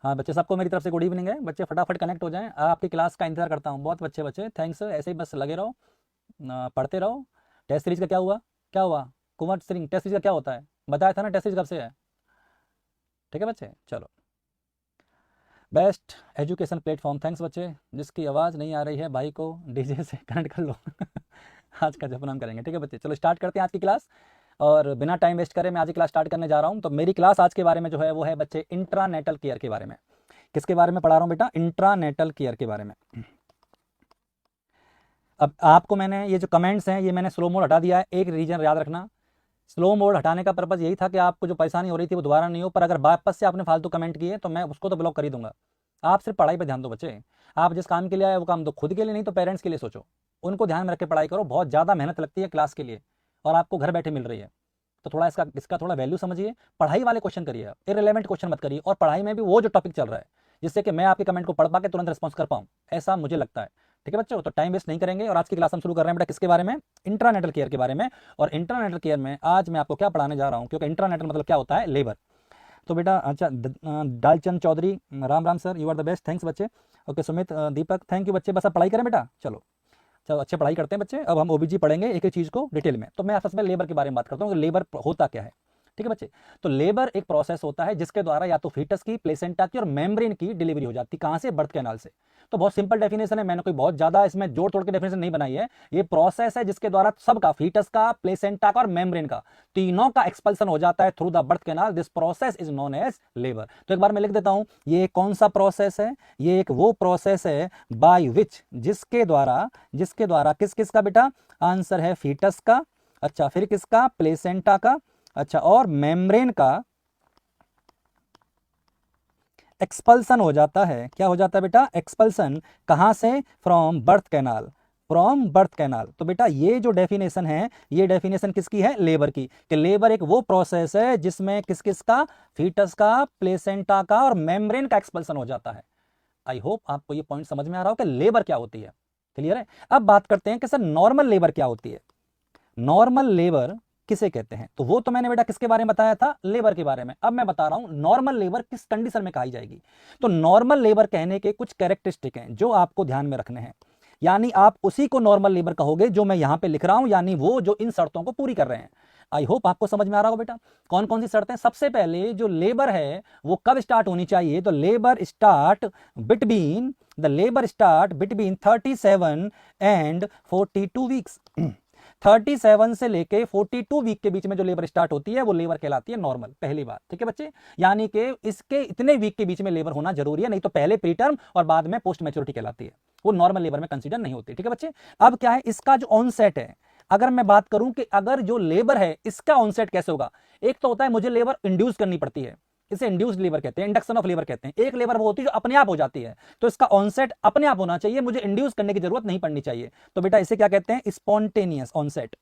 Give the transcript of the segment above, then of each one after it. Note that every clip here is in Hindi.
हाँ बच्चे, सबको मेरी तरफ से गुड इवनिंग है। बच्चे फटाफट कनेक्ट हो जाएं, आपकी क्लास का इंतजार करता हूँ। बहुत अच्छे बच्चे, थैंक्स। ऐसे ही बस लगे रहो, पढ़ते रहो। टेस्ट सीरीज का क्या हुआ? क्या हुआ कुमार सिंह? टेस्ट सीरीज का क्या होता है? बताया था ना टेस्ट सीरीज कब से है। ठीक है बच्चे, चलो। बेस्ट एजुकेशन प्लेटफॉर्म, थैंक्स बच्चे। जिसकी आवाज़ नहीं आ रही है भाई को डीजे से कनेक्ट कर लो। आज का जपनाम करेंगे। ठीक है बच्चे, चलो स्टार्ट करते हैं आज की क्लास। और बिना टाइम वेस्ट करे मैं आज की क्लास स्टार्ट करने जा रहा हूँ। तो मेरी क्लास आज के बारे में जो है वो है बच्चे इंट्रानेटल केयर के बारे में। किसके बारे में पढ़ा रहा हूँ बेटा? इंट्रानेटल केयर के बारे में। अब आपको मैंने ये जो कमेंट्स हैं ये मैंने स्लो मोड हटा दिया है। एक रीजन याद रखना, स्लो मोड हटाने का पर्पज़ यही था कि आपको जो परेशानी हो रही थी वो दोबारा नहीं हो। पर अगर वापस से आपने फालतू कमेंट किए तो मैं उसको तो ब्लॉक कर ही दूंगा। आप सिर्फ पढ़ाई पे ध्यान दो बच्चे। आप जिस काम के लिए आए वो काम दो खुद के लिए, नहीं तो पेरेंट्स के लिए सोचो। उनको ध्यान में रख के पढ़ाई करो। बहुत ज़्यादा मेहनत लगती है क्लास के लिए और आपको घर बैठे मिल रही है, तो थोड़ा इसका थोड़ा वैल्यू समझिए। पढ़ाई वाले क्वेश्चन करिए, इररिलेवेंट क्वेश्चन मत करिए। और पढ़ाई में भी वो जो टॉपिक चल रहा है जिससे कि मैं आपके कमेंट को पढ़ पा के तुरंत रिस्पॉन्स कर पाऊँ, ऐसा मुझे लगता है। ठीक है बच्चों, तो टाइम वेस्ट नहीं करेंगे और आज की क्लास हम शुरू कर रहे हैं बेटा किसके बारे में? इंट्रानेटल केयर के बारे में। और इंट्रानेटल केयर में आज मैं आपको क्या पढ़ाने जा रहा हूँ, क्योंकि इंट्रानेटल मतलब क्या होता है? लेबर। तो बेटा अच्छा, Dalchand Chaudhary, Ram Ram sir, you are the best, thanks बच्चे। Okay Sumit, Deepak, thank you बच्चे। बस अब पढ़ाई करें बेटा, चलो चलो अच्छे पढ़ाई करते हैं बच्चे। अब हम ओबीजी पढ़ेंगे एक एक चीज़ को डिटेल में। तो मैं सबसे पहले लेबर के बारे में बात करता हूँ कि लेबर होता क्या है। ठीक है बच्चे, तो लेबर एक प्रोसेस होता है जिसके द्वारा या तो फीटस की, प्लेसेंटा की और मेम्ब्रेन की डिलीवरी हो जाती है। कहाँ से? बर्थ कैनाल से। तो बहुत सिंपल डेफिनेशन है, मैंने कोई बहुत ज्यादा इसमें जोड़ तोड़ के डेफिनेशन नहीं बनाई है। ये प्रोसेस है जिसके द्वारा सबका, फीटस का, प्लेसेंटा का और मेम्ब्रेन का, तीनों का एक्सपल्सन हो जाता है through the birth canal. This process is known as labour. तो एक बार मैं लिख देता हूं, ये कौन सा प्रोसेस है? ये एक वो प्रोसेस है बाय विच, जिसके द्वारा किस किस का बेटा? आंसर है फीटस का, अच्छा फिर किसका? प्लेसेंटा का, अच्छा और मेम्ब्रेन का एक्सपल्सन हो जाता है। क्या हो जाता है बेटा? एक्सपल्सन। कहां से? From birth canal, from birth canal. तो बेटा ये जो डेफिनेशन है, ये डेफिनेशन किसकी है? लेबर की। कि लेबर एक वो प्रोसेस है जिसमें किस किस का? फीटस का, प्लेसेंटा का और मेम्ब्रेन का एक्सपल्सन हो जाता है। आई होप आपको ये पॉइंट समझ में आ रहा हो कि लेबर क्या होती है। क्लियर है? अब बात करते हैं कि सर नॉर्मल लेबर क्या होती है। नॉर्मल लेबर किसे कहते हैं? तो वो तो मैंने बेटा किसके बारे में बताया था? लेबर के बारे में। अब मैं बता रहा हूं नॉर्मल लेबर किस कंडीशन में कही जाएगी। तो नॉर्मल लेबर कहने के कुछ कैरेक्टरिस्टिक हैं जो आपको ध्यान में रखने हैं। यानी आप उसी को नॉर्मल लेबर कहोगे जो मैं यहां पे लिख रहा हूं, यानी वो जो इन शर्तों को पूरी कर रहे हैं। आई होप आपको समझ में आ रहा होगा बेटा कौन कौन सी शर्तें। सबसे पहले जो लेबर है वो कब स्टार्ट होनी चाहिए? तो labour start between 37 and 42 weeks. 37 से लेके 42 वीक के बीच में जो लेबर स्टार्ट होती है वो लेबर कहलाती है नॉर्मल। पहली बात, ठीक है बच्चे, यानी कि इसके इतने वीक के बीच में लेबर होना जरूरी है, नहीं तो पहले प्री टर्म और बाद में पोस्ट मैच्योरिटी कहलाती है, वो नॉर्मल लेबर में कंसीडर नहीं होती। ठीक है बच्चे, अब क्या है इसका जो ऑनसेट है, अगर मैं बात करूं कि अगर जो लेबर है इसका ऑनसेट कैसे होगा। एक तो होता है मुझे लेबर इंड्यूस करनी पड़ती है, इसे इंड्यूस्ड लेबर कहते हैं, इंडक्शन ऑफ लेबर कहते हैं। एक लेबर वो होती है जो अपने आप हो जाती है, तो इसका ऑनसेट अपने आप होना चाहिए, मुझे इंड्यूस करने की जरूरत नहीं पड़नी चाहिए। तो बेटा इसे क्या कहते हैं? Spontaneous onset.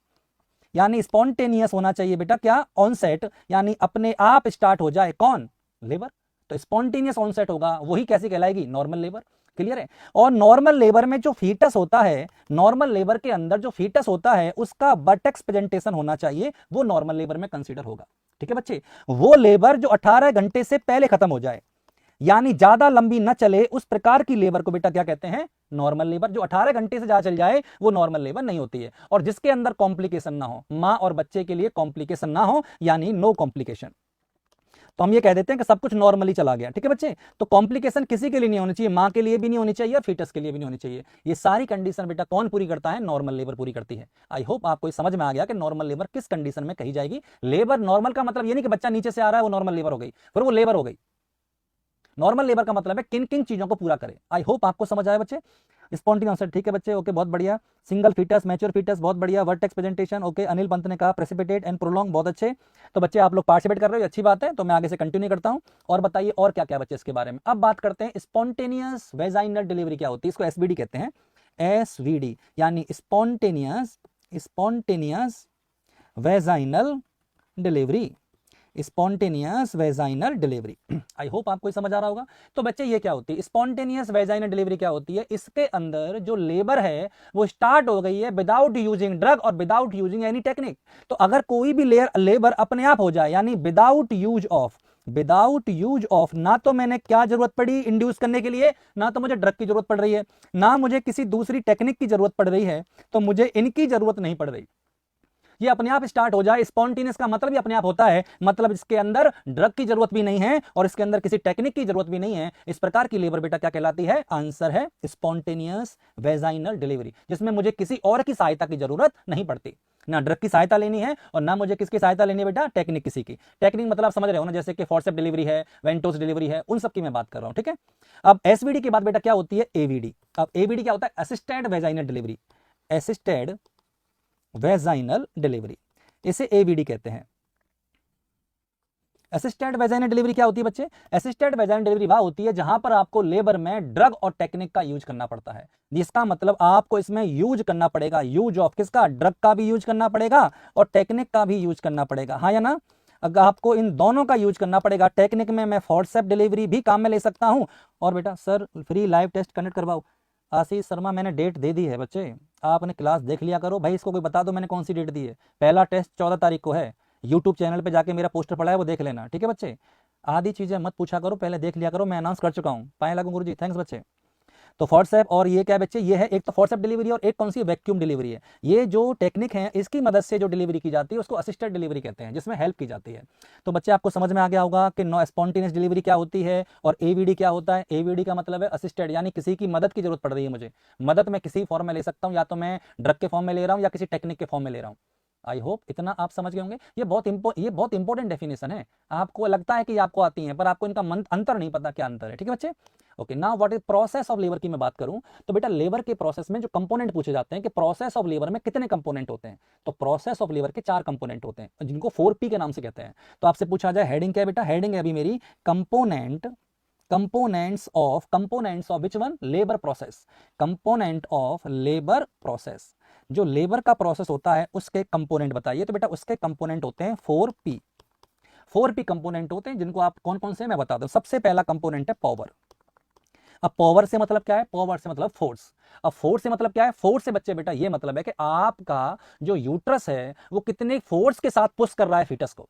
यानी स्पॉन्टेनियस होना चाहिए बेटा क्या? ऑनसेट, यानी अपने आप स्टार्ट हो जाए। कौन? लेबर। तो स्पॉन्टेनियस ऑनसेट होगा, वही कैसी कहलाएगी? Normal labour. क्लियर है? और नॉर्मल लेबर में जो फीटस होता है, नॉर्मल लेबर के अंदर जो फीटस होता है उसका बटेक्स प्रेजेंटेशन होना चाहिए, वो नॉर्मल लेबर में कंसीडर होगा। ठीक है बच्चे, वो लेबर जो 18 घंटे से पहले खत्म हो जाए, यानी ज्यादा लंबी न चले, उस प्रकार की लेबर को बेटा क्या कहते हैं? Normal labour. जो 18 घंटे से ज्यादा चल जाए वो नॉर्मल लेबर नहीं होती है। और जिसके अंदर कॉम्प्लिकेशन ना हो, मां और बच्चे के लिए कॉम्प्लिकेशन ना हो, यानी नो कॉम्प्लिकेशन। तो हम ये कह देते हैं कि सब कुछ नॉर्मली चला गया। ठीक है बच्चे, तो कॉम्प्लिकेशन किसी के लिए नहीं होनी चाहिए, मां के लिए भी नहीं होनी चाहिए और फीटस के लिए भी नहीं होनी चाहिए। ये सारी कंडीशन बेटा कौन पूरी करता है? नॉर्मल लेबर पूरी करती है। आई होप आपको समझ में आ गया कि नॉर्मल लेबर किस कंडीशन में कही जाएगी। लेबर नॉर्मल का मतलब ये नहीं कि बच्चा नीचे से आ रहा है वो नॉर्मल लेबर हो गई, फिर वो लेबर हो गई। नॉर्मल लेबर का मतलब है किन किन चीजों को पूरा करे। आई होप आपको समझ आया बच्चे। स्पॉन्टेनियस, ठीक है बच्चे, ओके बहुत बढ़िया। सिंगल फीटस, मैच्योर फीटस, बहुत बढ़िया। Vertex presentation, okay. Anil Pant ने कहा प्रेसिपिटेट एंड प्रोलॉन्ग, बहुत अच्छे। तो बच्चे आप लोग पार्टिसिपेट कर रहे हो, अच्छी बात है। तो मैं आगे से कंटिन्यू करता हूं और बताइए और क्या क्या बच्चे इसके बारे में। अब बात करते हैं स्पॉन्टेनियस वेजाइनल डिलीवरी क्या होती है। इसको एसवीडी कहते हैं, एसवीडी, यानी spontaneous vaginal delivery, spontaneous vaginal delivery. आई होप आपको समझ आ रहा होगा। तो बच्चे ये क्या होती है? स्पॉन्टेनियस वेजाइनल डिलीवरी क्या होती है? इसके अंदर जो लेबर है वो स्टार्ट हो गई है विदाउट यूजिंग ड्रग और विदाउट यूजिंग एनी टेक्निक। तो अगर कोई भी लेबर अपने आप हो जाए, यानी without use of without use of, ना तो मैंने क्या जरूरत पड़ी इंड्यूस करने के लिए, ना तो मुझे ड्रग की जरूरत पड़ रही है, ना मुझे किसी दूसरी टेक्निक की जरूरत पड़ रही है, तो मुझे इनकी जरूरत नहीं पड़ रही, ये अपने आप स्टार्ट हो जाए। स्पॉन्टेनियस का मतलब ही अपने आप होता है, मतलब इसके अंदर ड्रग की जरूरत भी नहीं है और इसके अंदर किसी टेक्निक की जरूरत भी नहीं है। इस प्रकार की लेबर बेटा क्या कहलाती है? आंसर है स्पॉन्टेनियस वेजाइनल डिलीवरी, जिसमें मुझे किसी और की सहायता की जरूरत नहीं पड़ती, ना ड्रग की सहायता लेनी है और ना मुझे किसकी सहायता लेनी है बेटा? टेक्निक किसी की। टेक्निक मतलब आप समझ रहे हो ना, जैसे कि फोर्सेप डिलीवरी है, वेंटोस डिलीवरी है, उन सब की मैं बात कर रहा हूं, ठीक है। अब एसवीडी के बाद बेटा क्या होती है? एवीडी। अब एवीडी क्या होता है? Assisted vaginal delivery, assisted vaginal delivery, इसे एवीडी कहते हैं। असिस्टेड वेजाइनल डिलीवरी क्या होती है बच्चे? असिस्टेड वेजाइनल डिलीवरी वह होती है जहां पर आपको लेबर में ड्रग और टेक्निक का यूज करना पड़ता है, जिसका मतलब आपको इसमें यूज करना पड़ेगा, यूज ऑफ किसका? ड्रग का भी यूज करना पड़ेगा और टेक्निक का भी यूज करना पड़ेगा, हाँ या ना? अगर आपको इन दोनों का यूज करना पड़ेगा। टेक्निक में मैं फोर्सेप डिलीवरी भी काम में ले सकता हूं। और बेटा sir free live test connect करवाओ। आशीष शर्मा मैंने डेट दे दी है बच्चे, आपने क्लास देख लिया करो भाई। इसको कोई बता दो मैंने कौन सी डेट दी है। पहला टेस्ट 14 तारीख को है। यूट्यूब चैनल पे जाके मेरा पोस्टर पड़ा है, वो देख लेना, ठीक है बच्चे। आधी चीजें मत पूछा करो, पहले देख लिया करो, मैं अनाउंस कर चुका हूँ। पाए लागू गुरुजी, थैंक्स बच्चे। तो फोर्सेप और ये क्या बच्चे? ये है एक तो फोर्सेप डिलीवरी और एक कौन सी? वैक्यूम डिलीवरी है। ये जो टेक्निक है इसकी मदद से जो डिलीवरी की जाती है उसको असिस्टेड डिलीवरी कहते हैं, जिसमें हेल्प की जाती है। तो बच्चे आपको समझ में आ गया होगा कि नो स्पॉन्टेनियस डिलीवरी क्या होती है और एवीडी क्या होता है। एवीडी का मतलब है असिस्टेड, यानी किसी की मदद की जरूरत पड़ रही है मुझे। मदद मैं किसी फॉर्म में ले सकता हूँ, या तो मैं ड्रग के फॉर्म में ले रहा हूँ या किसी टेक्निक के फॉर्म में ले रहा हूँ। आई होप इतना आप समझ गए होंगे। ये बहुत इंपॉर्टेंट डेफिनेशन है। आपको लगता है कि आपको आती है, पर आपको इनका अंतर नहीं पता क्या अंतर है, ठीक है बच्चे। Okay, now what is process of labour की मैं बात करूं तो बेटा लेबर के प्रोसेस में जो कंपोनेंट पूछे जाते हैं कि प्रोसेस ऑफ लेबर में कितने कंपोनेंट होते हैं, तो प्रोसेस ऑफ लेबर के 4 कंपोनेंट होते हैं जिनको 4P के नाम से कहते हैं। तो आपसे पूछा जाए हेडिंग क्या है बेटा? हेडिंग है अभी मेरी components of which one? Labour process. Component of labour process, जो लेबर का प्रोसेस होता है उसके कंपोनेंट बताइए। तो बेटा उसके कंपोनेंट होते हैं 4P। 4P कंपोनेंट होते हैं, जिनको आप कौन कौन से मैं बता दूं। सबसे पहला कंपोनेंट है पावर। अब पावर से मतलब क्या है? पावर से मतलब फोर्स। अब फोर्स से मतलब क्या है? फोर्स से बच्चे बेटा ये मतलब है कि आपका जो यूट्रस है वो कितने फोर्स के साथ पुश कर रहा है फीटस को।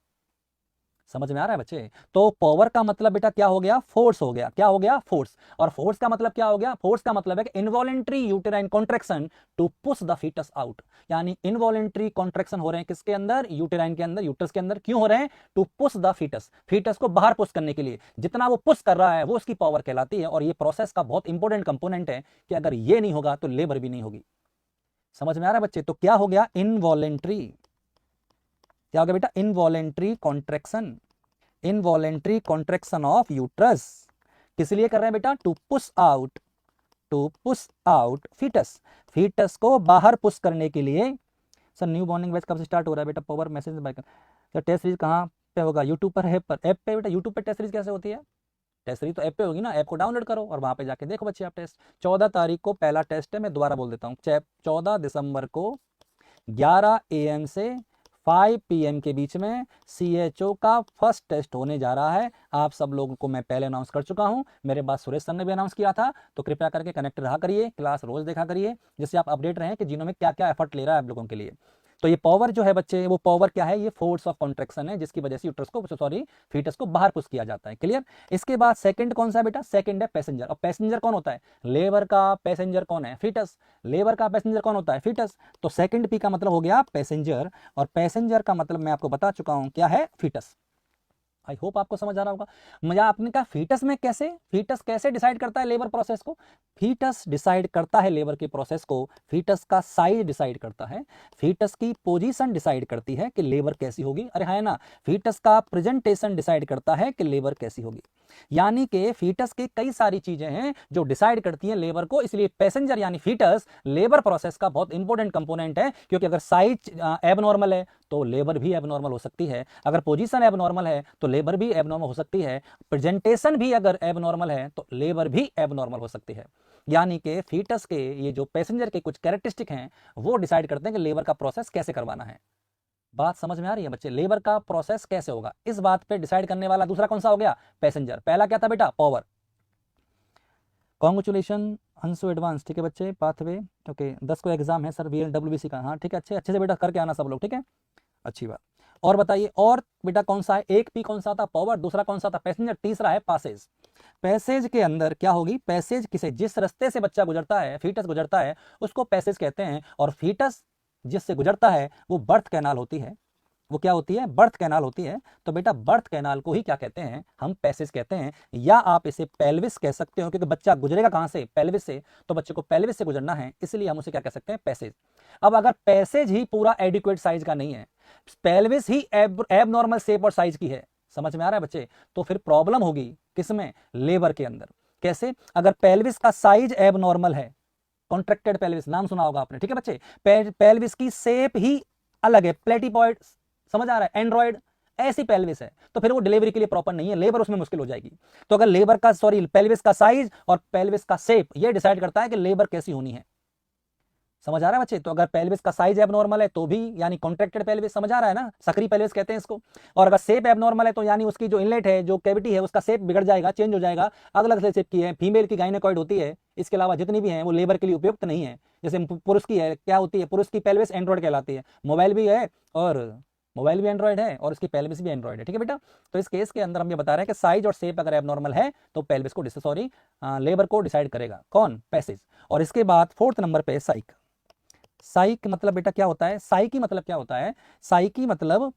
समझ में आ रहा है बच्चे? तो पावर का मतलब बेटा क्या हो गया? फोर्स हो गया। क्या हो गया? फोर्स। और फोर्स का मतलब क्या हो गया? फोर्स का मतलब है कि involuntary uterine contraction to push the foetus out, यानी इनवॉलेंट्री कॉन्ट्रैक्शन हो रहे हैं किसके अंदर? यूटेराइन के अंदर, यूट्रस के अंदर। क्यों हो रहे हैं? To push the foetus, foetus को बाहर पुश करने के लिए। जितना वो पुश कर रहा है वो उसकी पावर कहलाती है। और ये प्रोसेस का बहुत इंपॉर्टेंट कंपोनेंट है कि अगर ये नहीं होगा तो लेबर भी नहीं होगी। समझ में आ रहा है बच्चे? तो क्या हो गया? इनवॉलेंट्री। क्या हो गया बेटा? Involuntary contraction. Involuntary contraction of uterus किस लिए कर रहे हैं बेटा? To push out foetus, foetus को बाहर पुश करने के लिए। सर न्यू बॉर्निंग बैच कब से स्टार्ट हो रहा है बेटा? Power message by sir test series कहाँ पे होगा? यूट्यूब पर है, पर ऐप पे बेटा? यूट्यूब पे टेस्ट सीरीज कैसे होती है? टेस्ट सीरीज तो ऐप पे होगी ना, ऐप को डाउनलोड करो और वहां पे जाके देखो बच्चे आप टेस्ट। 14 तारीख को पहला टेस्ट है, मैं दोबारा बोल देता हूँ। 14 दिसंबर को 11 AM से 5 PM के बीच में CHO का फर्स्ट टेस्ट होने जा रहा है। आप सब लोगों को मैं पहले अनाउंस कर चुका हूं, मेरे बाद सुरेश सर ने भी अनाउंस किया था। तो कृपया करके कनेक्ट रहा करिए, क्लास रोज देखा करिए, जिससे आप अपडेट रहें कि जिन्होंने क्या क्या एफर्ट ले रहा है आप लोगों के लिए। तो ये पावर जो है बच्चे, वो पावर क्या है? ये फोर्स ऑफ कॉन्ट्रैक्शन है, जिसकी वजह से यूट्रस को फीटस को बाहर पुश किया जाता है। क्लियर? इसके बाद सेकंड कौन सा है बेटा? सेकंड है पैसेंजर। और पैसेंजर कौन होता है? लेबर का पैसेंजर कौन है? फीटस। लेबर का पैसेंजर कौन होता है? फीटस। तो सेकंड P का मतलब हो गया पैसेंजर, और पैसेंजर का मतलब मैं आपको बता चुका हूं क्या है? फीटस। आई होप आपको समझ आ रहा होगा। मुझे आपने कहा फीटस में कैसे? फीटस कैसे डिसाइड करता है लेबर प्रोसेस को? फीटस डिसाइड करता है लेबर के प्रोसेस को, फीटस का साइज डिसाइड करता है, फीटस की पोजीशन डिसाइड करती है कि लेबर कैसी होगी। अरे है ना, फीटस का प्रेजेंटेशन डिसाइड करता है कि लेबर कैसी होगी। यानी कि फीटस की कई सारी चीजें हैं जो डिसाइड करती हैं लेबर को। इसलिए पैसेंजर यानी फीटस लेबर प्रोसेस का बहुत इंपॉर्टेंट कंपोनेंट है, क्योंकि अगर साइज एबनॉर्मल है तो लेबर भी एबनॉर्मल हो सकती है, अगर पोजीशन एबनॉर्मल है तो लेबर भी एबनॉर्मल हो सकती है, प्रेजेंटेशन भी अगर एबनॉर्मल है तो लेबर भी एबनॉर्मल हो सकती है। यानी कि फीटस के ये जो पैसेंजर के कुछ कैरेक्टरिस्टिक हैं वो डिसाइड करते हैं कि लेबर का प्रोसेस कैसे करवाना है। बात समझ में आ रही है बच्चे? लेबर का प्रोसेस कैसे होगा, इस बात पे डिसाइड करने वाला दूसरा कौन सा हो गया? पैसेंजर। पहला क्या था बेटा? पावर। कॉन्ग्रेचुलेशन हंसू एडवांस, ठीक है बच्चे। पाथवे ओके, 10 को एग्जाम है सर VLWBC का। हाँ ठीक है, अच्छे से बेटा करके आना सब लोग, ठीक है, अच्छी बात। और बताइए, और बेटा कौन सा है? एक पी कौन सा था? पावर। दूसरा कौन सा था? पैसेंजर। तीसरा है पैसेज। पैसेज के अंदर क्या होगी? पैसेज किसे, जिस रास्ते से बच्चा गुजरता है, फीटस गुजरता है, उसको पैसेज कहते हैं। और फीटस जिससे गुजरता है वो बर्थ कैनाल होती है। वो क्या होती है? बर्थ कैनाल होती है। तो बेटा बर्थ कैनाल को ही क्या कहते हैं? हम पैसेज कहते हैं, या आप इसे पेल्विस कह सकते हो, क्योंकि बच्चा गुजरेगा कहां से? पेल्विस से। तो बच्चे को पेल्विस से गुजरना है, इसलिए हम उसे क्या कह सकते हैं? पैसेज। अब अगर पैसेज ही पूरा एडिक्वेट साइज का नहीं है, पेल्विस ही एबनॉर्मल शेप और साइज की है, समझ में आ रहा है बच्चे, तो फिर प्रॉब्लम होगी किसमें? लेबर के अंदर। कैसे? अगर पेल्विस का साइज एबनॉर्मल है, कॉन्ट्रैक्टेड पेल्विस नाम सुना होगा आपने, ठीक है बच्चे, पेल्विस की शेप ही अलग है, प्लेटिपॉइड, समझ आ रहा है, एंड्रॉइड, ऐसी पेल्विस है, तो फिर वो डिलीवरी के लिए प्रॉपर नहीं है, लेबर उसमें मुश्किल हो जाएगी। तो अगर लेबर का पेल्विस का साइज और पेल्विस का शेप ये डिसाइड करता है कि लेबर कैसी होनी है, समझ आ रहा है बच्चे। तो अगर पेल्विस का साइज एबनॉर्मल है तो भी यानी कॉन्ट्रैक्टेड पेल्विस, समझ आ रहा है ना, सक्रिय पेल्विस कहते हैं इसको। और अगर शेप एबनॉर्मल है तो यानी उसकी जो इनलेट है, जो कैविटी है, उसका शेप बिगड़ जाएगा, चेंज हो जाएगा, अलग अलग शेप की है। फीमेल की गायनेकॉइड होती है, इसके अलावा जितनी भी हैं वो लेबर के लिए उपयुक्त नहीं है। जैसे पुरुष की है, क्या होती है? पुरुष की पेल्विस एंड्रॉइड कहलाती है। मोबाइल भी है और मोबाइल भी एंड्रॉइड है और उसकी पेल्विस भी एंड्रॉइड है, ठीक है बेटा। तो इस केस के अंदर हम ये बता रहे हैं कि साइज और शेप अगर एबनॉर्मल है तो पेल्विस को लेबर को डिसाइड करेगा कौन? पैसेज। और इसके बाद फोर्थ नंबर पे साइक। साइक मतलब बेटा क्या होता है? साइकी मतलब क्या होता है? साइकी मतलब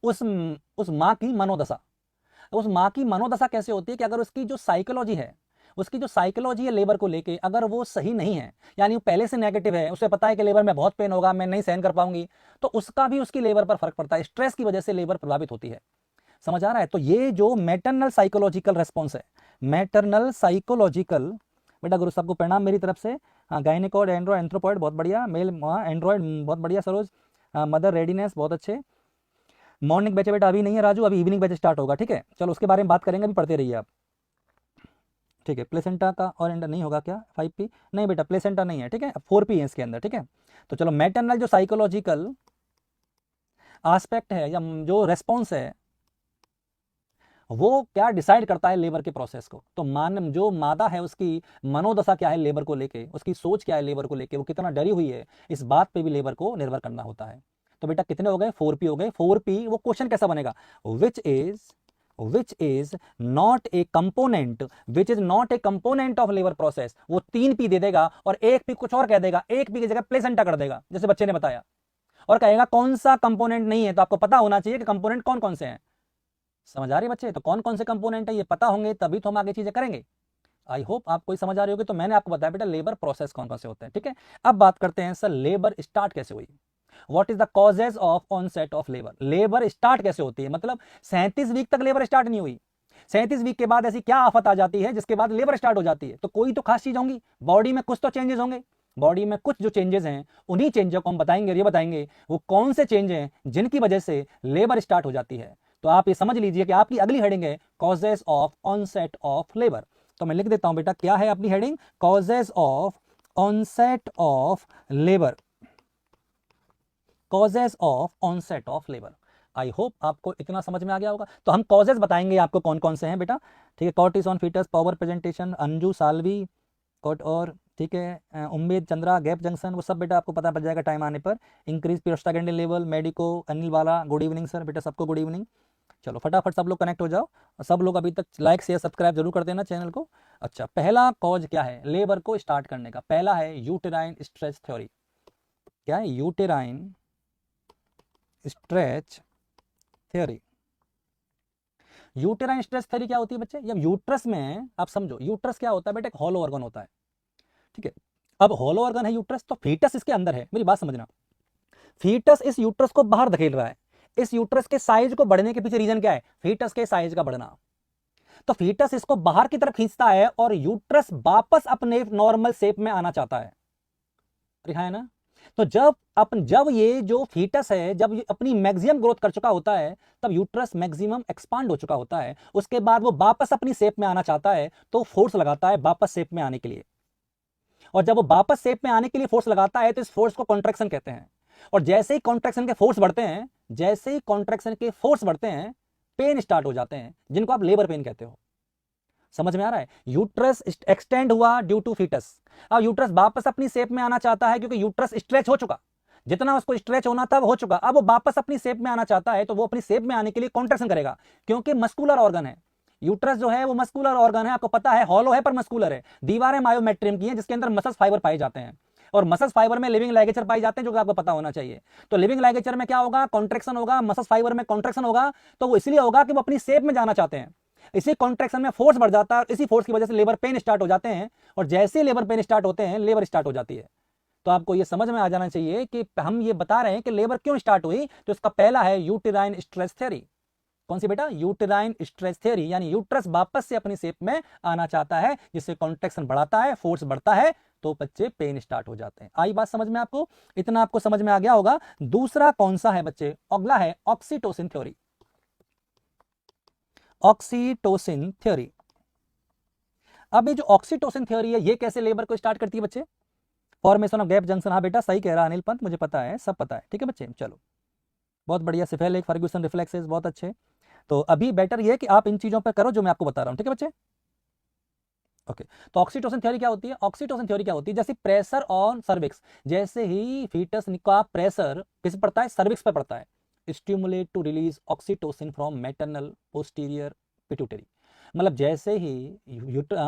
उस माँ की मनोदशा। उस माँ की मनोदशा कैसे होती है कि अगर उसकी जो साइकोलॉजी है, उसकी जो साइकोलॉजी है लेबर को लेके, अगर वो सही नहीं है, यानी वो पहले से नेगेटिव है, उसे पता है कि लेबर में बहुत पेन होगा, मैं नहीं सहन कर पाऊंगी, तो उसका भी उसकी लेबर पर फर्क पड़ता है। स्ट्रेस की वजह से लेबर प्रभावित होती है, समझ आ रहा है। तो ये जो मैटरनल साइकोलॉजिकल रेस्पॉन्स है, मैटरनल साइकोलॉजिकल, बेटा गुरु साहब को प्रणाम मेरी तरफ से। गायनेकॉइड, एंड्रो, एंथ्रोपॉइड बहुत बढ़िया, मेल एंड्रॉइड बहुत बढ़िया, सरोज मदर रेडीनेस बहुत अच्छे। मॉर्निंग बैच बेटा अभी नहीं है राजू, अभी इवनिंग बैच स्टार्ट होगा, ठीक है। चलो उसके बारे में बात करेंगे, अभी पढ़ते रहिए आप, ठीक है। प्लेसेंटा का और एंडर नहीं होगा क्या? 5P नहीं बेटा, प्लेसेंटा नहीं है, ठीक है, 4P है इसके अंदर, ठीक है। तो चलो मैटरनल जो साइकोलॉजिकल एस्पेक्ट है या जो रेस्पॉन्स है वो क्या डिसाइड करता है लेबर के प्रोसेस को। तो जो मादा है उसकी मनोदशा क्या है लेबर को लेके, उसकी सोच क्या है लेबर को लेके, वो कितना डरी हुई है, इस बात पे भी लेबर को निर्भर करना होता है। तो बेटा कितने हो गए? 4P हो गए। 4P वो क्वेश्चन कैसा बनेगा? Which is not a component, which is not a component of labour process. वो 3P दे देगा और 1P कुछ और कह देगा, 1P की जगह प्लेसेंटा कर देगा, जैसे बच्चे ने बताया, और कहेगा कौन सा कंपोनेंट नहीं है। तो आपको पता होना चाहिए कि कंपोनेंट कौन कौन से हैं, समझ आ रही है बच्चे। तो कौन कौन से कंपोनेंट है ये पता होंगे तभी तो हम आगे चीजें करेंगे। आई होप आप कोई समझ आ रही होगी। तो मैंने आपको बताया बेटा लेबर प्रोसेस कौन कौन से होते हैं, ठीक है। अब बात करते हैं सर लेबर स्टार्ट कैसे हुई, what is the causes of onset of labour. Labour start कैसे होती है, मतलब 37 वीक तक लेबर स्टार्ट नहीं हुई, 37 वीक के बाद ऐसी क्या आफत आ जाती है जिसके बाद लेबर स्टार्ट हो जाती है। तो कोई तो खास चीज होंगी, बॉडी में कुछ तो चेंजेस होंगे, बॉडी में कुछ जो चेंजेस हैं उन्हीं चेंजेस को हम बताएंगे, ये बताएंगे वो कौन से चेंज हैं जिनकी वजह से लेबर स्टार्ट हो जाती है। तो आप ये समझ लीजिए कि आपकी अगली हेडिंग है causes of onset of labour. तो मैं लिख देता हूं बेटा, क्या है अपनी heading? Causes of onset of labour, causes of onset of labour. I hope आपको इतना समझ में आ गया होगा। तो हम कॉजेस बताएंगे आपको कौन कौन से हैं बेटा, ठीक है। Cortisone foetus, power presentation, Anju Salvi quote, और ठीक है उम्मीद चंद्रा, गैप जंक्शन, वो सब बेटा आपको पता पड़ जाएगा टाइम आने पर। Increase prostaglandin level, medico, Anil वाला, गुड इवनिंग सर, बेटा सबको गुड इवनिंग। चलो फटाफट सब लोग कनेक्ट हो जाओ, सब लोग अभी तक लाइक शेयर सब्सक्राइब जरूर कर देना चैनल को। अच्छा, पहला कॉज क्या है लेबर को स्टार्ट करने का? पहला है यूटेराइन स्ट्रेच थ्योरी। क्या है? Uterine stretch theory. Uterine stretch theory क्या होती है बच्चे? जब यूट्रस में, आप समझो यूट्रस क्या होता है बेटा, एक हॉलो ऑर्गन होता है, ठीक है। अब हॉलो ऑर्गन है यूट्रस, तो फीटस इसके अंदर है, मेरी बात समझना। फीटस इस यूट्रस को बाहर धकेल रहा है। इस यूट्रस के साइज को बढ़ने के पीछे रीजन क्या है? फीटस के साइज का बढ़ना। तो फीटस इसको बाहर की तरफ खींचता है और यूट्रस वापस अपने नॉर्मल शेप में आना चाहता है, है ना। तो जब ये जो फीटस है जब ये अपनी मैक्सिमम ग्रोथ कर चुका होता है, तब यूट्रस मैक्सिमम एक्सपांड हो चुका होता है, उसके बाद वो वापस अपनी शेप में आना चाहता है, तो फोर्स लगाता है वापस शेप में आने के लिए। और जब वो वापस शेप में आने के लिए फोर्स लगाता है तो इस फोर्स को कॉन्ट्रैक्शन कहते हैं। और जैसे ही कॉन्ट्रैक्शन के फोर्स बढ़ते हैं, जैसे ही कॉन्ट्रैक्शन के फोर्स बढ़ते हैं, पेन स्टार्ट हो जाते हैं, जिनको आप लेबर पेन कहते हो। समझ में आ रहा है? यूट्रस एक्सटेंड हुआ ड्यू टू फीटस। अब यूट्रस वापस अपनी शेप में आना चाहता है क्योंकि यूट्रस स्ट्रेच हो चुका। जितना उसको स्ट्रेच होना था वो हो चुका, अब वो वापस अपनी शेप में आना चाहता है, तो वो अपनी शेप में आने के लिए कॉन्ट्रैक्शन करेगा, क्योंकि मस्कुलर ऑर्गन है। यूट्रस जो है वो मस्कुलर ऑर्गन है, आपको पता है, हॉलो है पर मस्कुलर है। दीवारें मायोमेट्रियम की हैं जिसके अंदर मसल्स फाइबर पाए जाते हैं, और मसल्स फाइबर में लिविंग लाइगेचर पाए जाते हैं, जो कि आपको पता होना चाहिए। तो लिविंग लाइगेचर में क्या होगा, कॉन्ट्रैक्शन होगा, मसल्स फाइबर में कॉन्ट्रैक्शन होगा, तो वो इसलिए होगा कि वो अपनी शेप में जाना चाहते हैं। इसी कॉन्ट्रैक्शन में फोर्स बढ़ जाता है, और इसी फोर्स की वजह से लेबर पेन स्टार्ट हो जाते हैं, और जैसे लेबर पेन स्टार्ट होते हैं लेबर स्टार्ट हो जाती है। तो आपको ये समझ में आ जाना चाहिए कि हम ये बता रहे हैं कि लेबर क्यों स्टार्ट हुई। तो इसका पहला है यूटेराइन स्ट्रेस थ्योरी। कौन सी बेटा, यूटेराइन स्ट्रेस थ्योरी, यानी यूट्रस वापस से अपनी शेप में आना चाहता है, जिससे कॉन्ट्रैक्शन बढ़ाता है, फोर्स बढ़ता है, तो बच्चे पेन स्टार्ट हो जाते हैं। आई बात समझ में आपको, इतना आपको समझ में आ गया होगा। दूसरा कौन सा है बच्चे, अगला है ऑक्सीटोसिन थ्योरी। Oxytocin theory. अब ये जो ऑक्सीटोसिन थ्योरी है, ये कैसे लेबर को स्टार्ट करती है बच्चे, फॉर्मेशन ऑफ गैप जंक्शन। हाँ बेटा सही कह रहा है अनिल पंत, मुझे पता है, सब पता है, ठीक है बच्चे, चलो बहुत बढ़िया। सिफेलिक, फर्गुसन रिफ्लेक्सेस, बहुत अच्छे। तो अभी बेटर ये है कि आप इन चीजों पर करो जो मैं आपको बता रहा हूं, ठीक है बच्चे, ओके। तो ऑक्सीटोसिन थ्योरी क्या होती है, ऑक्सीटोसिन थ्योरी क्या होती है, जैसे प्रेशर ऑन सर्विक्स, जैसे ही फीटस का प्रेशर किस पर पड़ता है, सर्विक्स पर पड़ता है, stimulate to release oxytocin from maternal posterior pituitary. मतलब जैसे ही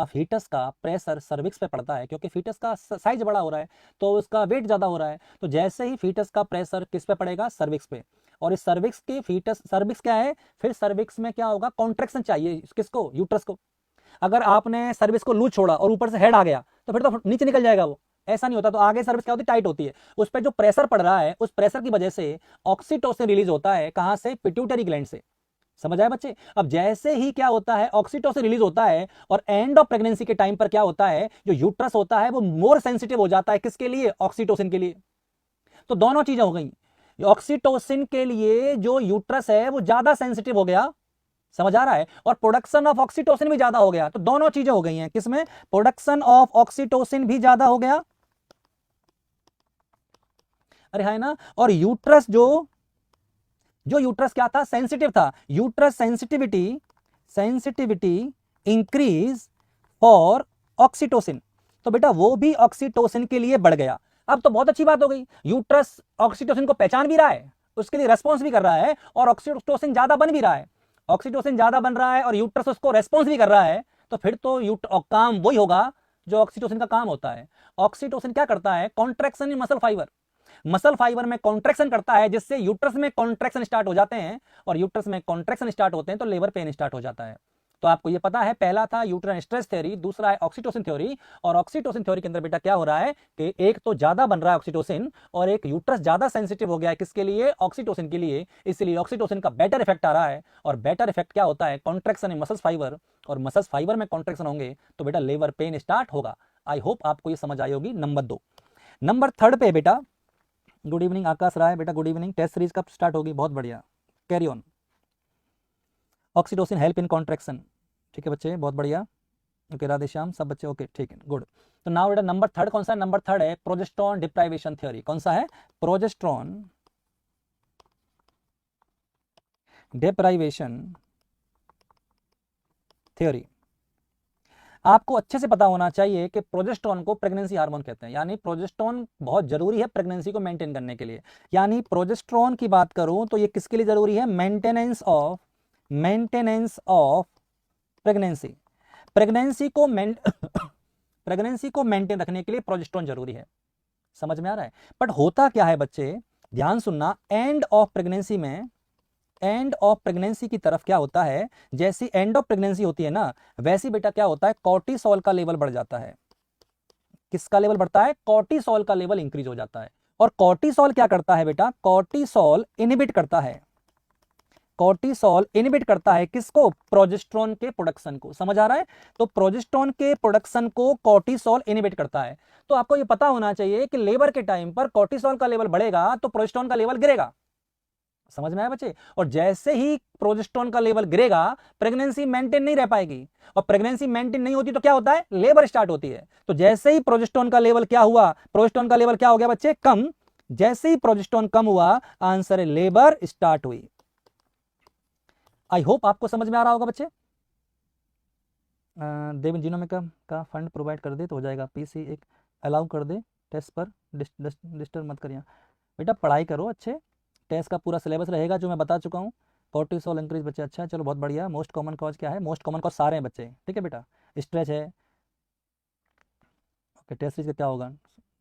फीटस का प्रेशर सर्विक्स पे पड़ता है, क्योंकि फीटस का साइज बड़ा हो रहा है तो उसका वेट ज्यादा हो रहा है, तो जैसे ही फीटस का प्रेशर किस पे पड़ेगा, सर्विक्स पे, और इस सर्विक्स के फीटस, सर्विक्स क्या है, फिर सर्विक्स में क्या होगा, कॉन्ट्रैक्शन चाहिए किसको, यूट्रस को। अगर आपने सर्विस को लूज छोड़ा और ऊपर से हेड आ गया तो फिर तो नीचे निकल जाएगा वो, ऐसा नहीं होता। तो आगे सर्विस क्या होती है, टाइट होती है, उस पर जो प्रेशर पड़ रहा है, उस प्रेशर की वजह से ऑक्सीटोसिन रिलीज होता है, कहां से, पिट्यूटरी ग्लैंड से। समझ आया बच्चे। अब जैसे ही क्या होता है, ऑक्सीटोसिन रिलीज होता है, और एंड ऑफ प्रेगनेंसी के टाइम पर क्या होता है, जो यूट्रस होता है वो मोर सेंसिटिव हो जाता है, किसके लिए, ऑक्सीटोसिन के लिए। तो दोनों चीजें हो गई, ऑक्सीटोसिन के लिए जो यूट्रस है वो ज्यादा सेंसिटिव हो गया, समझ आ रहा है, और प्रोडक्शन ऑफ ऑक्सीटोसिन भी ज्यादा हो गया। तो दोनों चीजें हो गई हैं, किसमें, प्रोडक्शन ऑफ ऑक्सीटोसिन भी ज्यादा हो गया, अरे है ना। और यूट्रस जो यूट्रस क्या था, सेंसिटिव था, uterus sensitivity increase for oxytocin, तो बेटा वो भी ऑक्सीटोसिन के लिए बढ़ गया। अब तो बहुत अच्छी बात हो गई, यूट्रस ऑक्सीटोसिन को पहचान भी रहा है, उसके लिए रेस्पॉन्स भी कर रहा है, और ऑक्सीटोसिन ज्यादा बन भी रहा है, ऑक्सीटोसिन ज्यादा बन रहा है और यूट्रस उसको रेस्पॉन्स भी कर रहा है, तो फिर तो काम वही होगा जो ऑक्सीटोसिन का काम होता है। ऑक्सीटोसिन क्या करता है, कॉन्ट्रैक्शन इन मसल फाइबर, मसल फाइबर में कॉन्ट्रैक्शन करता है, जिससे यूट्रस में कॉन्ट्रैक्शन स्टार्ट हो जाते हैं, और यूट्रस में कॉन्ट्रैक्शन स्टार्ट होते हैं तो लेबर पेन स्टार्ट हो जाता है। तो आपको ये पता है, पहला था यूट्राइन स्ट्रेस थ्योरी, दूसरा है ऑक्सीटोसिन थ्योरी। और ऑक्सीटोसिन थ्योरी के अंदर बेटा क्या हो रहा है कि एक तो ज्यादा बन रहा है ऑक्सीटोसिन, और एक यूट्रस ज्यादा सेंसिटिव हो गया है, किसके लिए, ऑक्सीटोसिन के लिए, इसलिए ऑक्सीटोसिन का बेटर इफेक्ट आ रहा है। और बेटर इफेक्ट क्या होता है, कॉन्ट्रैक्शन इन मसल्स फाइबर, और मसल्स फाइबर में कॉन्ट्रैक्शन होंगे तो बेटा लेबर पेन स्टार्ट होगा। आई होप आपको ये समझ आई होगी। नंबर 2, नंबर 3 पे बेटा, गुड इवनिंग आकाश राय, बेटा गुड इवनिंग, टेस्ट सीरीज कब स्टार्ट होगी, बहुत बढ़िया, carry on. Oxytocin help in contraction, ठीक है बच्चे, बहुत बढ़िया, ओके राधेश्याम, सब बच्चे ओके, ठीक है, गुड। तो नाउ बेटा नंबर 3 कौन सा है, नंबर 3 है प्रोजेस्टेरोन डिप्राइवेशन थ्योरी। कौन सा है, प्रोजेस्टेरोन डिप्राइवेशन थ्योरी। आपको अच्छे से पता होना चाहिए कि प्रोजेस्टेरोन को प्रेगनेंसी हार्मोन कहते हैं, यानी प्रोजेस्टेरोन बहुत जरूरी है प्रेगनेंसी को मेंटेन करने के लिए। यानी प्रोजेस्टेरोन की बात करूं तो ये किसके लिए जरूरी है, मेंटेनेंस ऑफ प्रेगनेंसी, प्रेगनेंसी को प्रेगनेंसी को मेंटेन रखने के लिए प्रोजेस्टेरोन जरूरी है। समझ में आ रहा है। बट होता क्या है बच्चे, ध्यान सुनना, एंड ऑफ प्रेगनेंसी में, एंड ऑफ प्रेगनेंसी की तरफ क्या होता है, जैसी एंड ऑफ प्रेगनेंसी होती है ना, वैसी बेटा क्या होता है, कॉर्टिसोल का लेवल बढ़ जाता है। किसका लेवल बढ़ता है, कॉर्टिसोल का लेवल इंक्रीज हो जाता है। और कॉर्टिसोल क्या करता है बेटा, कॉर्टिसोल इनहिबिट करता है, कॉर्टिसोल इनहिबिट करता है किसको, प्रोजेस्टेरोन के प्रोडक्शन को। समझ आ रहा है। तो प्रोजेस्टेरोन के प्रोडक्शन को कॉर्टिसोल इनहिबिट करता है। तो आपको ये पता होना चाहिए कि लेबर के टाइम पर कॉर्टिसोल का लेवल बढ़ेगा तो प्रोजेस्टेरोन का लेवल गिरेगा। समझ में आया बच्चे। और जैसे ही प्रोजेस्टेरोन का लेवल गिरेगा, प्रेगनेंसी मेंटेन नहीं रह पाएगी, और प्रेगनेंसी मेंटेन नहीं होती तो क्या होता है, लेबर स्टार्ट होती है। तो जैसे ही प्रोजेस्टेरोन का लेवल क्या हुआ, प्रोजेस्टेरोन का लेवल क्या हो गया बच्चे, कम। जैसे ही प्रोजेस्टेरोन कम हुआ, आंसर है लेबर स्टार्ट हुई। आई होप आपको समझ में आ रहा होगा बच्चे। देवन जीनोमिक का फंड प्रोवाइड कर दे तो हो जाएगा, पीसी एक अलाउ कर दे टेस्ट पर, डिस्टर्ब मत करिए। बेटा पढ़ाई करो अच्छे, टेस्ट का पूरा सिलेबस रहेगा जो मैं बता चुका हूँ। कोर्टिसोल इंक्रीज बच्चे, अच्छा चलो बहुत बढ़िया। मोस्ट कॉमन कॉज क्या है? मोस्ट कॉमन कॉज सारे हैं बच्चे, ठीक है बेटा। स्ट्रेच है, ओके। टेस्ट सीरीज का क्या होगा?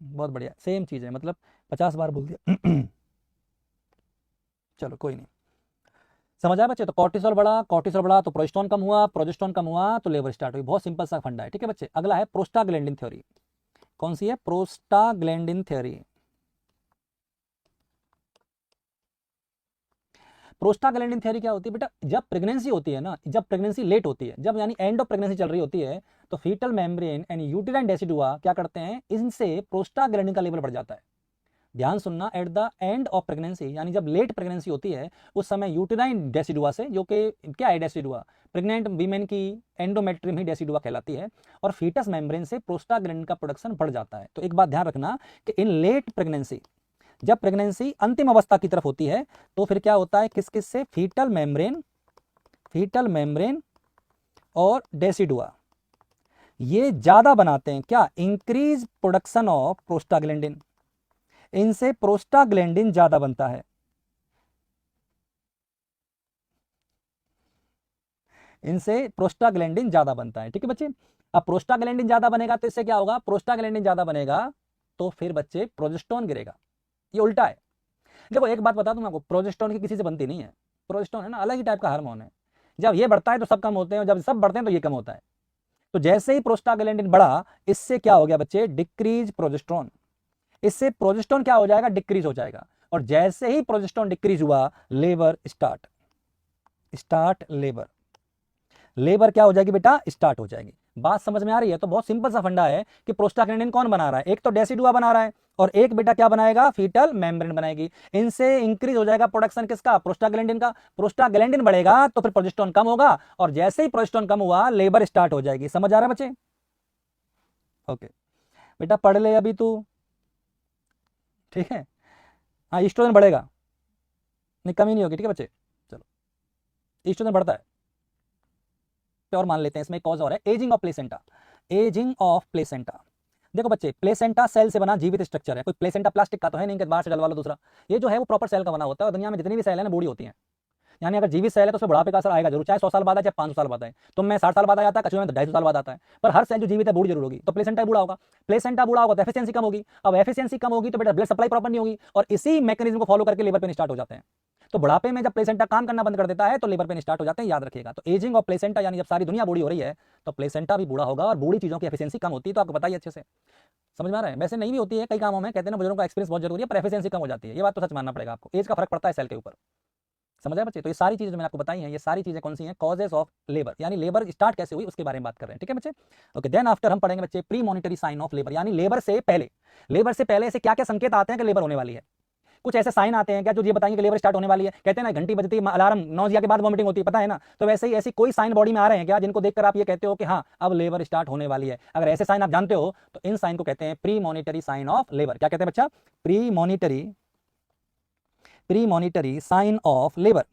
बहुत बढ़िया, सेम चीज़ है, मतलब 50 बार बोल दिया। चलो कोई नहीं, समझ आया बच्चे। तो कॉर्टिसोल बढ़ा, कॉर्टिसोल बढ़ा तो प्रोजेस्टेरोन कम हुआ, प्रोजेस्टेरोन कम हुआ तो लेबर स्टार्ट हुई। बहुत सिंपल सा फंडा है, ठीक है बच्चे। अगला है प्रोस्टाग्लैंडिन थ्योरी। कौन सी है? Prostaglandin theory. प्रोस्टाग्लैंडिन थ्योरी क्या होती है बेटा? जब प्रेगनेंसी होती है ना, जब प्रेगनेंसी लेट होती है, जब यानी एंड ऑफ प्रेगनेंसी चल रही होती है, तो foetal membrane and uterine decidua क्या करते हैं? इनसे प्रोस्टाग्लैंडिन का लेवल बढ़ जाता है। ध्यान सुनना, at the end of pregnancy, यानी जब लेट प्रेगनेंसी होती है उस समय यूटेराइन डेसिडुआ से, जो कि क्या है डेसिडुआ? प्रेग्नेंट वीमेन की एंडोमेट्रियम ही डेसिडुआ कहलाती है, और फीटस मेम्ब्रेन से प्रोस्टाग्लैंडिन का प्रोडक्शन बढ़ जाता है। तो एक बात ध्यान रखना कि इन लेट प्रेगनेंसी, जब प्रेगनेंसी अंतिम अवस्था की तरफ होती है, तो फिर क्या होता है? किस किस से? फीटल मेम्ब्रेन और डेसिडुआ, ये ज्यादा बनाते हैं क्या? Increase production of prostaglandin. इनसे प्रोस्टाग्लैंडिन ज्यादा बनता है, इनसे प्रोस्टाग्लैंडिन ज्यादा बनता है, ठीक है बच्चे। अब प्रोस्टाग्लैंडिन ज्यादा बनेगा तो इससे क्या होगा? प्रोस्टाग्लैंडिन ज्यादा बनेगा तो फिर बच्चे प्रोजेस्टेरोन गिरेगा। ये उल्टा है। देखो एक बात बता दूं मैं आपको, प्रोजेस्टेरोन की किसी से बनती नहीं है। प्रोजेस्टेरोन है ना, अलग ही टाइप का हार्मोन है। जब ये बढ़ता है तो सब कम होते हैं, और जब सब बढ़ते हैं तो ये कम होता है। तो जैसे ही प्रोस्टाग्लैंडिन बढ़ा, इससे क्या हो गया बच्चे? Decrease progesterone. इससे प्रोजेस्टेरोन क्या हो जाएगा? डिक्रीज हो जाएगा। और जैसे ही प्रोजेस्टेरोन डिक्रीज हुआ, लेबर स्टार्ट लेबर क्या हो जाएगी बेटा? स्टार्ट हो जाएगी। बात समझ में आ रही है? तो बहुत सिंपल सा फंडा है कि प्रोस्टाग्लैंडिन कौन बना रहा है? एक तो डेसिडुआ बना रहा है, और एक बेटा क्या बनाएगा? फीटल मेम्ब्रेन बनाएगी। इनसे इंक्रीज हो जाएगा प्रोडक्शन किसका? प्रोस्टाग्लैंडिन का। प्रोस्टाग्लैंडिन बढ़ेगा तो फिर प्रोजेस्टेरोन कम होगा, और जैसे ही प्रोजेस्टेरोन कम हुआ, लेबर स्टार्ट हो जाएगी। समझ आ रहा है बच्चे? ओके बेटा पढ़ ले अभी तू, ठीक है। हाँ ईस्ट्रोजन बढ़ेगा, नहीं कमी नहीं होगी, ठीक है बच्चे। चलो ईस्ट्रोजन बढ़ता है, और मान लेते हैं इसमें कॉज और है ageing of placenta. Ageing of placenta, देखो बच्चे प्लेसेंटा सेल से बना जीवित स्ट्रक्चर है। कोई प्लेसेंटा प्लास्टिक का तो है नहीं कि बाहर से डलवा लो दूसरा। ये जो है वो प्रॉपर सेल का बना होता है, और दुनिया में जितनी भी सेल है ना बूढ़ी होती है। यानी अगर जीवित सेल है तो उसमें बुढ़ापे का असर आएगा जरूर, चाहे 100 साल बाद है चाहे 500 साल बाद है। तुम में 60 साल बाद आ जाता है, कछुए में तो 250 साल बाद आता है, पर हर सेल जो जीवित है बूढ़ी जरूर होगी। तो प्लेसेंटा बूढ़ा होगा, प्लेसेंटा बूढ़ा होगा तो एफिशिएंसी कम होगी। अब एफिशिएंसी कम होगी तो बेटा ब्लड सप्लाई प्रॉपर नहीं होगी, और इसी मैकेनिज्म को फॉलो करके लेबर पेन स्टार्ट हो जाते हैं। तो बुढ़ापे में जब प्लेसेंटा काम करना बंद कर देता है तो लेबर पेन स्टार्ट हो जाते हैं, याद रखिएगा। तो एजिंग ऑफ प्लेसेंटा, यानी जब सारी दुनिया बूढ़ी हो रही है तो प्लेसेंटा भी बूढ़ा होगा, और बूढ़ी चीजों की एफिशिएंसी कम होती है। तो आपको बताइए अच्छे से, समझ में आ रहा है? वैसे नहीं भी होती है कई कामों में, कहते हैं ना बुजुर्गों का एक्सपीरियंस बहुत जरूरी है, पर एफिशिएंसी कम हो जाती है। ये बात तो सच मानना पड़ेगा आपको, एज का फर्क पड़ता है सेल के ऊपर। समझ आए बच्चे? तो ये सारी चीजें जो मैंने आपको बताई हैं, ये सारी चीजें कौन सी हैं? कॉजेज ऑफ लेबर, यानी लेबर स्टार्ट कैसे हुई उसके बारे में बात कर रहे हैं, ठीक है बच्चे। ओके देन आफ्टर हम पढ़ेंगे बच्चे premonitory sign of labour, यानी लेबर से पहले। लेबर से पहले ऐसे क्या क्या संकेत आते हैं कि लेबर होने वाली है? कुछ ऐसे साइन आते हैं क्या जो ये बताएंगे कि लेबर स्टार्ट होने वाली है? कहते हैं ना घंटी बजती है, अलार्म, नौजिया के बाद वॉमिटिंग होती है, पता है ना? तो वैसे ही ऐसी कोई साइन बॉडी में आ रहे हैं क्या जिनको देखकर आप ये कहते हो कि हाँ अब लेबर स्टार्ट होने वाली है? अगर ऐसे साइन आप जानते हो तो इन साइन को कहते हैं premonitory sign of labour. क्या कहते हैं बच्चा? Premonitory sign of labour,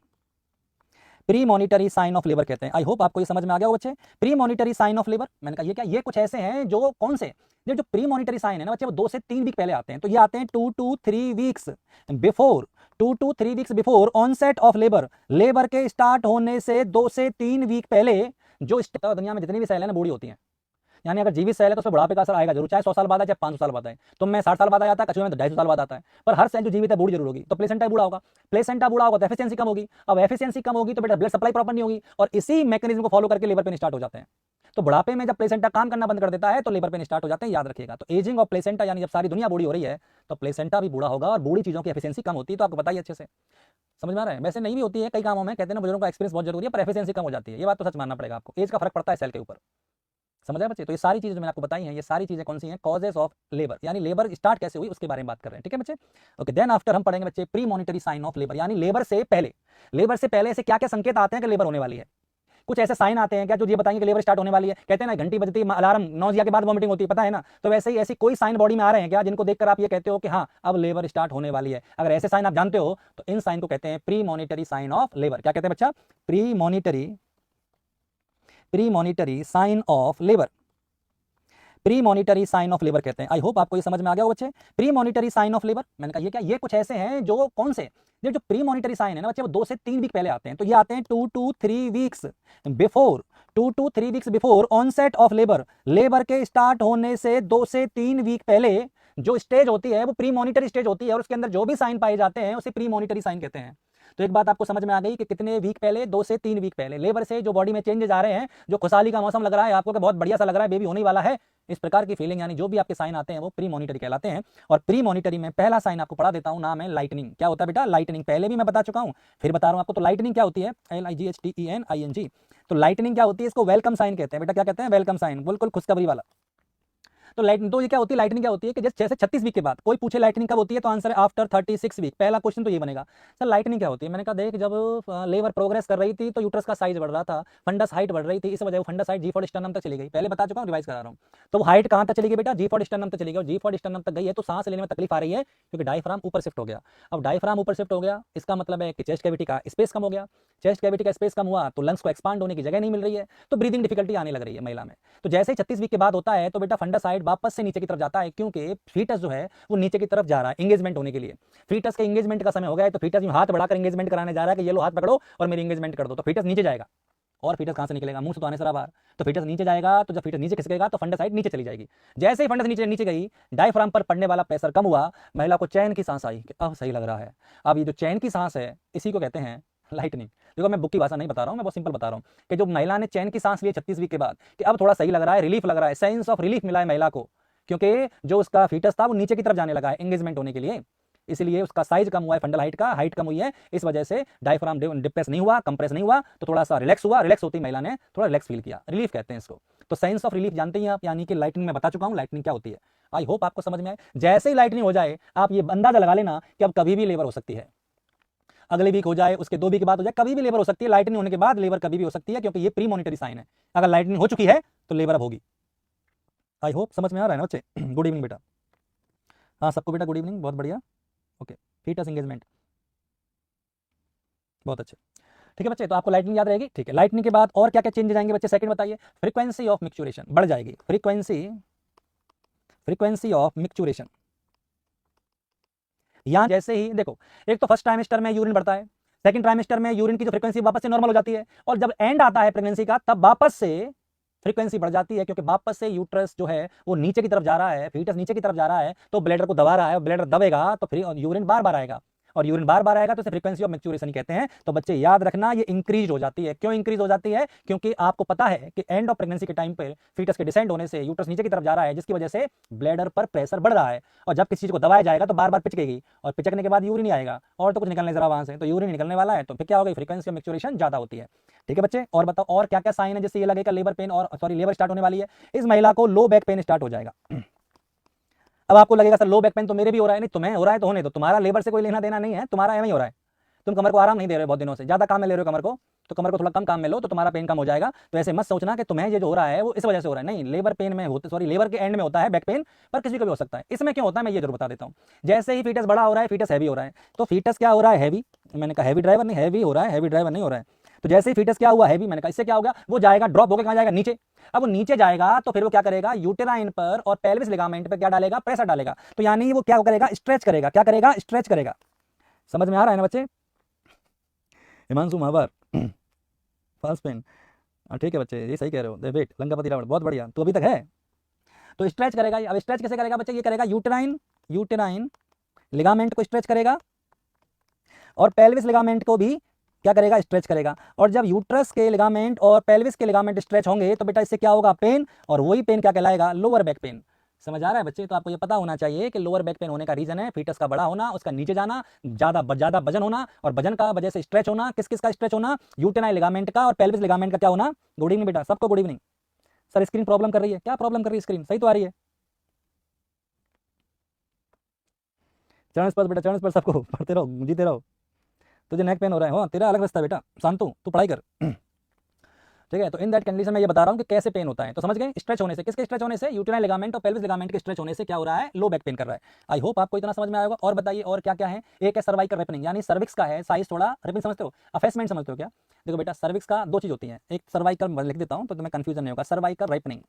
premonitory sign of labour कहते हैं। आई होप आपको ये समझ में आ गया हो बच्चे। Premonitory sign of labour, मैंने कहा ये क्या? ये कुछ ऐसे हैं जो कौन से, ये जो प्री मॉनिटरी साइन है ना बच्चे, वो 2 से 3 वीक पहले आते हैं। तो ये आते हैं 2 to 3 weeks before, 2 to 3 weeks before onset of labour. Labour के स्टार्ट होने से 2 से 3 वीक पहले जो दुनिया में जितनी भी सेल है ना बूढ़ी होती है। यानी अगर जीवित सेल है तो उसमें बुढ़ापे का असर आएगा जरूर, चाहे 100 साल बाद है चाहे 500 साल बाद है। तुम में 60 साल बाद आ जाता है, कछुए में तो 250 साल बाद आता है, पर हर सेल जो जीवित है बूढ़ी जरूर होगी। तो प्लेसेंटा बूढ़ा होगा, प्लेसेंटा बूढ़ा होगा तो एफिशिएंसी कम होगी। अब एफिशिएंसी कम होगी तो बेटा ब्लड सप्लाई प्रॉपर नहीं होगी, और इसी मैकेनिज्म को फॉलो करके लेबर पेन स्टार्ट हो जाते हैं। तो बुढ़ापे में जब प्लेसेंटा काम करना बंद कर देता है तो लेबर पेन स्टार्ट हो जाते हैं, याद रखिएगा। तो एजिंग ऑफ प्लेसेंटा, यानी जब सारी दुनिया बूढ़ी हो रही है तो प्लेसेंटा भी बूढ़ा होगा, और बूढ़ी चीजों की एफिशिएंसी कम होती है। तो आपको बताइए अच्छे से, समझ में आ रहा है? वैसे नहीं भी होती है कई कामों में, कहते हैं ना बुजुर्गों का एक्सपीरियंस बहुत जरूरी है, पर एफिशिएंसी कम हो जाती है। ये बात तो सच मानना पड़ेगा आपको, एज का फर्क पड़ता है सेल के ऊपर। समझ आए बच्चे? तो ये सारी चीजें जो मैंने आपको बताई हैं, ये सारी चीजें कौन सी हैं? कॉजेज ऑफ लेबर, यानी लेबर स्टार्ट कैसे हुई उसके बारे में बात कर रहे हैं, ठीक है बच्चे। ओके देन आफ्टर हम पढ़ेंगे बच्चे premonitory sign of labour, यानी लेबर से पहले। लेबर से पहले ऐसे क्या क्या संकेत आते हैं कि लेबर होने वाली है? कुछ ऐसे साइन आते हैं क्या जो ये बताएंगे कि लेबर स्टार्ट होने वाली है? कहते हैं ना घंटी बजती है, अलार्म, नौजिया के बाद वॉमिटिंग होती है, पता है ना? तो वैसे ही ऐसी कोई साइन बॉडी में आ रहे हैं क्या जिनको देखकर आप ये कहते हो कि हाँ अब लेबर स्टार्ट होने वाली है? अगर ऐसे साइन आप जानते हो तो इन साइन को कहते हैं premonitory sign of labour. क्या कहते हैं बच्चा? Premonitory sign of labour, premonitory sign of labour कहते हैं। आई होप आपको ये समझ में आ गया हो बच्चे। Premonitory sign of labour, मैंने कहा ये क्या, ये कुछ ऐसे हैं जो कौन से, ये जो प्री मॉनिटरी साइन है ना बच्चे, वो 2 से 3 वीक पहले आते हैं। तो ये आते हैं 2 to 3 weeks before, 2 to 3 weeks before onset of labour. Labour के स्टार्ट होने से 2 से 3 वीक पहले जो स्टेज होती है वो प्री मॉनिटरी स्टेज होती है, और उसके अंदर जो भी साइन पाए जाते हैं उसे प्री मॉनिटरी साइन कहते हैं। तो एक बात आपको समझ में आ गई कि कितने वीक पहले, 2 से 3 वीक पहले लेबर से जो बॉडी में चेंजेस आ रहे हैं, जो खुशहाली का मौसम लग रहा है आपको कि बहुत बढ़िया सा लग रहा है, बेबी होने वाला है, इस प्रकार की फीलिंग, यानी जो भी आपके साइन आते हैं वो प्री मॉनिटरी कहलाते हैं। और प्री मॉनिटरी में पहला साइन आपको पढ़ा देता हूं, नाम है लाइटनिंग। क्या होता है बेटा? लाइटनिंग। पहले भी मैं बता चुका हूं, फिर बता रहा हूं आपको। तो लाइटनिंग क्या होती है? LIGHTENING। तो लाइटनिंग क्या होती है? इसको वेलकम साइन कहते हैं बेटा। क्या कहते हैं? वेलकम साइन, बिल्कुल खुशखबरी वाला। तो लाइटनिंग, तो ये क्या होती है? लाइटनिंग क्या होती है कि जैसे 36 वीक के बाद कोई पूछे लाइटनिंग कब होती है, तो आंसर है आफ्टर 36 वीक। पहला क्वेश्चन तो ये बनेगा, सर लाइटनिंग क्या होती है? मैंने कहा देख, जब लेबर प्रोग्रेस कर रही थी तो यूट्रस का साइज बढ़ रहा था, फंडस हाइट बढ़ रही थी, इस वजह वो फंडस हाइट G4 स्टर्नम तक चली गई। पहले बता चुका हूं, रिवाइज करा रहा हूं। तो हाइट कहां तक चली गई बेटा? G4 स्टर्नम तक चली गई। और G4 स्टर्नम तक गई है तो सांस लेने में तकलीफ आ रही है, क्योंकि डायफ्राम ऊपर शिफ्ट हो गया। अब डायफ्राम ऊपर शिफ्ट हो गया, इसका मतलब है कि चेस्ट कैविटी का स्पेस कम हो गया। चेस्ट कैविटी का स्पेस कम हुआ तो लंग्स को एक्सपांड होने की जगह नहीं मिल रही है, तो ब्रीदिंग डिफिकल्टी आने लग रही है महिला में। तो जैसे ही 36 वीक के बाद होता है तो बेटा फंडस हाइट वापस से नीचे की तरफ जाता है, क्योंकि फीटस जो है वो नीचे की तरफ जा रहा है एंगेजमेंट होने के लिए। फीटस के एंगेजमेंट का समय हो गया है, तो फीटस हाथ बढ़ाकर एंगेजमेंट कराने जा रहा है कि ये लो हाथ पकड़ो और मेरी एंगेजमेंट कर दो। तो फीटस नीचे जाएगा, और फीटस कहां से निकलेगा? मुंह से तो आने सरा बाहर। तो फीटस नीचे जाएगा, तो जब फीटस नीचे खिसकेगा तो फंडस हाइट नीचे चली जाएगी। जैसे ही फंडस नीचे नीचे गई, डायफ्राम पर पड़ने वाला प्रेशर कम हुआ, महिला को चैन की सांस आई कि अब सही लग रहा है। अब ये जो चैन की सांस है, इसी को कहते हैं लाइटनिंग। देखो मैं बुक की भाषा नहीं बता रहा हूं, मैं बहुत सिंपल बता रहा हूं कि जो महिला ने चैन की सांस ली 36 वीक के बाद, कि अब थोड़ा सही लग रहा है, रिलीफ लग रहा है, सेंस ऑफ रिलीफ मिला है महिला को, क्योंकि जो उसका फीटस था वो नीचे की तरफ जाने लगा है एंगेजमेंट होने के लिए, इसलिए उसका साइज कम हुआ है, फंडल हाइट का, हाइट कम हुई है, इस वजह से डायफ्राम डिप्रेस नहीं हुआ, कंप्रेस नहीं हुआ, तो थोड़ा सा रिलैक्स हुआ। रिलैक्स होती महिला ने थोड़ा रिलैक्स फील किया, रिलीफ कहते हैं इसको। तो साइंस ऑफ रिलीफ जानते हैं आप, यानी कि लाइटनिंग में बता चुका हूं लाइटनिंग क्या होती है। आई होप आपको समझ में आए। जैसे ही लाइटनिंग हो जाए, आप ये अंदाजा लगा लेना कि अब कभी भी लेबर हो सकती है। अगले वीक हो जाए, उसके 2 वीक के बाद हो जाए, कभी भी लेबर हो सकती है। लाइटनिंग होने के बाद लेबर कभी भी हो सकती है, क्योंकि ये प्री मॉनिटरी साइन है। अगर लाइटनिंग हो चुकी है तो लेबर अब होगी। आई होप समझ में आ रहा है ना बच्चे? गुड इवनिंग बेटा। हाँ सबको बेटा गुड इवनिंग, बहुत बढ़िया। ओके, फीटस एंगेजमेंट, बहुत अच्छे। ठीक है बच्चे, तो आपको लाइटनिंग याद रहेगी। ठीक है, लाइटनिंग के बाद और क्या क्या चेंजेस आएंगे बच्चे? सेकंड बताइए। फ्रीक्वेंसी ऑफ मिक्चुरेशन बढ़ जाएगी। फ्रीक्वेंसी ऑफ मिक्चुरेशन, यहां जैसे ही देखो, एक तो फर्स्ट ट्राइमेस्टर में यूरिन बढ़ता है, सेकंड ट्राइमेस्टर में यूरिन की जो फ्रीक्वेंसी वापस से नॉर्मल हो जाती है, और जब एंड आता है प्रेगनेंसी का तब वापस से फ्रीक्वेंसी बढ़ जाती है, क्योंकि वापस से यूट्रस जो है वो नीचे की तरफ जा रहा है, फीटस नीचे की तरफ जा रहा है, तो ब्लैडर को दबा रहा है, ब्लैडर दबेगा तो फिर यूरिन बार बार आएगा, और यूरिन बार बार आएगा तो इसे फ्रीक्वेंसी ऑफ मैच्योरेशन कहते हैं। तो बच्चे याद रखना, ये इंक्रीज हो जाती है। क्यों इंक्रीज हो जाती है? क्योंकि आपको पता है कि एंड ऑफ प्रेगनेंसी के टाइम पर फीटस के डिसेंड होने से यूट्रस नीचे की तरफ जा रहा है, जिसकी वजह से ब्लैडर पर प्रेशर बढ़ रहा है, और जब किसी चीज को दबाया जाएगा तो बार बार पिचकेगी, और पिचकने के बाद यूरिन ही आएगा, और तो कुछ निकलने जरा वहां से, तो यूरिन निकलने वाला है, तो फिर क्या होगा? फ्रीक्वेंसी ऑफ मैच्योरेशन ज्यादा होती है। ठीक है बच्चे, और बताओ और क्या क्या साइन है जिससे ये लगेगा लेबर पेन, और सॉरी लेबर स्टार्ट होने वाली है? इस महिला को लो बैक पेन स्टार्ट हो जाएगा। अब आपको लगेगा सर लो बैक पेन तो मेरे भी हो रहा है। नहीं, तुम्हें हो रहा है तो होने दो, तुम्हारा लेबर से कोई लेना देना नहीं है, तुम्हारा एवं ही हो रहा है। तुम कमर को आराम नहीं दे रहे हो बहुत दिनों से, ज्यादा काम में ले रहे हो कमर को, तो कमर को थोड़ा कम काम में लो तो तुम्हारा पेन कम हो जाएगा। तो ऐसे मत सोचना कि तुम्हें ये जो हो रहा है वो इस वजह से हो रहा है। नहीं, लेबर पेन में होता, सॉरी लेबर के एंड में होता है बैक पेन, पर किसी को भी हो सकता है। इसमें क्यों होता है मैं ये जरूर बता देता हूँ। जैसे ही फीटस बड़ा हो रहा है, फीटस हैवी हो रहा है, तो फीटस क्या हो रहा है? हैवी। मैंने कहा हैवी ड्राइवर नहीं, हैवी हो रहा है, हैवी ड्राइवर नहीं हो रहा है। तो जैसे ही फीटस क्या हुआ? हैवी। मैंने कहा इससे क्या होगा? वो जाएगा ड्रॉप होकर कहां जाएगा? नीचे। अब वो नीचे जाएगा तो फिर वो क्या करेगा? यूटेराइन पर और पेल्विस लिगामेंट पर क्या डालेगा? प्रेशर डालेगा। तो यानी वो क्या करेगा? स्ट्रेच करेगा। क्या करेगा? स्ट्रेच करेगा। समझ में आ रहा है ना बच्चे? हिमांशु महावर फास्ट पेन, ठीक है बच्चे, ये सही कह रहे हो। वेट लंकापति रावण, बहुत बढ़िया, तो अभी तक है। तो स्ट्रेच करेगा। अब स्ट्रेच कैसे करेगा बच्चे? ये करेगा यूटेराइन लिगामेंट को स्ट्रेच करेगा, और पेल्विस लिगामेंट को भी क्या करेगा? स्ट्रेच करेगा। और जब यूट्रस के लिगामेंट और पेल्विस के लिगामेंट स्ट्रेच होंगे तो बेटा इससे क्या होगा? पेन, और वही पेन क्या कहलाएगा? Lower back pain. समझ आ रहा है बच्चे? तो आपको ये पता होना चाहिए कि लोअर बैक पेन होने का रीजन है फीटस का बड़ा होना, उसका नीचे जाना, ज्यादा वजन होना, और वजन का वजह से स्ट्रेच होना। किस किस का स्ट्रेच होना? यूटेराइन लिगामेंट का और पेल्विस लिगामेंट का क्या होना? गुड इवनिंग बेटा, सबको good evening. Sir screen problem कर रही है, क्या प्रॉब्लम कर रही है? स्क्रीन सही तो आ रही है? चरण स्पर्श बेटा, चरण स्पर्श, सबको पढ़ते रहो, जीते रहो। तुझे नेक पेन हो रहा है, हो तेरा अलग रास्ता बेटा, शांतु तू पढ़ाई कर। ठीक है, तो इन दैट कंडीशन में ये बता रहा हूं कि कैसे पेन होता है। तो समझ गए? स्ट्रेच होने से, किसके स्ट्रेच होने से? यूटेराइन लिगामेंट और पेल्विस लिगामेंट के स्ट्रेच होने से क्या हो रहा है? लो बैक पेन कर रहा है। आई होप आपको इतना समझ में आएगा। और बताइए और क्या क्या है? एक है सर्वाइकल रेपनिंग, यानी सर्विक्स का है साइज थोड़ा, रेपनिंग समझते हो? अफेसमेंट समझते हो क्या? देखो बेटा सर्विक्स का 2 चीज होती है, एक सर्वाइकल लिख देता हूं तो तुम्हें कंफ्यूजन नहीं होगा। सर्वाइकल रेपनिंग,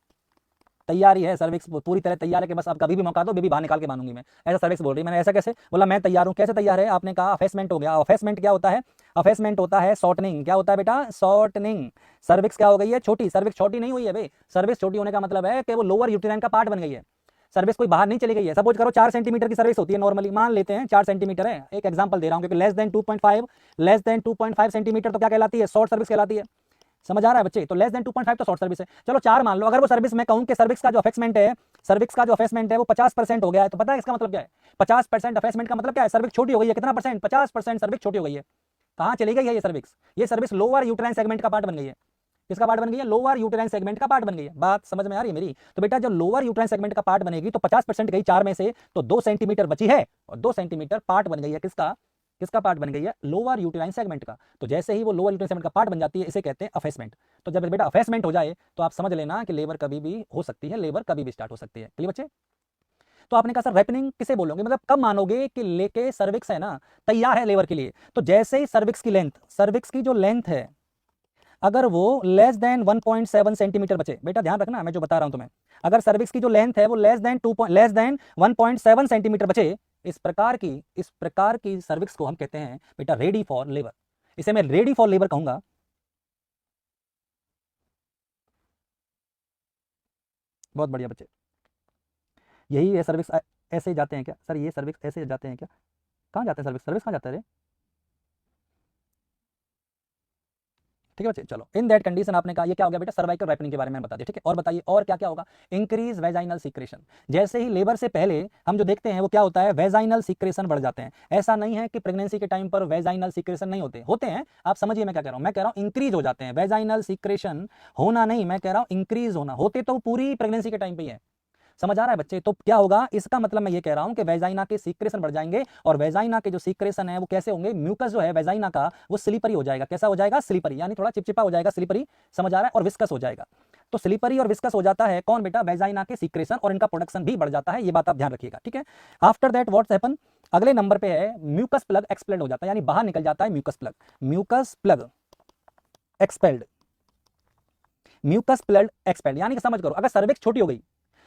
तैयारी है, सर्विक्स पूरी तरह तैयार है कि बस आप कभी भी मौका दो बेबी बाहर निकाल के मानूंगी मैं, ऐसा सर्विक्स बोल रही है। मैंने ऐसा कैसे बोला, मैं तैयार हूं। कैसे तैयार है? आपने कहा अफेसमेंट हो गया। अफेसमेंट क्या होता है? अफेसमेंट होता है शॉर्टनिंग। क्या होता है बेटा? शॉर्टनिंग। सर्विक्स क्या हो गई है? छोटी। सर्विक्स छोटी नहीं हुई है भाई, सर्विक्स छोटी होने का मतलब है कि वो लोअर यूटेराइन का पार्ट बन गई है, सर्विस कोई बाहर नहीं चली गई है। सपोज करो 4 सेंटीमीटर की सर्विस होती है नॉर्मली, मान लेते हैं 4 सेंटीमीटर है, एक एग्जांपल दे रहा हूं, क्योंकि लेस देन 2.5 सेंटीमीटर तो क्या कहलाती है? शॉर्ट सर्विस कहलाती है। समझ आ रहा है बच्चे? तो लेस देन 2.5 तो शॉर्ट सर्विस है। चलो 4 मान लो। अगर वो सर्विस, मैं कहूं कि सर्विस का जो अफेसमेंट है वो 50% हो गया है, तो पता है इसका मतलब क्या है? 50% अफेसमेंट का मतलब क्या है? सर्विस छोटी हो गई है। कितना परसेंट? 50% सर्विस छोटी हो गई है। कहां चली गई है ये सर्विस? ये सर्विस लोअर यूटेराइन सेगमेंट का पार्ट बन गई है। किसका पार्ट बन गई है? लोअर यूटेराइन सेगमेंट का पार्ट बन गई है। बात समझ में आ रही है मेरी? तो बेटा जब लोअर यूटेराइन सेगमेंट का पार्ट बनेगी तो 50% गई 4 में से, तो 2 सेंटीमीटर बची है, और 2 सेंटीमीटर पार्ट बन गई है। किसका पार्ट बन गई है? लोअर यूटेराइन सेगमेंट का। तो जैसे ही वो लोअर यूटेराइन सेगमेंट का पार्ट बन जाती है, इसे कहते हैं अफेसमेंट। तो जब बेटा अफेसमेंट हो जाए तो आप समझ लेना कि लेबर कभी भी हो सकती है, लेबर कभी भी स्टार्ट हो सकती है। क्लियर बच्चे? तो आपने कहा सर रैपनिंग किसे बोलोगे, मतलब कब मानोगे कि लेके सर्विक्स है ना तैयार है लेबर के लिए? तो जैसे ही सर्विक्स की जो लेंथ है, अगर वो लेस देन 1.7 सेंटीमीटर बचे, बेटा ध्यान रखना मैं जो बता रहा हूं तुम्हें, अगर सर्विक्स की जो लेंथ है वो लेस देन 1.7 सेंटीमीटर बचे, इस प्रकार की सर्विक्स को हम कहते हैं बेटा रेडी फॉर लेबर। इसे मैं रेडी फॉर लेबर कहूंगा। बहुत बढ़िया बच्चे, यही है सर्विक्स। ऐसे ही जाते हैं क्या सर? ये सर्विक्स ऐसे जाते हैं क्या? कहां जाते हैं सर्विक्स कहां जाता है रे? ठीक है बच्चे, चलो इन दैट कंडीशन आपने कहा ये क्या हो गया बेटा? सर्वाइकल रैपनिंग के बारे में बता दिया। ठीक है, और बताइए और क्या क्या होगा? Increase vaginal secretion. जैसे ही लेबर से पहले हम जो देखते हैं वो क्या होता है? वेजाइनल सीक्रेशन बढ़ जाते हैं। ऐसा नहीं है कि प्रेगनेंसी के टाइम पर वेजाइनल सीक्रेशन नहीं होते हैं। आप समझिए मैं क्या कह रहा हूं। मैं कह रहा हूं इंक्रीज हो जाते हैं। वेजाइनल सीक्रेशन होना नहीं, मैं कह रहा हूं इंक्रीज होना। होते तो पूरी प्रेगनेंसी के टाइम पे ही है। समझ आ रहा है बच्चे? तो क्या होगा इसका मतलब? मैं ये कह रहा हूं कि वेजाइना के सीक्रेशन बढ़ जाएंगे, और वेजाइना के जो सीक्रेशन है वो कैसे होंगे? म्यूकस जो है वेजाइना का वो स्लिपरी हो जाएगा। कैसा हो जाएगा? स्लिपरी, यानी थोड़ा चिपचिपा हो जाएगा, स्लिपरी। समझ आ रहा है? और विस्कस हो जाएगा। तो स्लिपरी और विस्कस हो जाता है कौन बेटा? वेजाइना के सीक्रेशन, और इनका प्रोडक्शन भी बढ़ जाता है। ये बात आप ध्यान रखिएगा। ठीक है, आफ्टर दैट व्हाट्स हैपन? अगले नंबर पे है म्यूकस प्लग एक्सपेल्ड हो जाता है, यानी बाहर निकल जाता है mucus plug expelled. Mucus plug expelled यानी कि समझ करो, अगर सर्विक्स छोटी हो गई,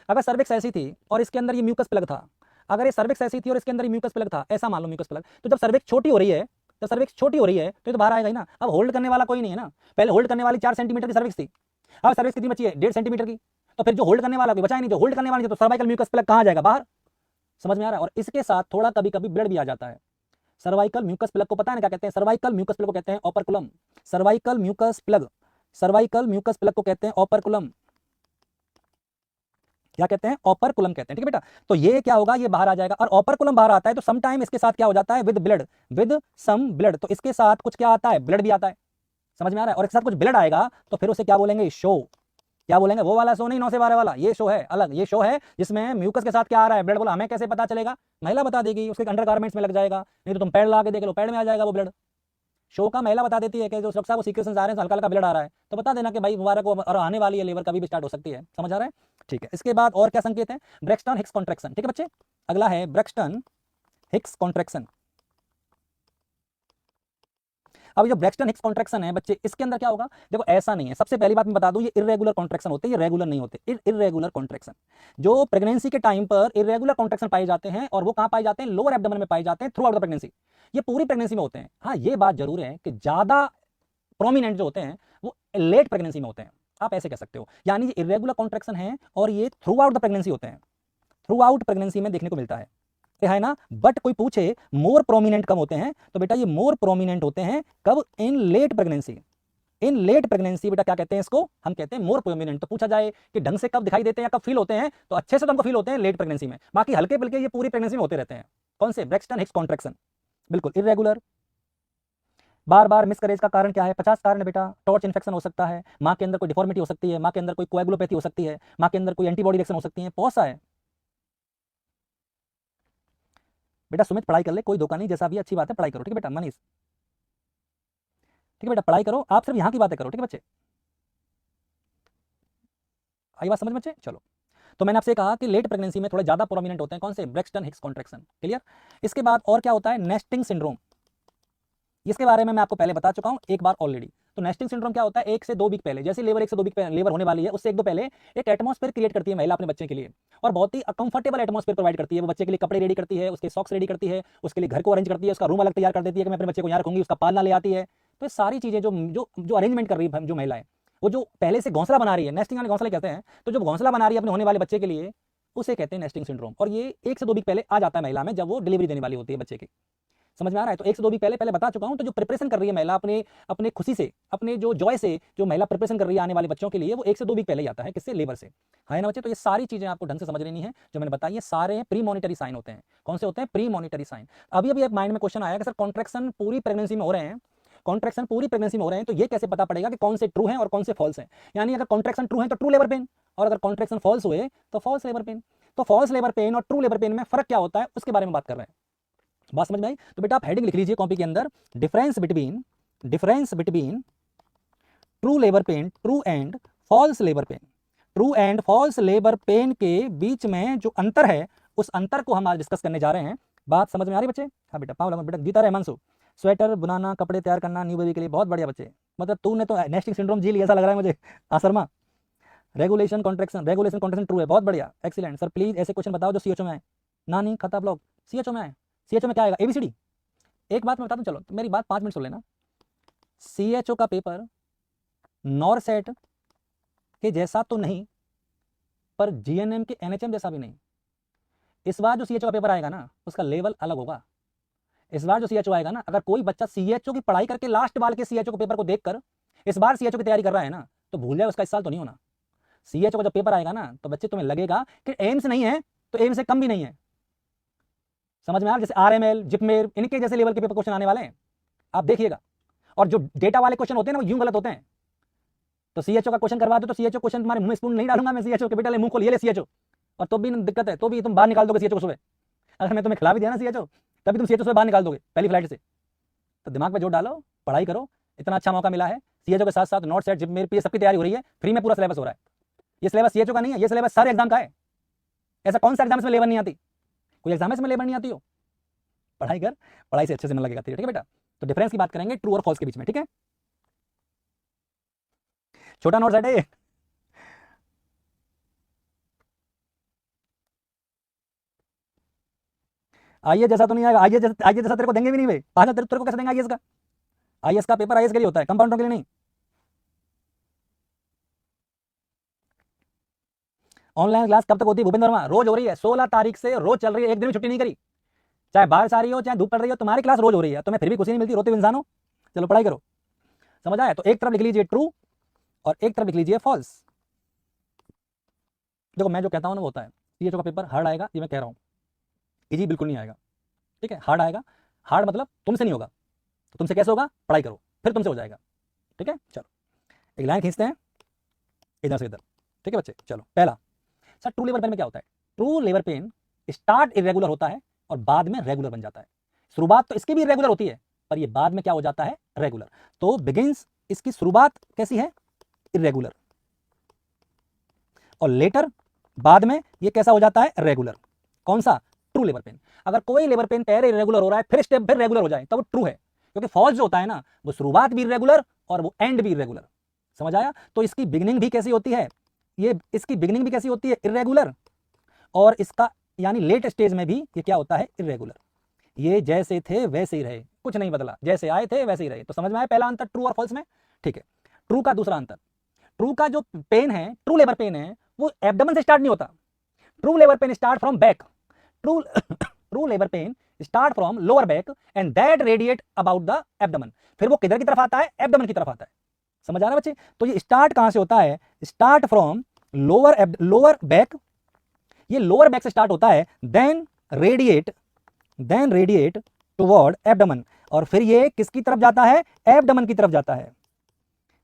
अगर सर्विक्स ऐसी थी और इसके अंदर ये म्यूकस प्लग था, अगर ये सर्विक्स ऐसी थी और इसके अंदर ये म्यूकस प्लग था, ऐसा मान लो म्यूकस प्लग, तो जब सर्विक्स छोटी हो रही है तो ये तो बाहर आएगा ही ना। अब होल्ड करने वाला कोई नहीं है ना। पहले होल्ड करने वाली 4 सेंटीमीटर की सर्विक्स थी, अब सर्विक्स कितनी बची है? 1.5 सेंटीमीटर की। तो फिर जो होल्ड करने वाला कोई बचा ही नहीं, जो होल्ड करने वाला तो सर्वाइकल म्यूकस प्लग कहां जाएगा? बाहर। समझ में आ रहा है? और इसके साथ थोड़ा कभी कभी ब्लड भी आ जाता है। सर्वाइकल म्यूकस प्लग को पता है ना क्या कहते हैं? सर्वाइकल म्यूकस प्लग को कहते हैं ओपरकुलम। सर्वाइकल म्यूकस प्लग को कहते हैं ओपरकुलम। क्या कहते हैं? ओपरकुलम कहते हैं। ठीक है बेटा, तो ये क्या होगा? ये बाहर आ जाएगा, और ओपरकुलम बाहर आता है तो सम टाइम इसके साथ क्या हो जाता है? With some blood. तो इसके साथ कुछ क्या आता है? ब्लड भी आता है। समझ में आ रहा है? और इसके साथ कुछ ब्लड आएगा तो फिर उसे क्या बोलेंगे? शो। क्या बोलेंगे? वो वाला शो नहीं, 9 से 12 वाला, ये शो है अलग। ये शो है जिसमें म्यूकस के साथ क्या आ रहा है? ब्लड। बोला हमें कैसे पता चलेगा? महिला बता देगी, उसके अंडरगारमेंट्स में लग जाएगा, नहीं तो तुम पैड ला के देख लो, पैड में आ जाएगा वो ब्लड। शो का महिला बता देती है कि जो सुरक्षा को सीक्रेशन आ रहे हैं, हल्का हल्का ब्लड आ रहा है, तो बता देना कि भाई मुबारक हो, और आने वाली है लेबर, कभी भी स्टार्ट हो सकती है। समझ आ रहा है? ठीक है, इसके बाद और क्या संकेत है? Braxton Hicks contraction. ठीक है बच्चे, अगला है ब्रेक्सटन हिक्स कॉन्ट्रैक्शन। अब जो ब्रेक्सटन हिक्स कॉन्ट्रैक्शन है बच्चे, इसके अंदर क्या होगा? देखो ऐसा नहीं है, सबसे पहली बात मैं बता दूं, ये इर्रेगुलर कॉन्ट्रैक्शन होते हैं, ये रेगुलर नहीं होते। इर्रेगुलर कॉन्ट्रैक्शन, जो प्रेगनेंसी के टाइम पर इर्रेगुलर कॉन्ट्रैक्शन पाए जाते हैं, और वो कहां पाए जाते हैं? लोअर एब्डोमेन में पाए जाते हैं थ्रू आउट द प्रेगनेंसी। ये पूरी प्रेगनेंसी में होते हैं। हाँ, ये बात जरूर है कि ज्यादा प्रोमिनेंट जो होते हैं वो लेट प्रेगनेंसी में होते हैं, आप ऐसे कह सकते हो। यानी ये इर्रेगुलर कॉन्ट्रैक्शन है और ये थ्रू आउट द प्रेगनेंसी होते हैं, थ्रू आउट प्रेगनेंसी में देखने को मिलता है ना। बट कोई पूछे मोर प्रोमिनेंट कब होते हैं, तो बेटा ये मोर प्रोमिनेंट होते हैं कब? इन लेट प्रेगनेंसी। इन लेट प्रेगनेंसी बेटा क्या कहते हैं इसको? हम कहते हैं मोर प्रोमिनेंट। तो पूछा जाए कि ढंग से कब दिखाई देते हैं या कब फील होते हैं, तो अच्छे से तो हमको फील होते हैं लेट प्रेगनेंसी में, बाकी हल्के फुल्के ये पूरी प्रेगनेंसी में होते रहते हैं। कौन से? Braxton Hicks contraction. बिल्कुल इर्रेगुलर। बार बार मिसकरेज का कारण क्या है? 50 कारण है बेटा। टॉर्च इन्फेक्शन हो सकता है, माँ के अंदर कोई डिफॉर्मिटी हो सकती है, माँ के अंदर कोई कोएगुलोपैथी हो सकती है, माँ के अंदर कोई एंटीबॉडी रिएक्शन हो सकती है, बहुत सा है बेटा। सुमित पढ़ाई कर ले, कोई धोखा नहीं, जैसा भी अच्छी बात है, पढ़ाई करो। ठीक है बेटा मनीष, ठीक है बेटा पढ़ाई करो, आप सिर्फ यहाँ की बातें करो। ठीक है बच्चे, आई बात समझ में बच्चे? चलो, तो मैंने आपसे कहा कि लेट प्रेगनेंसी में थोड़े ज्यादा प्रोमिनेंट होते हैं कौन से? Braxton Hicks contraction. क्लियर? इसके बाद और क्या होता है? Nesting syndrome. इसके बारे में मैं आपको पहले बता चुका हूं एक बार ऑलरेडी। तो नेस्टिंग सिंड्रोम क्या होता है, 1 से 2 वीक पहले, जैसे लेबर 1 से 2 वीक लेबर होने वाली है उससे 1-2 पहले एक एटमॉस्फेयर क्रिएट करती है महिला अपने बच्चे के लिए, और बहुत ही कंफर्टेबल एटमॉस्फेयर प्रोवाइड करती है। वो बच्चे के लिए कपड़े रेडी करती है, उसके सॉक्स रेडी करती है, उसके लिए घर को अरेंज करती है, उसका रूम अलग तैयार कर देती है कि मैं अपने बच्चे को यहाँ रखूंगी, उसका पालना ले आती है। तो ये सारी चीजें जो जो जो अरेंजमेंट कर रही है जो महिला है, वो जो पहले से घोंसला बना रही है, नेस्टिंग यानी घोंसला कहते हैं, तो जो घोंसला बना रही है अपने होने वाले बच्चे के लिए, उसे कहते हैं नेस्टिंग सिंड्रोम। और ये 1 से 2 वीक पहले आ जाता है महिला में, जब वो डिलीवरी देने वाली होती है बच्चे की। समझ में आ रहा है? तो 1 से 2 वीक पहले बता चुका हूं। तो जो प्रिपरेशन कर रही है महिला अपने अपने खुशी से, अपने जो जॉय से, जो महिला प्रिपरेशन कर रही है आने वाले बच्चों के लिए, वो 1 से 2 वीक पहले ही आता है। किससे? लेबर से। है ना बच्चे? तो ये सारी चीजें आपको ढंग से समझ लेनी है जो मैंने बताई है, सारे प्री मॉनिटरी साइन होते हैं। कौन से होते हैं? Premonitory sign. अभी अभी एक माइंड में क्वेश्चन आया कि सर कॉन्ट्रैक्शन पूरी प्रेगनेंसी में हो रहे हैं, कॉन्ट्रैक्शन पूरी प्रेगनेंसी में हो रहे हैं, तो ये कैसे पता पड़ेगा कि कौन से ट्रू हैं और कौन से फॉल्स हैं? यानी अगर कॉन्ट्रैक्शन ट्रू है तो ट्रू लेबर पेन, और अगर कॉन्ट्रैक्शन फॉल्स हुए तो फॉल्स लेबर पेन। तो फॉल्स लेबर पेन और ट्रू लेबर पेन में फर्क क्या होता है उसके बारे में बात कर रहे हैं। बात समझ में आई? तो बेटा आप हेडिंग लिख लीजिए कॉपी के अंदर, difference between true labour pain, true and false labour pain. True and false labour pain के बीच में जो अंतर है, उस अंतर को हम आज डिस्कस करने जा रहे हैं। बात समझ में आ रही बच्चे? हाँ बेटा, पाँव लगा बेटा। जीता रहे मानसू। स्वेटर बनाना, कपड़े तैयार करना न्यू बेबी के लिए, बहुत बढ़िया बच्चे। मतलब तूने तो नेस्टिंग सिंड्रोम जी लिया ऐसा लग रहा है मुझे। हाँ शर्मा, रेगुलेशन कॉन्ट्रैक्शन ट्रू है, बहुत बढ़िया, एक्सीलेंट। सर प्लीज ऐसे क्वेश्चन बताओ जो सीएचओ में आए। नानी खता ब्लॉग सीएचओ में आए। सीएचओ में क्या आएगा? एबीसीडी। एक बात मैं बता दूं, चलो मेरी बात 5 मिनट सुन लेना। सीएचओ का पेपर नॉरसेट के जैसा तो नहीं, पर जीएनएम के एनएचएम जैसा भी नहीं। इस बार जो सीएचओ का पेपर आएगा ना, उसका लेवल अलग होगा। इस बार जो सीएचओ आएगा ना, अगर कोई बच्चा सीएचओ की पढ़ाई करके लास्ट बार के सीएचओ के पेपर को देखकर इस बार सीएचओ की तैयारी कर रहा है ना, तो भूल जाए उसका इस साल तो नहीं होना। सीएचओ का जब पेपर आएगा ना, तो बच्चे तुम्हें लगेगा कि एम्स नहीं है तो एम्स से कम भी नहीं है। समझ में आ रहा? जैसे आरएमएल, जिपमेर, इनके जैसे लेवल के पेपर क्वेश्चन आने वाले हैं, आप देखिएगा। और जो डेटा वाले क्वेश्चन होते हैं ना, वो यूं गलत होते हैं। तो सीएचओ का क्वेश्चन करवा दो तो सीएचओ क्वेश्चन तुम्हारे मुंह में स्पून नहीं डालूंगा मैं, सीएचओ के बेटा ले मुंह खोल, ये ले सीएचओ, और तो भी दिक्कत है, तो भी तुम बाहर निकाल दोगे सीएचओ को सुबह। अगर मैं तुम्हें खिला भी दिया ना सीएचओ, तभी तुम सीएचओ से बाहर निकाल दोगे पहली फ्लाइट से। तो दिमाग में जोर डालो, पढ़ाई करो, इतना अच्छा मौका मिला है। सीएचओ के साथ साथ नॉट सेट, जिपमेर, पीए सबकी तैयारी हो रही है, फ्री में पूरा सिलेबस हो रहा है। ये सिलेबस सीएचओ का नहीं है, ये सिलेबस सारे एग्जाम का है। ऐसा कौन सा एग्जाम में लेबर नहीं आती? कोई एग्जाम में लेबर नहीं आती हो? पढ़ाई कर, पढ़ाई से अच्छे से मन लगेगा। ठीक है बेटा? तो डिफरेंस की बात करेंगे ट्रू और फॉल्स के बीच में। ठीक है? छोटा नोट सेट है ये। आईएएस जैसा तो नहीं आएगा, आईएएस जैसा तेरे को देंगे भी नहीं भाई। पागल, तेरे को कैसे देंगे आईएएस का? आईएएस का पेपर आईएएस के लिए होता है, कंपाउंडरों के लिए नहीं। ऑनलाइन क्लास कब तक होती है भूपेंद्र वर्मा? रोज हो रही है, 16 तारीख से रोज चल रही है, एक दिन में छुट्टी नहीं करी। चाहे बारिश आ रही हो, चाहे धूप पड़ रही हो, तुम्हारी क्लास रोज हो रही है। तुम्हें फिर भी खुशी नहीं मिलती, रोते हुए इंसान हो। चलो पढ़ाई करो। समझ आया? तो एक तरफ लिख लीजिए ट्रू और एक तरफ लिख लीजिए फॉल्स। देखो मैं जो कहता हूं ना वो होता है। सीएचओ का पेपर हार्ड आएगा, ये मैं कह रहा हूं। इजी बिल्कुल नहीं आएगा। ठीक है? हार्ड आएगा। हार्ड मतलब तुमसे नहीं होगा, तो तुमसे कैसे होगा? पढ़ाई करो, फिर तुमसे हो जाएगा। ठीक है? चलो एक लाइन खींचते हैं इधर से इधर। ठीक है बच्चे? चलो पहला, सर ट्रू लेबर पेन में क्या होता है? True labour pain start irregular होता है और बाद में रेगुलर बन जाता है। शुरुआत तो इसकी भी इरेगुलर होती है, पर ये बाद में क्या हो जाता है? रेगुलर। तो बिगिंस, इसकी शुरुआत कैसी है? इरेगुलर, और लेटर, बाद में ये कैसा हो जाता है? रेगुलर। कौन सा? True labour pen. अगर कोई लेबर पेन पहले इरेगुलर हो रहा है, फिर स्टेप फिर रेगुलर हो जाए, तब वो ट्रू है। क्योंकि फॉल्स जो होता है ना, वो शुरुआत भी इरेगुलर और वो एंड भी इरेगुलर। समझ आया? तो इसकी बिगिनिंग भी कैसी होती है? ये इसकी बिगिनिंग भी कैसी होती है? इरेगुलर। और इसका यानी लेट स्टेज में भी ये क्या होता है? इरेगुलर। ये जैसे थे वैसे ही रहे, कुछ नहीं बदला, जैसे आए थे वैसे ही रहे। तो समझ में आया पहला अंतर ट्रू और फॉल्स में? ठीक है। ट्रू का दूसरा अंतर, ट्रू का जो पेन है, ट्रू लेबर पेन है, वो एब्डोमेन से स्टार्ट नहीं होता। True labour pain start from back. True labour pain start from lower back and that radiate about the abdomen. फिर वो किधर की तरफ आता है? एब्डोमेन की तरफ आता है। समझ आ रहा है बच्चे? तो ये स्टार्ट कहां से होता है? स्टार्ट फ्रॉम लोअर बैक, ये लोअर बैक से स्टार्ट होता है, देन रेडिएट टुवर्ड एब्डोमेन, और फिर ये किसकी तरफ जाता है? एब्डोमेन की तरफ जाता है।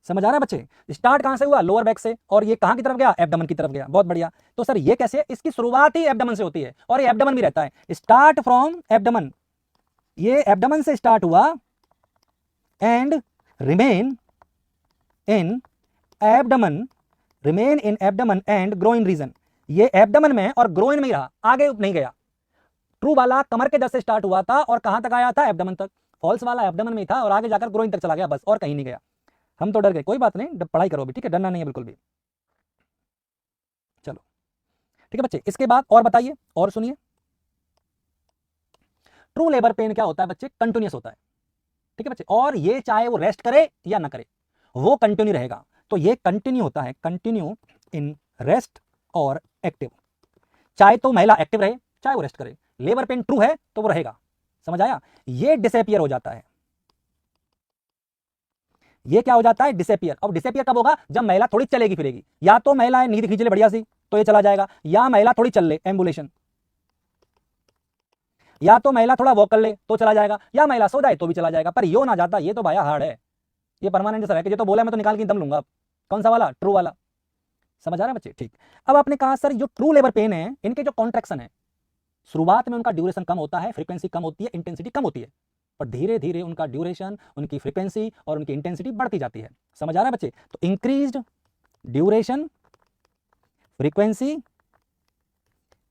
समझ आ रहा है बच्चे? स्टार्ट कहां से हुआ? लोअर बैक से, और ये कहां की तरफ गया? एब्डोमेन की तरफ गया। बहुत बढ़िया। तो सर ये कैसे? इसकी शुरुआत ही एब्डोमेन से होती है और ये एब्डोमेन भी रहता है। स्टार्ट फ्रॉम एब्डोमेन, ये एब्डोमेन से स्टार्ट हुआ and remain in abdomen and groin region. ये एब्डोमेन में और ग्रोइन में ही रहा, आगे नहीं गया। ट्रू वाला कमर के दर्द से स्टार्ट हुआ था और कहां तक आया था? एब्डोमेन तक। फॉल्स वाला एब्डोमेन में ही था और आगे जाकर ग्रोइन तक चला गया, बस और कहीं नहीं गया। हम तो डर गए, कोई बात नहीं, पढ़ाई करो अभी, ठीक है, डरना नहीं है बिल्कुल भी। चलो ठीक है बच्चे, इसके बाद और बताइए और सुनिए। ट्रू लेबर पेन क्या होता है बच्चे? कंटिन्यूअस होता है, ठीक है बच्चे, और ये चाहे वो रेस्ट करे या ना करे वो कंटिन्यू रहेगा। तो ये कंटिन्यू होता है, कंटिन्यू इन रेस्ट और एक्टिव। चाहे तो महिला एक्टिव रहे चाहे वो रेस्ट करे, लेबर पेन ट्रू है तो वो रहेगा, समझ आया? ये डिसअपियर हो जाता है, ये क्या हो जाता है? डिसअपियर। अब डिसअपियर कब होगा? जब महिला थोड़ी चलेगी फिरेगी, या तो महिला नींद खींच ले बढ़िया सी तो ये चला जाएगा, या महिला थोड़ी चल ले एम्बुलेशन, या तो महिला थोड़ा वॉक कर ले तो चला जाएगा, या महिला सो जाए तो भी चला जाएगा। पर यो ना जाता, ये तो भाया हार्ड है, ये परमानेंट जैसा है कि ये तो बोला मैं तो निकाल के दम लूंगा। कौन सा वाला? ट्रू वाला। समझ आ रहा है बच्चे? ठीक। अब आपने कहा सर जो ट्रू लेबर पेन है इनके जो कॉन्ट्रैक्शन है शुरुआत में उनका ड्यूरेशन कम होता है, फ्रीक्वेंसी कम होती है, इंटेंसिटी कम होती है, पर धीरे धीरे उनका ड्यूरेशन, उनकी फ्रीक्वेंसी और उनकी इंटेंसिटी बढ़ती जाती है। समझ आ रहा है बच्चे? तो increased duration, frequency,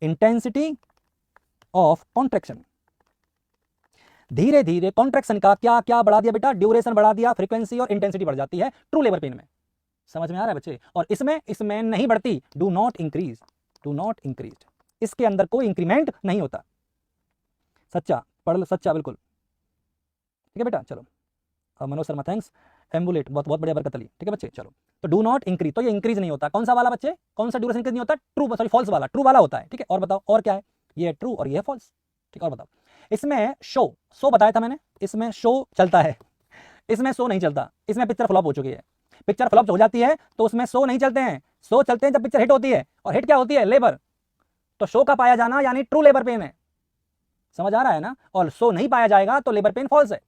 intensity of contraction, धीरे धीरे कॉन्ट्रैक्शन का क्या क्या बढ़ा दिया बेटा? ड्यूरेशन बढ़ा दिया, फ्रीक्वेंसी और इंटेंसिटी बढ़ जाती है ट्रू लेबर पेन में। समझ में आ रहा है बच्चे? और इसमें नहीं बढ़ती, do not increase, do not increase, इसके अंदर कोई इंक्रीमेंट नहीं होता। सच्चा पढ़ लो, सच्चा बिल्कुल, ठीक है बेटा। चलो मनोज शर्मा थैंक्स, एम्बुलेट बहुत बहुत बढ़िया बरकत अली, ठीक है बच्चे। चलो तो डू नॉट इंक्रीज, तो ये इंक्रीज नहीं होता। कौन सा वाला बच्चे? कौन सा ड्यूरेशन इंक्रीज नहीं होता? ट्रू, सॉरी फॉल्स वाला, ट्रू वाला होता है, ठीक है। और बताओ और क्या है? ये ट्रू और ये फॉल्स, ठीक। और बताओ इसमें शो बताया था मैंने, इसमें शो चलता है, इसमें शो नहीं चलता, इसमें पिक्चर फ्लॉप हो चुकी है। पिक्चर फ्लॉप हो जाती है तो उसमें शो नहीं चलते हैं, शो चलते हैं जब पिक्चर हिट होती है, और हिट क्या होती है? लेबर। तो शो का पाया जाना यानी ट्रू लेबर पेन है, समझ आ रहा है ना? और शो नहीं पाया जाएगा तो लेबर पेन फॉल्स है।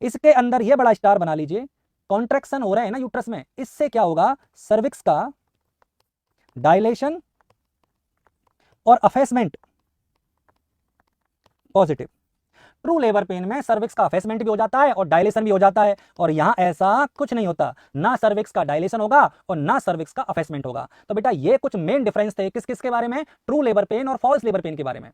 इसके अंदर ये बड़ा स्टार बना लीजिए, कॉन्ट्रैक्शन हो रहा है ना यूट्रस में, इससे क्या होगा? सर्विक्स का डायलेशन और अफेसमेंट पॉजिटिव। ट्रू लेबर पेन में सर्विक्स का अफेसमेंट भी हो जाता है और डायलेशन भी हो जाता है, और यहां ऐसा कुछ नहीं होता, ना सर्विक्स का डायलेशन होगा और ना सर्विक्स का अफेसमेंट होगा। तो बेटा ये कुछ मेन डिफरेंस थे किस किस के बारे में? ट्रू लेबर पेन और फॉल्स लेबर पेन के बारे में।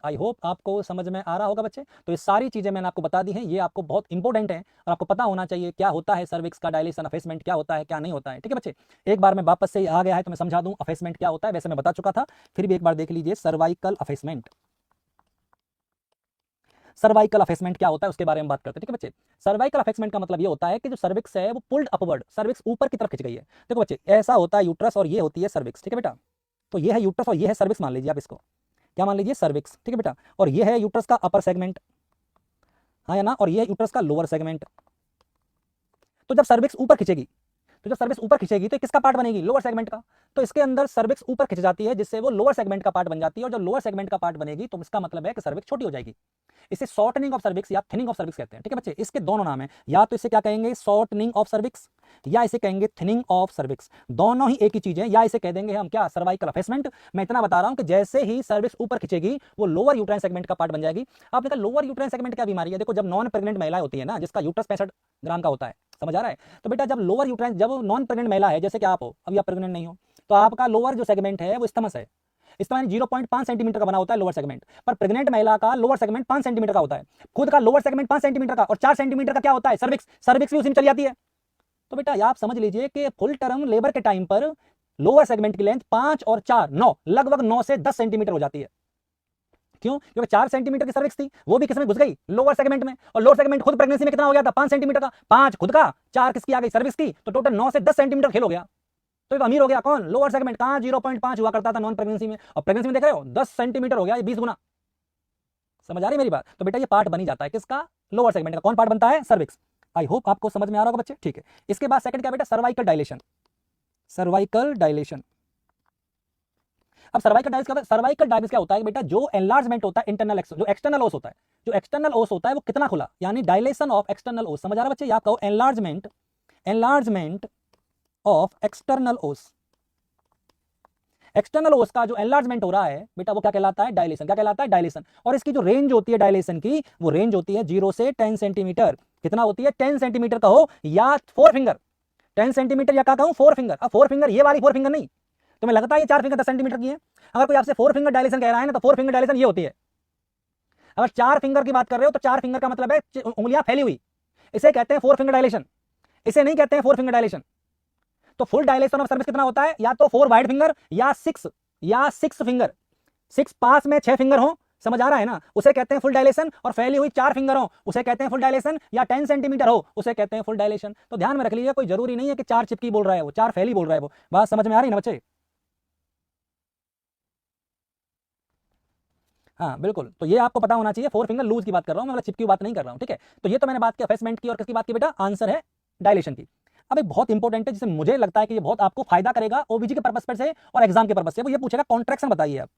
आई होप आपको समझ में आ रहा होगा बच्चे। तो ये सारी चीजें मैंने आपको बता दी हैं, ये आपको बहुत इंपॉर्टेंट है और आपको पता होना चाहिए क्या होता है सर्विक्स का डायलेशन, अफेसमेंट क्या होता है, क्या नहीं होता है, ठीक है बच्चे। एक बार मैं वापस से आ गया है तो मैं समझा दूं अफेसमेंट क्या होता है, वैसे मैं बता चुका था, फिर भी एक बार देख लीजिए। सर्वाइकल अफेसमेंट, सर्वाइकल अफेसमेंट क्या होता है उसके बारे में बात करते हैं, ठीक है बच्चे। सर्वाइकल अफेसमेंट का मतलब ये होता है कि जो सर्विक्स है वो पुल्ड अपवर्ड, सर्विक्स ऊपर की तरफ खिंच गई है। देखो बच्चे ऐसा होता है यूट्रस और ये होती है सर्विक्स, ठीक है बेटा। तो ये है यूट्रस और ये है सर्विक्स, मान लीजिए आप इसको क्या मान लीजिए? सर्विक्स, ठीक है बेटा। और ये है यूट्रस का अपर सेगमेंट, हाँ या ना, और ये है यूट्रस का लोअर सेगमेंट। तो जब सर्विक्स ऊपर खिंचेगी, तो जब सर्विक्स ऊपर खिंचेगी तो किसका पार्ट बनेगी? लोअर सेगमेंट का। तो इसके अंदर सर्विक्स ऊपर खिंच जाती है जिससे वो लोअर सेगमेंट का पार्ट बन जाती है, और जब लोअर सेगमेंट का पार्ट बनेगी तो इसका मतलब है कि सर्विक्स छोटी हो जाएगी। इसे शॉर्टनिंग ऑफ सर्विक्स या थिनिंग ऑफ सर्विक्स कहते हैं, ठीक है बच्चे। इसके दोनों नाम है, या तो इसे क्या कहेंगे? शॉर्टनिंग ऑफ सर्विक्स, या इसे कहेंगे थिनिंग ऑफ सर्विक्स। दोनों ही एक ही चीज है, या इसे कह देंगे हम क्या? सर्वाइकल अफेसमेंट। मैं इतना बता रहा हूं कि जैसे ही सर्विक्स ऊपर खिंचेगी वो लोअर यूट्राइन सेगमेंट का पार्ट बन जाएगी। आपने कहा लोअर यूट्राइन सेगमेंट क्या बीमारी है? देखो जब नॉन प्रेग्नेंट महिला होती है ना, जिसका यूट्रस 65 ग्राम का होता है, समझ आ रहा है? तो बेटा जब लोअर यूट्राइन, जब नॉन प्रेग्नेंट महिला है, जैसे कि आप हो, अभी आप प्रेग्नेंट नहीं हो, तो आपका लोअर जो सेगमेंट है वो स्तमस है, स्तमस 0.5 सेंटीमीटर का बना होता है लोअर सेगमेंट। पर प्रेग्नेंट महिला का लोअर सेगमेंट 5 सेंटीमीटर का होता है, खुद का लोअर सेगमेंट 5 सेंटीमीटर का, और 4 सेंटीमीटर का क्या होता है? सर्विक्स। सर्विक्स भी उसी में चली जाती है। तो बेटा आप समझ लीजिए कि फुल टर्म लेबर के टाइम पर लोअर सेगमेंट की लेंथ 5 और 4 9, लगभग 9 से 10 सेंटीमीटर हो जाती है। क्यों? क्योंकि 4 सेंटीमीटर की सर्विक्स थी, वो भी किसमें घुस गई? लोअर सेगमेंट में। और लोअर सेगमेंट खुद प्रेगनेंसी में कितना हो गया था? 5 सेंटीमीटर का। 5 खुद का, 4 किसकी आ गई? सर्विक्स की। तो टोटल 9 से 10 सेंटीमीटर खेल हो गया। तो अमीर हो गया कौन? Lower segment. कहां 0.5 हुआ करता था नॉन प्रेगनेंसी में, और प्रेगनेंसी में देख रहे हो 10 सेंटीमीटर हो गया, ये 20 गुना। समझ आ रही मेरी बात? तो बेटा ये पार्ट बनी जाता है किसका? लोअर सेगमेंट का। कौन पार्ट बनता है? सर्विक्स। आई होप आपको समझ में आ रहा होगा बच्चे, ठीक है। इसके बाद सेकंड क्या बेटा? Cervical dilation. Cervical dilation. अब सर्वाइकल डायबिस क्या होता है बेटा? जो एनलार्जमेंट होता है इंटरनल, जो एक्सटर्नल ओस होता है, जो एक्सटर्नल ओस होता है वो कितना खुला, यानी डायलेशन ऑफ एक्सटर्नल ओस। समझ आ रहा बच्चे? आप कहो एनलार्जमेंट ऑफ एक्सटर्नल ओस। एक्सटर्नल ओस का जो एनलार्जमेंट हो रहा है बेटा वो क्या कहलाता है? डायलेशन। क्या कहलाता है? डायलेशन। और इसकी जो रेंज होती है डायलेशन की, वो रेंज होती है 0 से 10 सेंटीमीटर। कितना होती है? 10 सेंटीमीटर कहो या 4 फिंगर। 10 सेंटीमीटर या क्या कहूं? 4 फिंगर। अब 4 फिंगर ये वाली 4 फिंगर नहीं, तुम्हें लगता है ये 4 फिंगर 10 सेंटीमीटर की है? अगर कोई आपसे 4 फिंगर डायलेशन कह रहा है ना, तो 4 फिंगर डायलेशन ये होती है। अगर 4 फिंगर की बात कर रहे हो तो 4 फिंगर का मतलब है उंगलियां फैली हुई, इसे कहते हैं 4 फिंगर डायलेशन, इसे नहीं कहते हैं 4 फिंगर डायलेशन। तो फुल डायलेशन ऑफ सर्विक्स कितना होता है, या तो 4 वाइड फिंगर या 6 फिंगर, 6 पास में 6 फिंगर हो, समझ आ रहा है ना, उसे कहते हैं फुल डायलेशन। और फैली हुई 4 फिंगर हो उसे कहते हैं फुल डायलेशन, या 10 सेंटीमीटर हो उसे कहते हैं फुल डायलेशन। तो ध्यान में रख लीजिए, कोई जरूरी नहीं है कि 4 चिपकी बोल रहा है वो, 4 फैली बोल रहा है वो। बात समझ में आ रही है ना बच्चे? हाँ बिल्कुल, तो ये आपको पता होना चाहिए, 4 फिंगर लूज की बात कर रहा हूं मैं, मतलब चिपकी बात नहीं कर रहा हूं, ठीक है। तो ये तो मैंने बात की अफेसमेंट की, और किसकी बात की बेटा, आंसर है डायलेशन की। अब एक बहुत इंपॉर्टेंट है जिसे मुझे लगता है कि ये बहुत आपको फायदा करेगा ओबीजी के पर्पस पर से और एग्जाम के पर्पस से, वो ये पूछेगा कॉन्ट्रैक्शन बताइए आप,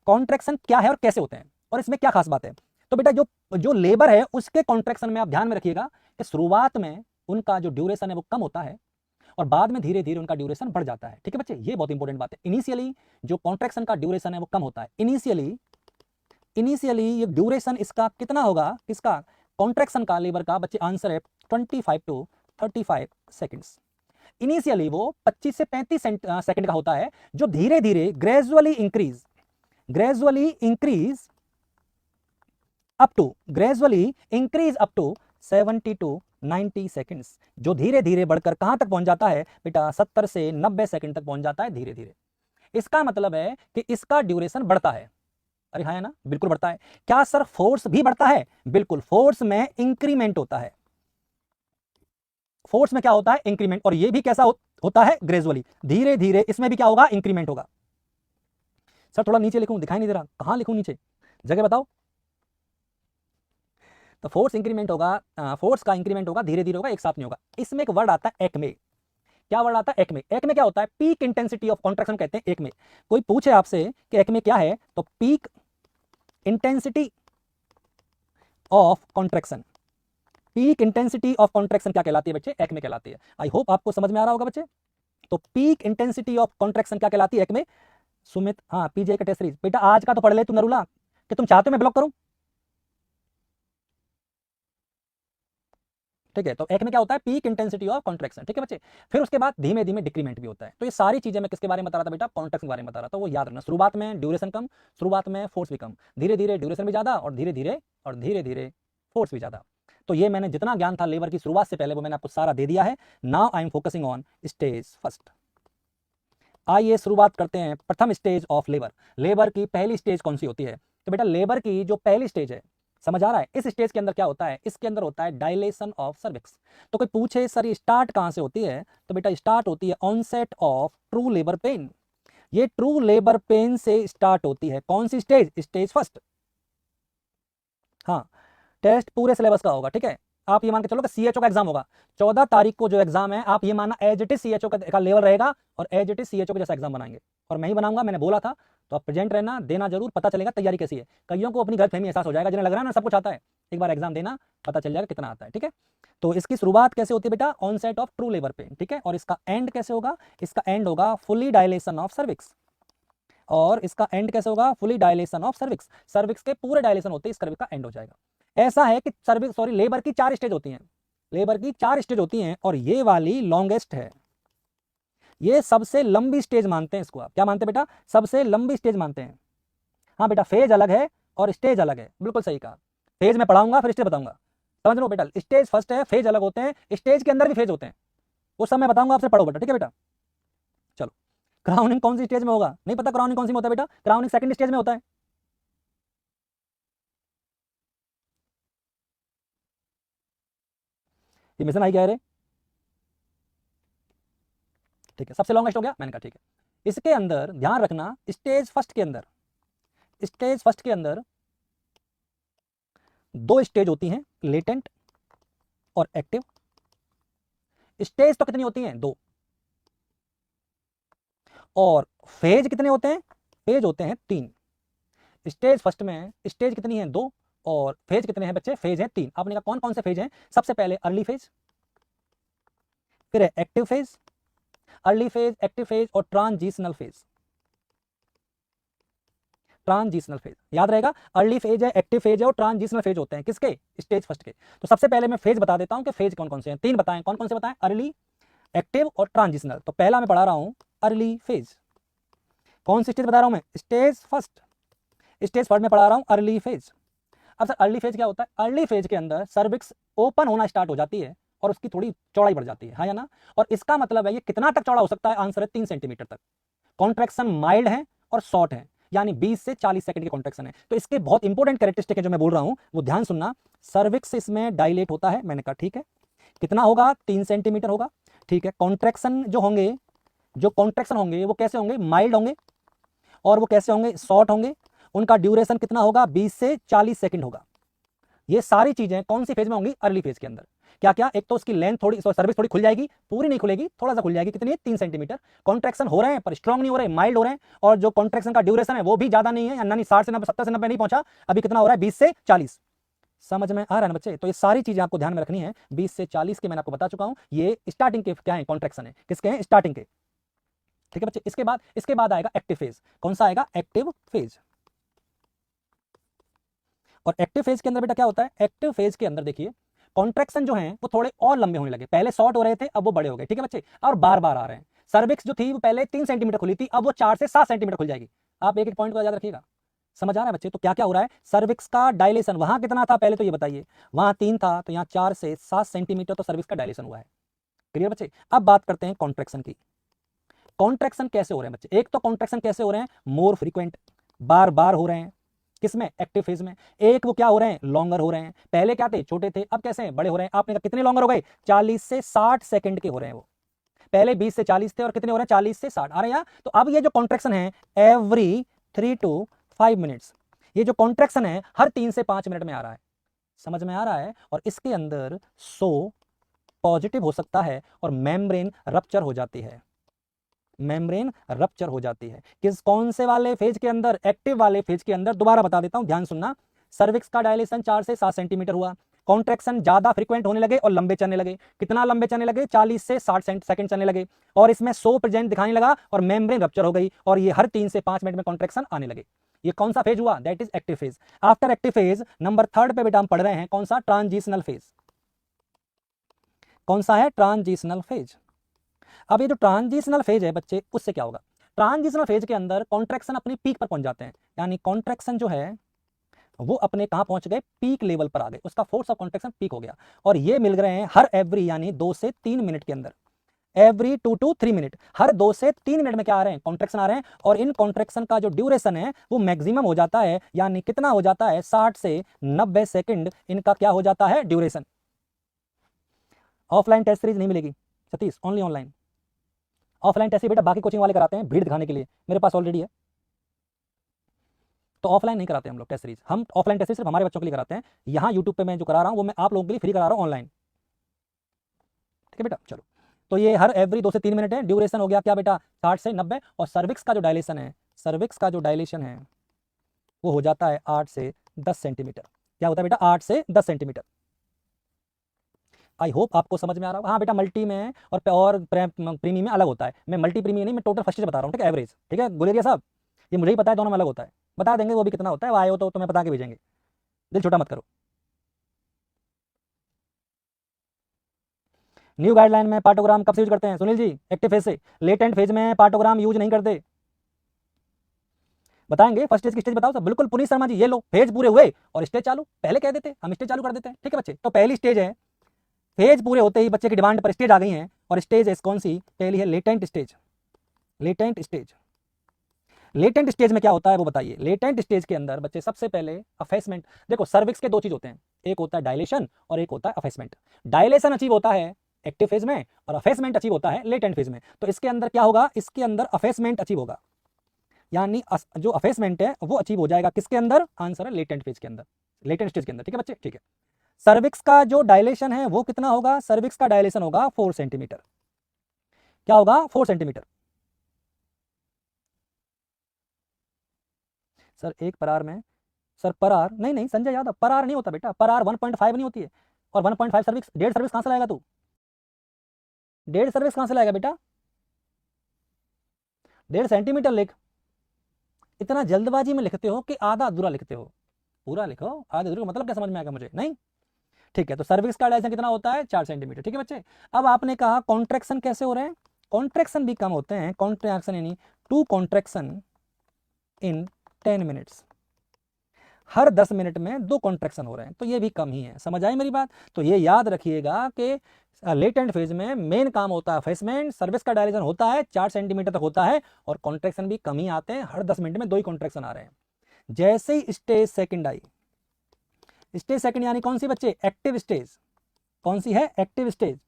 कॉन्ट्रैक्शन क्या है और कैसे होते हैं और इसमें क्या खास बात है। तो बेटा जो जो लेबर है उसके कॉन्ट्रैक्शन में आप ध्यान में रखिएगा कि शुरुआत में उनका जो ड्यूरेशन है वो कम होता है और बाद में धीरे धीरे उनका ड्यूरेशन बढ़ जाता है, ठीक है बच्चे, ये बहुत इंपॉर्टेंट बात है। इनिशियली जो कॉन्ट्रैक्शन का ड्यूरेशन है वो कम होता है, इनिशियली ये ड्यूरेशन इसका कितना होगा, किसका, कॉन्ट्रैक्शन का, लेबर का बच्चे, आंसर है 25 टू 35 सेकंड्स। इनिशियली वो 25 से 35 सेकंड का होता है, जो धीरे धीरे gradually increase up to 70 to 90 seconds, जो धीरे धीरे बढ़कर कहां तक पहुंच जाता है बेटा, 70 से 90 सेकंड तक पहुंच जाता है धीरे धीरे। इसका मतलब है कि इसका ड्यूरेशन बढ़ता है। अरे हाँ है ना, बिल्कुल बढ़ता है। क्या सर फोर्स भी बढ़ता है? बिल्कुल, फोर्स में इंक्रीमेंट होता है, फोर्स में क्या होता है, इंक्रीमेंट। और ये भी कैसा होता है, ग्रेजुअली, धीरे धीरे इसमें भी क्या होगा, इंक्रीमेंट होगा। सर थोड़ा नीचे लिखूं, दिखाई नहीं दे रहा, कहां लिखूं नीचे, जगह बताओ। तो फोर्स इंक्रीमेंट होगा, फोर्स का इंक्रीमेंट होगा, धीरे धीरे होगा, एक साथ नहीं होगा। इसमें एक वर्ड आता है एक्मे। क्या वर्ड आता है, एक्मे। एक्मे क्या होता है, पीक इंटेंसिटी ऑफ कॉन्ट्रैक्शन कहते हैं एक्मे। कोई पूछे आपसे कि एक्मे क्या है, तो peak intensity of contraction, peak intensity of contraction क्या कहलाती है बच्चे, एक्मे कहलाती है। आई होप आपको समझ में आ रहा होगा बच्चे। तो पीक इंटेंसिटी ऑफ कॉन्ट्रैक्शन क्या कहलाती है, एक्मे। सुमित, हाँ पीजे का टेस्ट सीरीज बेटा आज का तो पढ़ ले तू नरूला, कि तुम चाहते हो मैं ब्लॉक करूं, ठीक है। तो एक में क्या होता है, पीक इंटेंसिटी ऑफ कॉन्ट्रैक्शन, ठीक है बच्चे। फिर उसके बाद धीमे धीमे डिक्रीमेंट भी होता है। तो ये सारी चीजें मैं किसके बारे में बता रहा था बेटा, कॉन्ट्रैक्शन के बारे में बता रहा था। वो याद रखना, शुरुआत में ड्यूरेशन कम, शुरुआत में फोर्स भी कम, धीरे धीरे ड्यूरेशन भी ज्यादा, और धीरे धीरे फोर्स भी ज्यादा। तो ये मैंने जितना ज्ञान था लेबर की शुरुआत से पहले वो मैंने आपको सारा दे दिया है। Now I am focusing on stage first. आइए शुरुआत करते हैं प्रथम स्टेज ऑफ लेबर। लेबर की पहली स्टेज कौन सी होती है? तो बेटा लेबर की जो पहली स्टेज है, समझ आ रहा है, इस स्टेज के अंदर क्या होता है, इसके अंदर होता है डायलेशन ऑफ सर्विक्स। तो कोई पूछे सर ये स्टार्ट कहां से होती है, तो बेटा स्टार्ट होती है onset of true labour pain. ये ट्रू लेबर पेन से स्टार्ट होती है। कौन सी स्टेज, स्टेज फर्स्ट। हाँ, टेस्ट पूरे सिलेबस का होगा, ठीक है। आप ये मान के चलो कि सीएचओ का एग्जाम होगा 14 तारीख को, जो एग्जाम है आप ये मानना एज इट इज सीएचओ का लेवल रहेगा, और एज इट इज सीएचओ के जैसा एग्जाम बनाएंगे। और मैं ही बनाऊंगा, मैंने बोला था, तो आप प्रेजेंट रहना, देना जरूर, पता चलेगा तैयारी कैसी है। कईयों को अपनी गलतफहमी एहसास हो जाएगा, जिन्हें लग रहा है ना सब कुछ आता है, एक बार एग्जाम देना, पता चल जाएगा कितना आता है, ठीक है। तो इसकी शुरुआत कैसे होती है बेटा, onset of true labour pain, ठीक है। और इसका एंड कैसे होगा, इसका एंड होगा फुली डायलेशन ऑफ सर्विक्स। और इसका एंड कैसे होगा, fully dilation of cervix. Cervix के पूरे डायलेशन होते हैं, इस सर्विक्स का एंड हो जाएगा। ऐसा है कि सर्विक्स, सॉरी, लेबर की 4 स्टेज होती हैं, लेबर की 4 स्टेज होती हैं, और ये वाली लॉन्गेस्ट है। ये सबसे लंबी स्टेज मानते हैं इसको। आप क्या मानते हैं बेटा, सबसे लंबी स्टेज मानते हैं। हाँ बेटा, फेज अलग है और स्टेज अलग है, बिल्कुल सही कहा। फेज में पढ़ाऊंगा फिर स्टेज बताऊंगा, समझ लो बेटा। स्टेज फर्स्ट है, फेज अलग होते हैं, स्टेज के अंदर भी फेज होते हैं, वो सब मैं बताऊंगा आपसे, पढ़ो बेटा, ठीक है बेटा। चलो, क्राउनिंग कौन सी स्टेज में होगा, नहीं पता क्राउनिंग कौन सी में होता है बेटा, क्राउनिंग सेकंड स्टेज में होता है। ये मिशन आई क्या है, ठीक है, सबसे लॉन्गेस्ट हो गया, मैंने कहा ठीक है। इसके अंदर ध्यान रखना, स्टेज फर्स्ट के अंदर, स्टेज फर्स्ट के अंदर 2 स्टेज होती हैं, लेटेंट और एक्टिव। स्टेज तो कितनी होती हैं, 2। और फेज कितने होते हैं, फेज होते हैं 3। स्टेज फर्स्ट में स्टेज कितनी है, 2, और फेज कितने हैं बच्चे, फेज है 3। आपने कहा कौन कौन से फेज हैं, सबसे पहले अर्ली फेज, फिर है active phase, early phase, active phase और ट्रांजिशनल फेज। ट्रांजिशनल फेज याद रहेगा, अर्ली फेज है, एक्टिव फेज है और ट्रांजिशनल फेज होते हैं किसके, स्टेज फर्स्ट के। तो सबसे पहले मैं फेज बता देता हूं कि फेज कौन कौन से हैं, 3 बताएं, कौन कौन से बताएं, अर्ली, एक्टिव और ट्रांजिशनल। तो पहला मैं पढ़ा रहा हूं अर्ली फेज। कौन सी स्टेज बता रहा हूं मैं, स्टेज फर्स्ट। स्टेज फर्स्ट में पढ़ा रहा हूं अर्ली फेज। अब सर अर्ली फेज क्या होता है? अर्ली फेज के अंदर सर्विक्स ओपन होना स्टार्ट हो जाती है और उसकी थोड़ी चौड़ाई बढ़ जाती है, हाँ या ना? और इसका मतलब है ये कितना तक चौड़ा हो सकता है? आंसर है 3 सेंटीमीटर तक। कॉन्ट्रैक्शन माइल्ड है और शॉर्ट है, यानी 20 से 40 सेकंड की कॉन्ट्रैक्शन है। तो इसके बहुत इंपॉर्टेंट कैरेक्टरिस्टिक है जो मैं बोल रहा हूं, वो ध्यान सुनना। सर्विक्स इसमें डायलेट होता है, मैंने कहा ठीक है। कितना होगा? 3 सेंटीमीटर होगा, ठीक है। कॉन्ट्रैक्शन जो होंगे, जो कॉन्ट्रैक्शन होंगे वो कैसे होंगे? माइल्ड होंगे। और वो कैसे होंगे? शॉर्ट होंगे। उनका ड्यूरेशन कितना होगा? 20 से 40 सेकंड होगा। ये सारी चीजें कौन सी फेज में होंगी? अर्ली फेज के अंदर। क्या क्या? एक तो उसकी लेंथ थोड़ी, सर्विस थोड़ी खुल जाएगी, पूरी नहीं खुलेगी, थोड़ा सा खुल जाएगी। कितनी है? 3 सेंटीमीटर। कॉन्ट्रैक्शन हो रहे हैं पर स्ट्रांग नहीं हो रहे, माइल्ड हो रहे हैं। और जो कॉन्ट्रैक्शन का ड्यूरेशन है वो भी ज्यादा नहीं है, यानी 60 से 90, 70 से 90 नहीं पहुंचा, अभी कितना हो रहा है? 20 से 40। समझ में आ रहा है ना बच्चे? तो ये सारी चीजें आपको ध्यान में रखनी है। 20 से 40 के मैंने आपको बता चुका हूं, ये स्टार्टिंग के क्या है? कॉन्ट्रैक्शन है। किसके हैं? स्टार्टिंग के, ठीक है बच्चे। इसके बाद आएगा एक्टिव फेज। कौन सा आएगा? Active phase. और एक्टिव फेज के अंदर बेटा क्या होता है? एक्टिव फेज के अंदर देखिए कॉन्ट्रैक्शन जो है वो थोड़े और लंबे होने लगे। पहले शॉर्ट हो रहे थे, अब वो बड़े हो गए, ठीक है बच्चे, और बार बार आ रहे हैं। सर्विक्स जो थी वो पहले 3 सेंटीमीटर खुली थी, अब वो 4 से 7 सेंटीमीटर खुल जाएगी। आप एक एक पॉइंट को याद रखिएगा। समझ आ रहा है बच्चे? तो क्या क्या हो रहा है? सर्विक्स का डायलेशन वहां कितना था पहले, तो ये बताइए। वहां 3 था, तो यहाँ 4 से 7 सेंटीमीटर तो सर्विक्स का डायलेशन हुआ है। क्लियर बच्चे? अब बात करते हैं कॉन्ट्रैक्शन की। कॉन्ट्रैक्शन कैसे हो रहे हैं बच्चे? एक तो कॉन्ट्रैक्शन कैसे हो रहे हैं? मोर फ्रीक्वेंट, बार बार हो रहे हैं। किसमें? एक्टिव फेज में। एक वो क्या हो रहे हैं? लॉन्गर हो रहे हैं। पहले क्या थे? छोटे थे, अब कैसे हैं? बड़े हो रहे हैं। आपने कहा कितने लॉन्गर हो गए? 40 से 60 सेकंड के हो रहे हैं वो। पहले 20 से 40 थे और कितने हो रहे हैं? 40 से 60 आ रहे हैं। तो अब ये जो कॉन्ट्रैक्शन है एवरी 3 to 5 मिनट्स, ये जो कॉन्ट्रैक्शन है हर 3 से 5 मिनट में आ रहा है। समझ में आ रहा है? और इसके अंदर पॉजिटिव हो सकता है और मेम्ब्रेन रप्चर हो जाती है। मेम्ब्रेन रप्चर हो जाती है। कौन से वाले फेज के अंदर? एक्टिव वाले फेज के अंदर। दोबारा बता देता हूं, ध्यान सुनना। सर्विक्स का डायलेशन 4 से 7 सेंटीमीटर हुआ, कॉन्ट्रैक्शन ज्यादा फ्रीक्वेंट होने लगे और लंबे चलने लगे। कितना लंबे चलने लगे? 40 से 60 सेकंड चलने लगे, और इसमें प्रेजेंट दिखाने लगा और मेम्ब्रेन रप्चर हो गई, और ये हर 3 से 5 मिनट में कॉन्ट्रैक्शन आने लगे। ये कौन सा फेज हुआ? That is active phase. After active phase number 3 पे बेटा हम पढ़ रहे हैं कौन सा? Transitional phase. कौन सा है? Transitional phase. अब ये जो ट्रांजिशनल फेज है बच्चे, उससे क्या होगा? ट्रांजिशनल फेज के अंदर कॉन्ट्रैक्शन अपनी पीक पर पहुंच जाते हैं, यानी कॉन्ट्रैक्शन जो है वो अपने कहां पहुंच गए? पीक लेवल पर आ गए। उसका फोर्स ऑफ कॉन्ट्रैक्शन पीक हो गया, और ये मिल रहे हैं हर एवरी, यानी 2 से 3 मिनट के अंदर। एवरी 2 to 3 मिनट, हर 2 से 3 मिनट में क्या आ रहे हैं? कॉन्ट्रैक्शन आ रहे हैं। और इन कॉन्ट्रैक्शन का जो ड्यूरेशन है वो मैक्सिमम हो जाता है, यानी कितना हो जाता है? 60 से 90 सेकंड इनका क्या हो जाता है? ड्यूरेशन। ऑफलाइन टेस्ट सीरीज नहीं मिलेगी Satish, only online. Offline test बेटा बाकी कोचिंग वाले कराते हैं भीड़ दिखाने के लिए, मेरे पास ऑलरेडी है, तो ऑफलाइन नहीं कराते हम लोग टेस्ट सीरीज। हम ऑफलाइन टेस्ट सीरीज सिर्फ हमारे बच्चों के लिए कराते हैं। यहाँ यूट्यूब पे मैं जो करा रहा हूँ वो मैं आप लोगों के लिए फ्री करा रहा हूँ ऑनलाइन, ठीक है बेटा? चलो, तो ये हर एवरी 2 से 3 मिनट है। ड्यूरेशन हो गया क्या बेटा? 60 से 90। और सर्विक्स का जो डायलेशन है, सर्विक्स का जो डायलेशन है वो हो जाता है 8 से 10 सेंटीमीटर। क्या होता है बेटा? 8 से 10 सेंटीमीटर। आई होप आपको समझ में आ रहा होगा। हाँ बेटा, मल्टी में और प्रीमी में अलग होता है। मैं मल्टी प्रीमी नहीं, मैं टोटल फर्स्ट बता रहा हूँ, ठीक है? एवरेज, ठीक है गुलेरिया साहब? ये मुझे ही पता है, दोनों में अलग होता है। बता देंगे वो भी कितना होता है, वो आए हो तो तुम्हें बता के भेजेंगे, दिल छोटा मत करो। न्यू गाइडलाइन में पार्टोग्राम कब से यूज करते हैं सुनील जी? एक्टिव फेज से। लेटेंट फेज में पार्टोग्राम यूज नहीं करते। बताएंगे फर्स्ट स्टेज की स्टेज बताओ सब। बिल्कुल पुनीत शर्मा जी, ये लो फेज पूरे हुए और स्टेज चालू। पहले कह देते, हम स्टेज चालू कर देते हैं, ठीक है बच्चे? तो पहली स्टेज है, फेज पूरे होते ही बच्चे की डिमांड पर स्टेज आ गई है, और स्टेज है कौन सी? पहली है latent stage. Latent stage, latent stage में क्या होता है वो बताइए। लेटेंट स्टेज के अंदर बच्चे सबसे पहले अफेसमेंट। देखो सर्विक्स के 2 चीज होते हैं, एक होता है डायलेशन और एक होता है अफेसमेंट। डायलेशन अचीव होता है एक्टिव फेज में और अफेसमेंट अचीव होता है लेटेंट फेज में। तो इसके अंदर क्या होगा? इसके अंदर अफेसमेंट अचीव होगा, यानी जो अफेसमेंट है वो अचीव हो जाएगा किसके अंदर? आंसर है लेटेंट फेज के अंदर, लेटेंट स्टेज के अंदर, ठीक है बच्चे? ठीक है। सर्विक्स का जो डायलेशन है वो कितना होगा? सर्विक्स का डायलेशन होगा 4 सेंटीमीटर। क्या होगा? 4 सेंटीमीटर। सर एक पर आर में, सर पर आर नहीं नहीं संजय यादव, पर आर नहीं होता बेटा, पर आर 1.5 नहीं होती है। और 1.5 सर्विक्स, 1.5 सर्विक्स कहां से लाएगा तू? 1.5 सर्विक्स कहां से लाएगा बेटा? 1.5 सेंटीमीटर लिख। इतना जल्दबाजी में लिखते हो कि आधा अधूरा लिखते हो? पूरा लिखो। आधा अधूरा मतलब क्या समझ में आएगा मुझे? नहीं, ठीक है। तो सर्विक्स का डायलेशन कितना होता है? 4 सेंटीमीटर, ठीक है बच्चे? अब आपने कहा कॉन्ट्रैक्शन कैसे हो रहे हैं? कॉन्ट्रैक्शन भी कम होते हैं। कॉन्ट्रैक्शन यानी 2 कॉन्ट्रैक्शन इन 10 मिनट्स। हर 10 मिनट में 2 कॉन्ट्रैक्शन हो रहे हैं, तो ये भी कम ही है। समझ आई मेरी बात? तो ये याद रखिएगा कि लेटेंट फेज में मेन काम होता है फेसमेंट, सर्विक्स का डायलेशन होता है 4 सेंटीमीटर तक होता है, और कॉन्ट्रैक्शन भी कम ही आते हैं, हर 10 मिनट में 2 ही कॉन्ट्रैक्शन आ रहे हैं। जैसे ही स्टेज सेकंड आई, स्टेज सेकंड यानी कौन सी बच्चे? Active stage. कौन सी है? Active stage.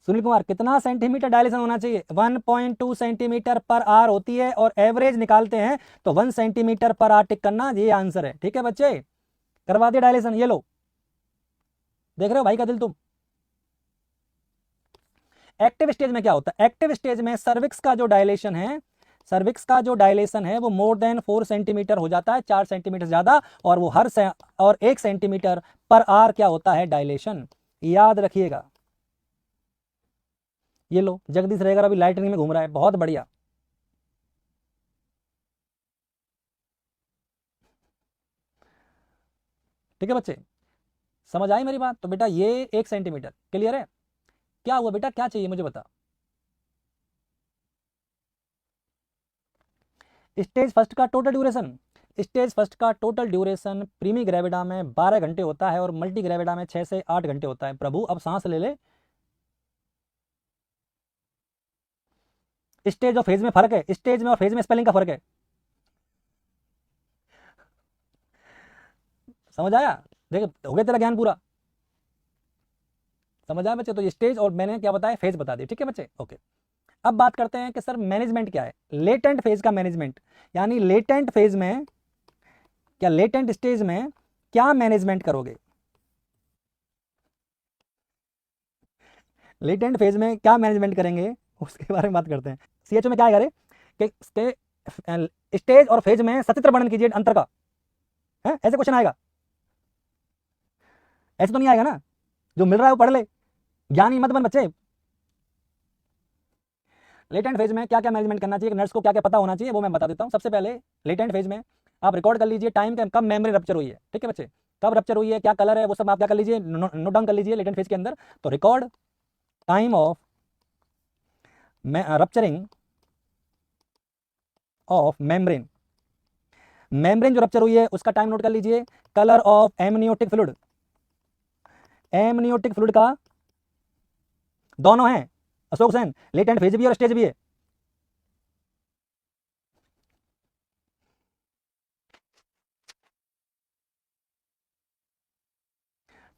सुनील कुमार, कितना सेंटीमीटर डायलेशन होना चाहिए? 1.2 सेंटीमीटर पर आवर होती है, और एवरेज निकालते हैं तो 1 सेंटीमीटर पर आवर टिक करना, ये आंसर है। ठीक है बच्चे, करवा दिया डायलेशन। ये लो, देख रहे हो भाई का दिल तुम। एक्टिव स्टेज में क्या होता है? एक्टिव स्टेज में सर्विक्स का जो डायलेशन है, सर्विक्स का जो डायलेशन है वो मोर देन 4 सेंटीमीटर हो जाता है, 4 सेंटीमीटर ज्यादा, और वो और 1 सेंटीमीटर पर आवर क्या होता है? डायलेशन। याद रखिएगा। ये लो, जगदीश रेगर अभी लाइटनिंग में घूम रहा है, बहुत बढ़िया। ठीक है बच्चे, समझ आई मेरी बात? तो बेटा ये 1 सेंटीमीटर क्लियर है। क्या हुआ बेटा, क्या चाहिए मुझे बता। स्टेज फर्स्ट का टोटल ड्यूरेशन, स्टेज फर्स्ट का टोटल ड्यूरेशन प्रीमी ग्रेविडा में 12 घंटे होता है, और मल्टी ग्रेविडा में 6 से 8 घंटे होता है। प्रभु अब सांस ले ले। स्टेज और फेज में फर्क है, स्टेज में और फेज में स्पेलिंग का फर्क है। समझ आया? देख, हो गया तेरा ज्ञान पूरा। समझ आया बच्चे? तो ये स्टेज और मैंने क्या बताया? फेज बता दिए। ठीक है बच्चे, ओके। अब बात करते हैं कि सर मैनेजमेंट क्या है। लेटेंट फेज का मैनेजमेंट, यानी लेटेंट फेज में क्या, लेटेंट स्टेज में क्या मैनेजमेंट करोगे? लेटेंट फेज में क्या मैनेजमेंट करेंगे, उसके बारे में बात करते हैं। सीएचओ में क्या करे कि स्टेज और फेज में सचित्र वर्णन कीजिए अंतर का, है? ऐसे क्वेश्चन आएगा। ऐसे तो नहीं आएगा ना, जो मिल रहा है वो पढ़ ले, ज्ञानी मत बन बच्चे। लेटेंट फेज में क्या क्या मैनेजमेंट करना चाहिए, नर्स को क्या क्या पता होना चाहिए, वो मैं बता देता हूँ। सबसे पहले लेटेंट फेज में आप रिकॉर्ड कर लीजिए टाइम कब मेमोरी रप्चर हुई है। ठीक है बच्चे, कब रप्चर हुई है, क्या कलर है, वो सब आप क्या कर लीजिए, नोट डाउन कर लीजिए लेटेंट फेज के अंदर। तो record time of rupturing of membrane, membrane जो रप्चर हुई है उसका टाइम नोट कर लीजिए। Colour of amniotic fluid, amniotic fluid का दोनों है अशोक सेन, लेटेंट फेज भी और स्टेज भी है।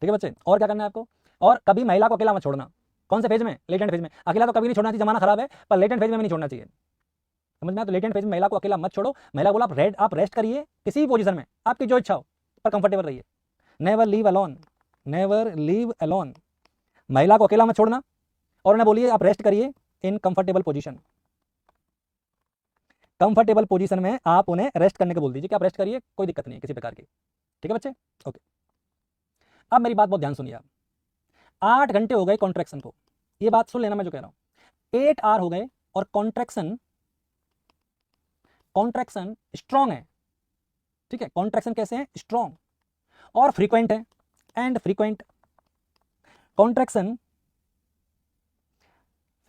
ठीक है बच्चे, और क्या करना है आपको? और कभी महिला को अकेला मत छोड़ना। कौन से फेज में? लेटेंट फेज में। अकेला तो कभी नहीं छोड़ना चाहिए, जमाना खराब है, पर लेटेंट फेज में भी नहीं छोड़ना चाहिए। समझ में आया? तो लेटेंट फेज में महिला को अकेला मत छोड़ो। महिला बोला आप रेस्ट करिए किसी भी पोजीशन में, आपकी जो इच्छा हो, पर कंफर्टेबल रहिए। Never leave alone, never leave alone. महिला को अकेला मत छोड़ना, और उन्हें बोलिए आप रेस्ट करिए इन कंफर्टेबल पोजीशन। कंफर्टेबल पोजीशन में आप उन्हें रेस्ट करने को बोल दीजिए कि आप रेस्ट करिए, कोई दिक्कत नहीं है किसी प्रकार की। ठीक है बच्चे, ओके। अब मेरी बात बहुत ध्यान सुनिए आप। 8 घंटे हो गए कॉन्ट्रैक्शन को, ये बात सुन लेना मैं जो कह रहा हूं। 8 आवर हो गए और कॉन्ट्रैक्शन स्ट्रॉन्ग है। ठीक है, कॉन्ट्रैक्शन कैसे है? स्ट्रॉन्ग और फ्रीक्वेंट है, एंड फ्रीक्वेंट। कॉन्ट्रैक्शन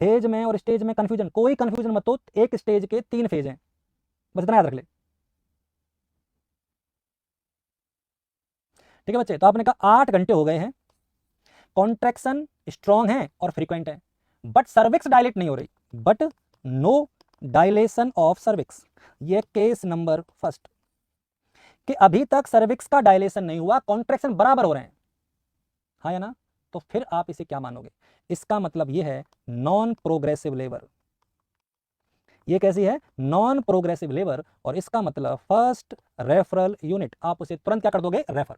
फेज में और स्टेज में कंफ्यूजन, कोई कंफ्यूजन मत हो, एक स्टेज के 3 फेज हैं, बस इतना याद रख ले। ठीक है बच्चे, तो आपने कहा 8 घंटे हो गए हैं, कॉन्ट्रैक्शन स्ट्रॉन्ग है और फ्रीक्वेंट है, बट सर्विक्स डायलेट नहीं हो रही, but no dilation of cervix. ये केस नंबर फर्स्ट, कि अभी तक सर्विक्स का डायलेशन नहीं हुआ, कॉन्ट्रैक्शन बराबर हो रहे हैं, हाँ या ना? तो फिर आप इसे क्या मानोगे? इसका मतलब ये है नॉन प्रोग्रेसिव लेबर। ये कैसी है? नॉन प्रोग्रेसिव लेबर, और इसका मतलब फर्स्ट रेफरल यूनिट। आप उसे तुरंत क्या कर दोगे? रेफर।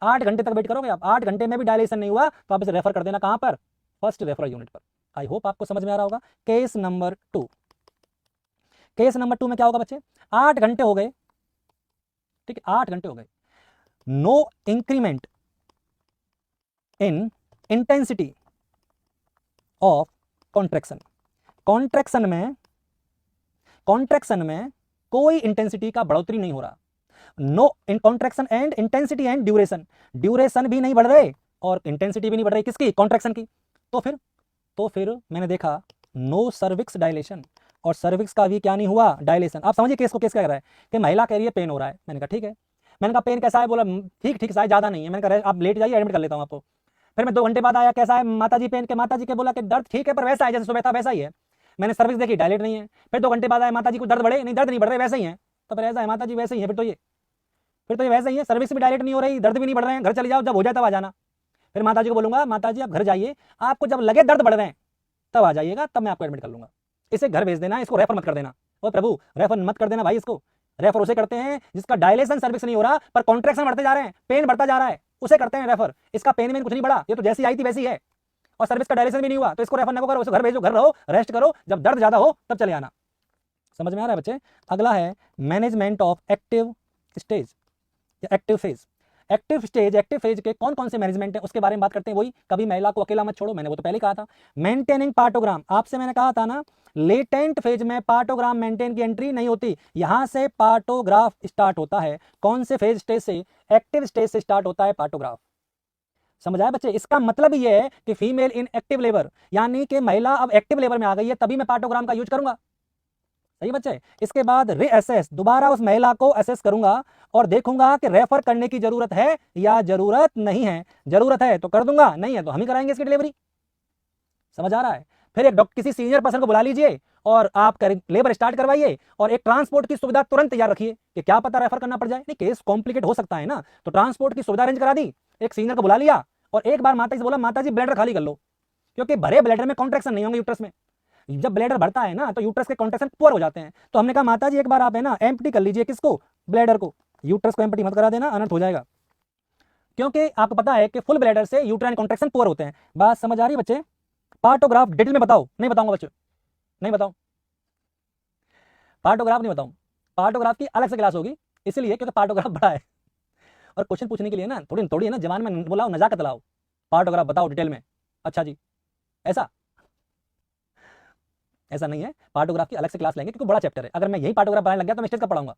8 घंटे तक वेट करोगे आप, 8 घंटे में भी डायलेशन नहीं हुआ तो आप इसे रेफर कर देना कहां पर? फर्स्ट रेफरल यूनिट पर। आई होप आपको समझ में आ रहा होगा। केस नंबर 2, केस नंबर 2 में क्या होगा बच्चे? 8 घंटे हो गए, ठीक है, 8 घंटे हो गए, no increment in intensity of contraction. Contraction में कोई इंटेंसिटी का बढ़ोतरी नहीं हो रहा। No in contraction and intensity and duration, duration भी नहीं बढ़ रहे और इंटेंसिटी भी नहीं बढ़ रही, किसकी? कॉन्ट्रैक्शन की। तो फिर मैंने देखा नो सर्विक्स डायलेशन, और सर्विक्स का भी क्या नहीं हुआ, डायलेशन। आप समझिए केस को, केस क्या कर रहा है कि महिला कह रही है पेन हो रहा है। मैंने कहा ठीक है, मैंने कहा पेन कैसा है, बोला ठीक ठीक सा ज़्यादा नहीं है। मैंने कहा आप लेट जाइए, एडमिट कर लेता हूँ आपको। फिर मैं 2 घंटे बाद आया, कैसा है माता जी पेन के, माता जी के बोला कि दर्द ठीक है पर वैसा है जैसे सुबह था वैसा ही है। मैंने सर्विस देखी, डायलेट नहीं है। फिर 2 घंटे बाद आया, माता जी को दर्द बढ़े, नहीं दर्द नहीं बढ़ रहे, वैसे ही है। तो फिर ऐसा है माता जी वैसे ही है, फिर तो ये वैसे ही है, सर्विस भी डायलेट नहीं हो रही, दर्द भी नहीं बढ़ रहे हैं, घर चले जाओ, जब हो जाए तब आ जाना। फिर माता जी को बोलूंगा माता जी आप घर जाइए, आपको जब लगे दर्द बढ़ रहे हैं तब आ जाइएगा, तब मैं आपको एडमिट कर लूंगा। इसे घर भेज देना, इसको रेफर मत कर देना। ओ प्रभु रेफर मत कर देना भाई, इसको रेफर उसे करते हैं जिसका डायलेशन सर्विक्स नहीं हो रहा पर कॉन्ट्रैक्शन बढ़ते जा रहे हैं, पेन बढ़ता जा रहा है, उसे करते हैं रेफर। इसका पेन में कुछ नहीं बढ़ा, ये तो जैसी आई थी वैसी है, और सर्विस का डायलेशन भी नहीं हुआ, तो इसको रेफर ना करो, घर भेजो, घर रहो, रेस्ट करो, जब दर्द ज्यादा हो तब चले आना। समझ में आ रहा है बच्चे? अगला है मैनेजमेंट ऑफ एक्टिव स्टेज या active phase. Active stage, active phase के कौन कौन से मैनेजमेंट है उसके बारे में बात करते हैं। वही कभी महिला को अकेला मत छोड़ो, मैंने वो तो पहले कहा था। मेंटेनिंग पार्टोग्राम, आपसे मैंने कहा था ना लेटेंट फेज में पार्टोग्राम मेंटेन की एंट्री नहीं होती, यहां से पार्टोग्राफ स्टार्ट होता है। कौन से फेज स्टेज से? एक्टिव स्टेज से स्टार्ट होता है पार्टोग्राफ। समझ आया बच्चे? इसका मतलब ये है कि फीमेल इन एक्टिव लेबर, यानी कि महिला अब एक्टिव लेबर में आ गई है, तभी मैं पार्टोग्राम का यूज करूंगा। सही बच्चे? इसके बाद रीअसेस, दोबारा उस महिला को असेस करूंगा और देखूंगा कि रेफर करने की जरूरत है या जरूरत नहीं है। जरूरत है तो कर दूंगा, नहीं है तो हम ही कराएंगे इसकी डिलीवरी। समझ आ रहा है? फिर एक किसी सीनियर पर्सन को बुला लीजिए और आप लेबर स्टार्ट करवाइए, और एक ट्रांसपोर्ट की सुविधा तुरंत तैयार रखिए कि क्या पता रेफर करना पड़ जाए। नहीं, केस कॉम्प्लिकेट हो सकता है ना, तो ट्रांसपोर्ट की सुविधा अरेंज करा दी, एक सीनियर को बुला लिया और एक बार माता जी से बोला माता जी ब्लैडर खाली कर लो, क्योंकि भरे ब्लैडर में कॉन्ट्रैक्शन नहीं होंगे यूट्रस में। जब ब्लैडर बढ़ता है ना तो यूट्रस के कॉन्ट्रैक्शन पुअर हो जाते हैं। तो हमने कहा माता जी एक बार आप है ना एम्प्टी कर लीजिए, किसको? ब्लैडर को। यूट्रस को एम्प्टी मत करा देना, अनर्थ हो जाएगा, क्योंकि आपको पता है कि फुल ब्लैडर से यूट्राइन कॉन्ट्रैक्शन पुअर होते हैं। बात समझ आ रही है बच्चे? पार्टोग्राफ डिटेल में बताओ? नहीं बताऊंगा बच्चे, नहीं बताऊं, पार्टोग्राफ नहीं बताऊं। पार्टोग्राफ की अलग से क्लास होगी, इसलिए क्योंकि पार्टोग्राफ बड़ा है और क्वेश्चन पूछने के लिए ना थोड़ी थोड़ी है ना जवान में बोलाओ, नजाकत लाओ। पार्टोग्राफ बताओ डिटेल में। अच्छा जी, ऐसा ऐसा नहीं है, पार्टोग्राफ की अलग से क्लास लेंगे क्योंकि बड़ा चैप्टर है। अगर मैं यही पार्टोग्राफ बनाने लग गया तो मैं स्टेज का पढ़ाऊंगा।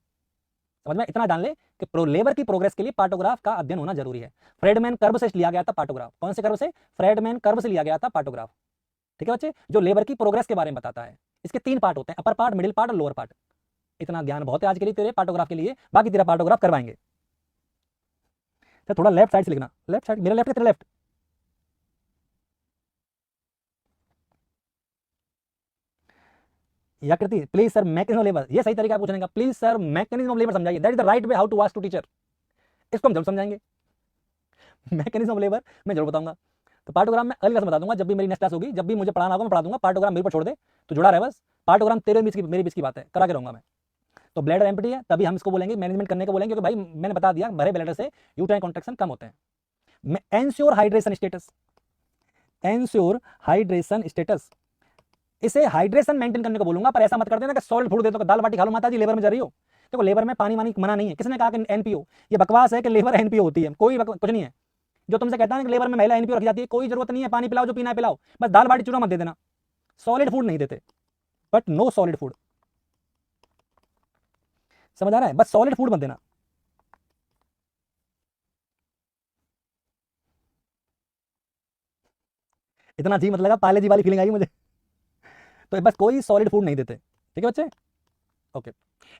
समझ में? इतना जान ले कि लेबर की प्रोग्रेस के लिए पार्टोग्राफ का अध्ययन होना जरूरी है। फ्रेडमैन कर्व से लिया गया था पार्टोग्राफ। कौन से कर्व से? फ्रेडमैन कर्व से लिया गया था पार्टोग्राफ। ठीक है बच्चे? जो लेबर की प्रोग्रेस के बारे में बताता है। इसके 3 पार्ट होते हैं, अपर पार्ट, मिडिल पार्ट और लोअर पार्ट। इतना ज्ञान बहुत है आज के लिए तेरे पार्टोग्राफ के लिए, बाकी तेरा पार्टोग्राफ करवाएंगे। तो थोड़ा लेफ्ट साइड से लिखना, लेफ्ट साइड, मेरा लेफ्ट है तेरा left. Akriti please sir mechanism of labour, ये सही तरीका पूछने का। Please sir mechanism of labour समझाइए, that is the right way how to ask to teacher. इसको हम जरूर समझाएंगे, मैकेनिज्म ऑफ लेबर मैं जरूर बताऊंगा। तो पार्टोग्राम में अगली क्लास में बता दूंगा, जब भी मेरी नेक्स्ट क्लास होगी, जब भी मुझे पढ़ाना होगा मैं पढ़ा दूंगा। पार्टोग्राम मेरे पर छोड़ दे, तो जुड़ा रहे बस। पार्टोग्राम तेरे बीच की, मेरे बीच की बात है, करा के रहूंगा मैं। तो ब्लैडर एम्प्टी है तभी हम इसको बोलेंगे, मैनेजमेंट करने को बोलेंगे, क्योंकि भाई मैंने बता दिया भरे ब्लैडर से यूट्राइन कॉन्ट्रैक्शन कम होते हैं। Ensure hydration status, ensure hydration status, इसे हाइड्रेशन मेंटेन करने को बोलूंगा। पर ऐसा मत कर देना कि सॉलिड फूड दे दो, दाल बाटी खा लो माता जी, लेबर में जा रही हो। देखो लेबर में पानी वानी मना नहीं है, किसने कहा कि एनपीओ? ये बकवास है कि लेबर एनपीओ होती है, कोई कुछ नहीं है। जो तुमसे कहता है कि लेबर में महिला एनपीओ रखी जाती है, कोई जरूरत नहीं है। पानी पिलाओ, जो पीना है पिलाओ, बस दाल बाटी चूरमा मत दे देना। सॉलिड फूड नहीं देते, बट नो सॉलिड फूड। समझ आ रहा है? बस सॉलिड फूड मत देना। इतना जी मत लगा, पाले जी वाली फीलिंग आई मुझे। तो बस कोई सॉलिड फूड नहीं देते, ठीक है बच्चे? ओके।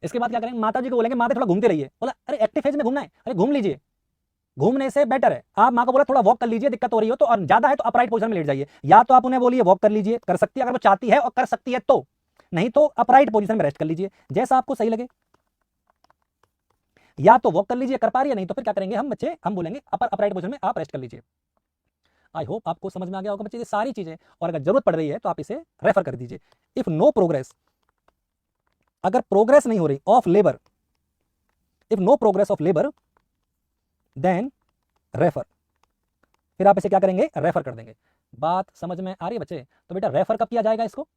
इसके बाद क्या करेंगे? माता जी को बोलेंगे माता थोड़ा घूमते रहिए। बोला अरे एक्टिव फेज में घूमना है, अरे घूम लीजिए, घूमने से बेटर है। आप माँ को बोला थोड़ा वॉक कर लीजिए, दिक्कत हो रही हो तो, और ज्यादा है तो अपराइट पोजीशन में लेट जाइए। या तो आप उन्हें बोलिए वॉक कर लीजिए, कर सकती है अगर वो चाहती है और कर सकती है तो, नहीं तो अपराइट पोजीशन में रेस्ट कर लीजिए, जैसा आपको सही लगे। या तो वॉक कर लीजिए, कर पा रही है, नहीं तो फिर क्या करेंगे हम बच्चे, हम बोलेंगे अपराइट पोजीशन में आप रेस्ट कर लीजिए। आई होप आपको समझ में आ गया होगा बच्चे ये सारी चीजें, और अगर जरूरत पड़ रही है तो आप इसे रेफर कर दीजिए। इफ नो प्रोग्रेस, अगर प्रोग्रेस नहीं हो रही of labour, if no progress of labour then refer, फिर आप इसे क्या करेंगे? रेफर कर देंगे। बात समझ में आ रही है बच्चे? तो बेटा रेफर कब किया जाएगा इसको?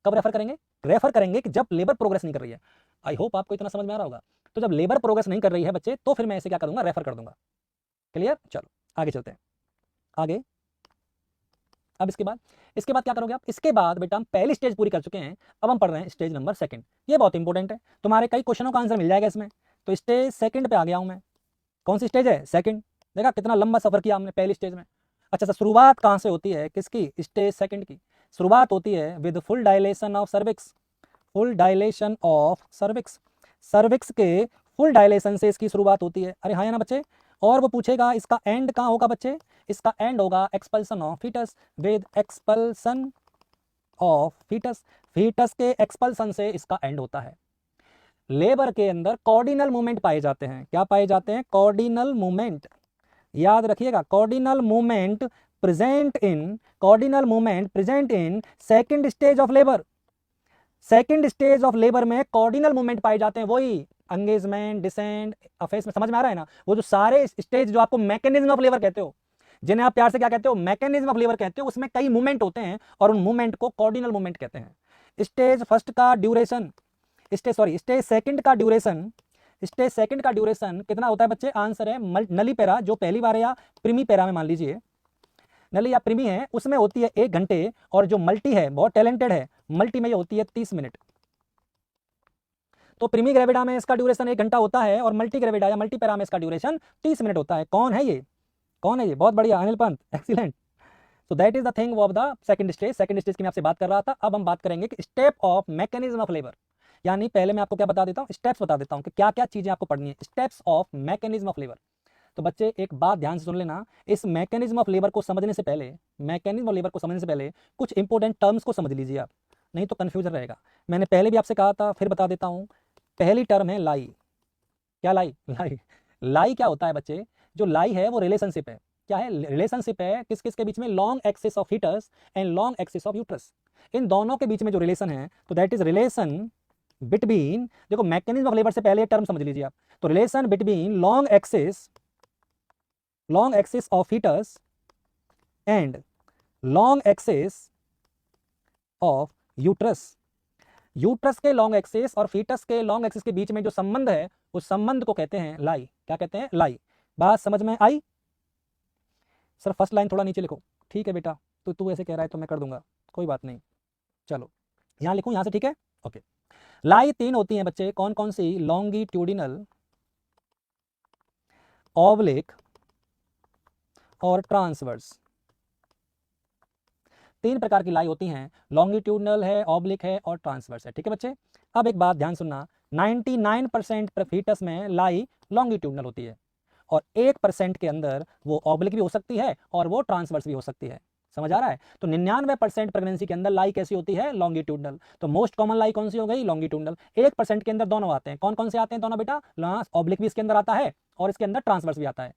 कब रेफर करेंगे? रेफर करेंगे कि जब लेबर प्रोग्रेस नहीं कर रही है। आई होप आपको इतना समझ में आ रहा होगा। तो जब लेबर प्रोग्रेस नहीं कर रही है बच्चे, तो फिर मैं इसे क्या करूंगा? रेफर कर दूंगा। क्लियर? चलो आगे चलते हैं, आगे। अब इसके बाद क्या करोगे आप? इसके बाद बेटा हम पहली स्टेज पूरी कर चुके हैं, अब हम पढ़ रहे हैं स्टेज नंबर 2। ये बहुत इंपॉर्टेंट है, तुम्हारे कई क्वेश्चनों का आंसर मिल जाएगा इसमें। तो स्टेज 2 पे आ गया हूं मैं। कौन सी स्टेज है? 2। देखा कितना लंबा सफर किया हमने पहली स्टेज में। अच्छा, शुरुआत कहां से होती है? किसकी? स्टेज 2 की शुरुआत होती है with full dilation of cervix. Full dilation of cervix, cervix के फुल डायलेशन से इसकी शुरुआत होती है। अरे हाँ या ना बच्चे, और वो पूछेगा इसका एंड कहाँ होगा बच्चे, इसका एंड होगा expulsion of foetus, with expulsion of foetus, foetus के एक्सपल्सन से इसका एंड होता है। लेबर के अंदर कॉर्डिनल मूवमेंट पाए जाते हैं, क्या पाए जाते हैं, कॉर्डिनल मूवमेंट, याद रखिएगा, cardinal movement present in second stage of labour, second stage of labour में कॉर्डिनल मूवमेंट पाए जाते हैं, वही एंगेजमेंट, डिसेंट, अफेस में, समझ में आ रहा है ना, वो जो सारे स्टेज जो आपको मैकेनिज्म ऑफ लेबर कहते हो, जिन्हें आप प्यार से क्या कहते हो, मैकेनिज्म ऑफ लेबर कहते हो, उसमें कई मूवमेंट होते हैं और उन मूवमेंट को कॉर्डिनल मूवमेंट कहते हैं। स्टेज फर्स्ट का ड्यूरेशन, स्टेज सेकंड का ड्यूरेशन, स्टेज सेकंड का ड्यूरेशन कितना होता है बच्चे, आंसर है नली पैरा, जो पहली बार या प्रीमी पैरा में मान लीजिए, नली या प्रीमी है उसमें होती है 1 घंटे, और जो मल्टी है बहुत टैलेंटेड है, मल्टी में ये होती है 30 मिनट। तो प्रीमी ग्रेविडा में इसका ड्यूरेशन 1 घंटा होता है और मल्टी ग्रेविडा या मल्टी पैरा में इसका ड्यूरेशन 30 मिनट होता है। कौन है ये, कौन है ये, बहुत बढ़िया अनिल पंत, एक्सीलेंट। तो that is the thing of the second stage, second stage की मैं आपसे बात कर रहा था। अब हम बात करेंगे कि step of mechanism of labour, यानी पहले मैं आपको क्या बता देता हूँ, स्टेप्स बता देता हूँ कि क्या क्या चीजें आपको पढ़नी है, steps of mechanism of labour. तो बच्चे एक बात ध्यान से सुन लेना, इस मैकेनिज्म ऑफ लेबर को समझने से पहले, मैकेनिज्म ऑफ लेबर को समझने से पहले कुछ इंपॉर्टेंट टर्म्स को समझ लीजिए आप, नहीं तो कंफ्यूजन रहेगा। मैंने पहले भी आपसे कहा था, फिर बता देता हूँ। पहली टर्म है लाई, क्या लाई, लाई, लाई क्या होता है बच्चे, जो लाई है वो रिलेशनशिप है, क्या है, रिलेशनशिप है किस किस के बीच में, long axis of foetus and long axis of uterus, इन दोनों के बीच में जो रिलेशन है, तो दैट इज रिलेशन बिटवीन, देखो मैकेनिज्म ऑफ लेबर से पहले टर्म समझ लीजिए आप, तो relation between long axis of foetus and long axis of uterus, uterus के लॉन्ग एक्सिस और फीटस के लॉन्ग एक्सिस के बीच में जो संबंध है, उस संबंध को कहते हैं लाई, क्या कहते हैं, लाई। बात समझ में आई? सर फर्स्ट लाइन थोड़ा नीचे लिखो, ठीक है बेटा, तो तू ऐसे कह रहा है तो मैं कर दूंगा, कोई बात नहीं, चलो यहां लिखूं, यहां से, ठीक है, ओके। लाई 3 होती हैं बच्चे, कौन कौन सी, लॉन्गिट्यूडिनल, ऑब्लिक और ट्रांसवर्स, 3 प्रकार की लाई होती हैं, लॉन्गिट्यूडनल है, ऑब्लिक है और ट्रांसवर्स है, ठीक है बच्चे। अब एक बात ध्यान सुनना, 99% फीटस में लाई लॉन्गिट्यूडनल होती है और 1% के अंदर वो ऑब्लिक भी हो सकती है और वो ट्रांसवर्स भी हो सकती है, समझ आ रहा है। तो 99% प्रेगनेंसी के अंदर लाई कैसी होती है, लॉन्गिट्यूडनल। तो मोस्ट कॉमन लाई कौन सी हो गई, लॉन्गिट्यूडनल। 1% के अंदर दोनों आते हैं, कौन कौन से आते हैं दोनों बेटा, ऑब्लिक भी इसके अंदर आता है और इसके अंदर ट्रांसवर्स भी आता है,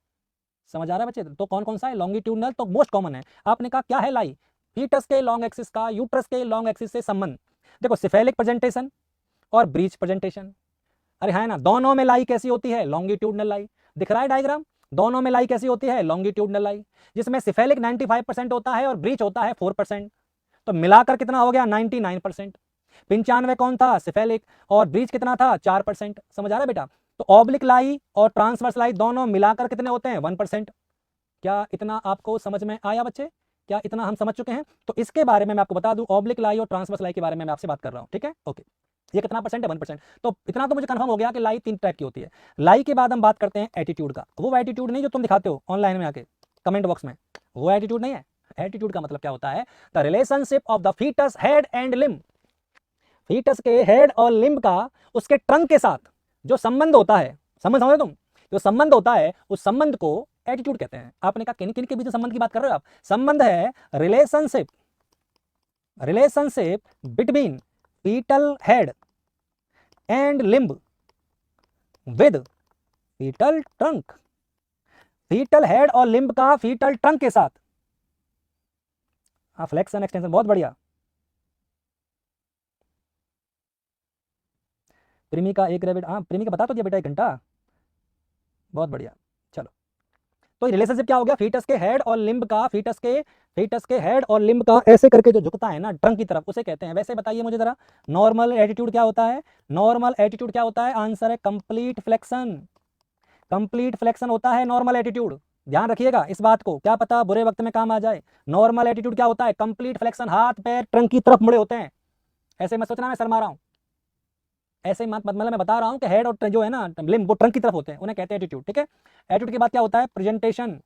समझ आ रहा है बच्चे। तो कौन कौन सा है, लॉन्गिट्यूडनल तो मोस्ट कॉमन है। आपने कहा क्या है लाई, फीटस के लॉन्ग एक्सिस का यूट्रस के लॉन्ग एक्सिस से संबंध। देखो सिफेलिक प्रेजेंटेशन और ब्रीच प्रेजेंटेशन, अरे है ना, दोनों में लाई कैसी होती है, लॉन्गिट्यूडनल लाई, दिख रहा है डायग्राम, दोनों में लाई कैसी होती है, लॉन्गिट्यूडनल लाई, जिसमें सिफेलिक 95% होता है और ब्रीच होता है 4%, तो मिलाकर कितना हो गया, 99%। 95 कौन था, सिफेलिक, और ब्रीच कितना था, 4%, समझ आ रहा है बेटा। तो ऑब्लिक लाई और ट्रांसवर्स लाई दोनों मिलाकर कितने होते हैं, 1%। क्या इतना आपको समझ में आया बच्चे, क्या इतना हम समझ चुके हैं? तो इसके बारे में मैं आपको बता दूं, ऑब्लिक लाई और ट्रांसवर्स लाई के बारे में मैं आपसे बात कर रहा हूं, ठीक है, ओके। ये कितना परसेंट है, 1%। तो इतना तो मुझे कंफर्म हो गया कि लाई 3 टाइप की होती है। लाई के बाद हम बात करते हैं एटीट्यूड का, वो एटीट्यूड नहीं जो तुम दिखाते हो ऑनलाइन में आके कमेंट बॉक्स में, वो एटीट्यूड नहीं है। एटीट्यूड का मतलब क्या होता है, the relationship of the foetus head and limb, foetus के हेड और लिम्ब का उसके ट्रंक के साथ जो संबंध होता है, समझ तुम, जो संबंध होता है उस संबंध को एटीट्यूड कहते हैं। आपने कहा किन किन के बीच संबंध की बात कर रहे हो आप, संबंध है relationship between foetal head and limb with foetal trunk, foetal head और लिम्ब का फीटल ट्रंक के साथ, फ्लेक्शन एक्सटेंशन, बहुत बढ़िया। प्रीमी का 1 ग्रेविड, प्रीमी का बता तो दिया बेटा 1 घंटा, बहुत बढ़िया। चलो तो रिलेशनशिप क्या हो गया, फीटस के हेड और लिम्ब का, फीटस के हेड और लिम्ब का ऐसे करके जो झुकता है ना ट्रंक की तरफ, उसे कहते हैं। वैसे बताइए मुझे जरा, नॉर्मल एटीट्यूड क्या होता है, नॉर्मल एटीट्यूड क्या होता है, आंसर है कंप्लीट फ्लेक्शन, कंप्लीट फ्लेक्शन होता है नॉर्मल एटीट्यूड। ध्यान रखिएगा इस बात को, क्या पता बुरे वक्त में काम आ जाए। नॉर्मल एटीट्यूड क्या होता है, कंप्लीट फ्लेक्शन, हाथ पैर ट्रंक की तरफ मुड़े होते हैं। ऐसे मत सोचना मैं शर्मा रहा हूं, ऐसे मत मतलब मैं बता रहा हूं कि हेड और जो है ना लिम्ब वो ट्रंक की तरफ होते हैं, उन्हें कहते हैं एटीट्यूड, ठीक है। एटीट्यूड के बाद क्या होता है, प्रेजेंटेशन।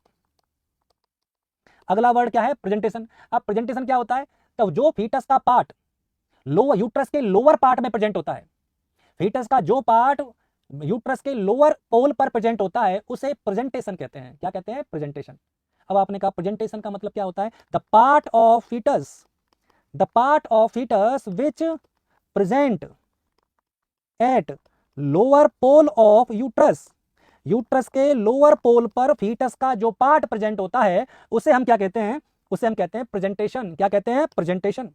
अगला वर्ड क्या है, प्रेजेंटेशन। अब प्रेजेंटेशन क्या होता है, तो जो फीटस का पार्ट लोअर यूट्रस के लोअर पार्ट में प्रेजेंट होता है। फीटस का जो पार्ट यूट्रस के लोअर पोल पर प्रेजेंट होता है उसे प्रेजेंटेशन कहते हैं। क्या कहते हैं? प्रेजेंटेशन। अब आपने कहा प्रेजेंटेशन का मतलब क्या होता है? The part of foetus which present at lower pole of uterus. Uterus के लोअर पोल पर फीटस का जो पार्ट प्रेजेंट होता है उसे हम क्या कहते हैं? उसे हम कहते हैं प्रेजेंटेशन। क्या कहते हैं? प्रेजेंटेशन।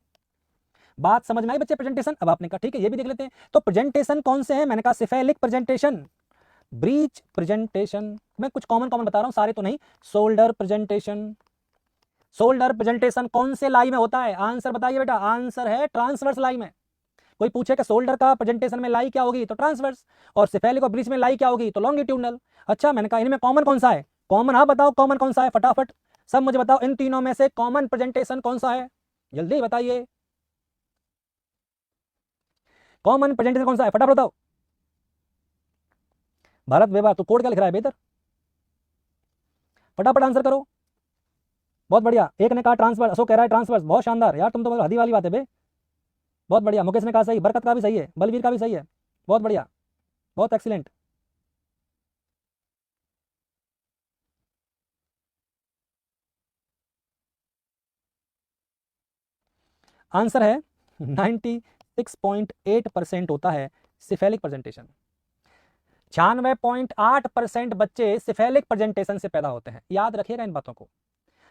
बात समझ में आई बच्चे? प्रेजेंटेशन। अब आपने कहा ठीक है ये भी देख लेते हैं। तो प्रेजेंटेशन कौन से हैं? मैंने कहा सिफेलिक प्रेजेंटेशन, ब्रीच प्रेजेंटेशन, मैं कुछ कॉमन कॉमन बता रहा हूं, सारे तो नहीं। Shoulder presentation. शोल्डर प्रेजेंटेशन कौन से लाई में होता है? आंसर बताइए बेटा। आंसर है ट्रांसवर्स लाई में। कोई पूछे कि शोल्डर का प्रेजेंटेशन में लाई क्या होगी, तो ट्रांसवर्स, और सिफेलिक और ब्रीच में लाई क्या होगी, तो लॉन्गिट्यूडनल। अच्छा, मैंने कहा इनमें कॉमन कौन सा है? कॉमन आप बताओ कॉमन कौन सा है, फटाफट सब मुझे बताओ, इन तीनों में से कॉमन प्रेजेंटेशन कौन सा है? जल्दी बताइए, कॉमन प्रेजेंटेशन कौन सा है, फटाफट बताओ। भारत व्यवहार, तो कोड क्या लिख रहा है बेहतर? फटाफट आंसर करो। बहुत बढ़िया। एक ने कहा ट्रांसफर, अशोक कह रहा है ट्रांसफर्स। बहुत शानदार यार, तुम तो हदी वाली बात है बे। बहुत बढ़िया। मुकेश ने कहा सही, बरकत का भी सही है, बलवीर का भी सही है। बहुत बढ़िया, बहुत एक्सीलेंट। आंसर है 96.8% होता है सिफेलिक प्रेजेंटेशन। 96.8% बच्चे सिफेलिक प्रेजेंटेशन से पैदा होते हैं। याद रखिएगा इन बातों को।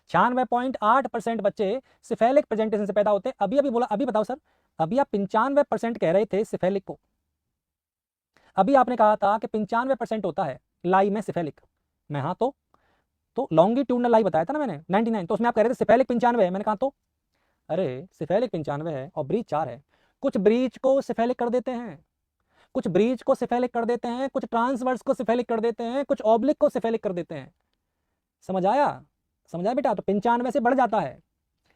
96.8% बच्चे सिफेलिक प्रेजेंटेशन से पैदा होते हैं। अभी अभी बोला, अभी बताओ सर, अभी आप 95% कह रहे थे सिफेलिक को। अभी आपने कहा था कि 95% होता है लाई में सिफेलिक। मैं हाँ तो लॉन्गिट्यूडनल लाई बताया था ना मैंने 99, तो उसमें आप कह रहे थे सिफेलिक 95 है। मैंने कहा तो अरे सिफेलिक 95 है और ब्रीच 4 है। कुछ ब्रीच को सिफेलिक कर देते हैं, कुछ ब्रीच को सिफेलिक कर देते हैं, कुछ ट्रांसवर्स को सिफेलिक कर देते हैं, कुछ ऑब्लिक को सिफेलिक कर देते हैं। समझ आया? समझ आया बेटा? तो 95 से बढ़ जाता है।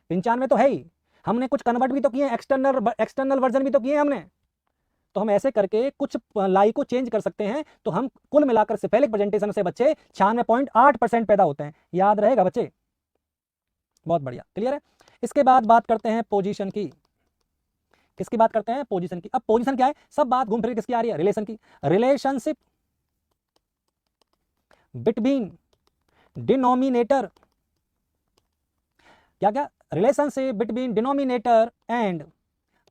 95 तो है ही। हमने कुछ कन्वर्ट भी तो किए, एक्सटर्नल वर्जन भी तो किए हमने। तो हम ऐसे करके कुछ लाई को चेंज कर सकते हैं। तो हम कुल मिलाकर सिफेलिक प्रेजेंटेशन से बच्चे 96.8% पैदा होते हैं। याद रहेगा बच्चे? बहुत बढ़िया, क्लियर है। इसके बाद बात करते हैं पोजीशन की। किसकी बात करते हैं? पोजीशन की। अब पोजीशन क्या है? सब बात घूम फिर किसकी आ रही है? रिलेशन की। रिलेशनशिप बिटवीन डिनोमिनेटर, क्या क्या? Relationship between denominator and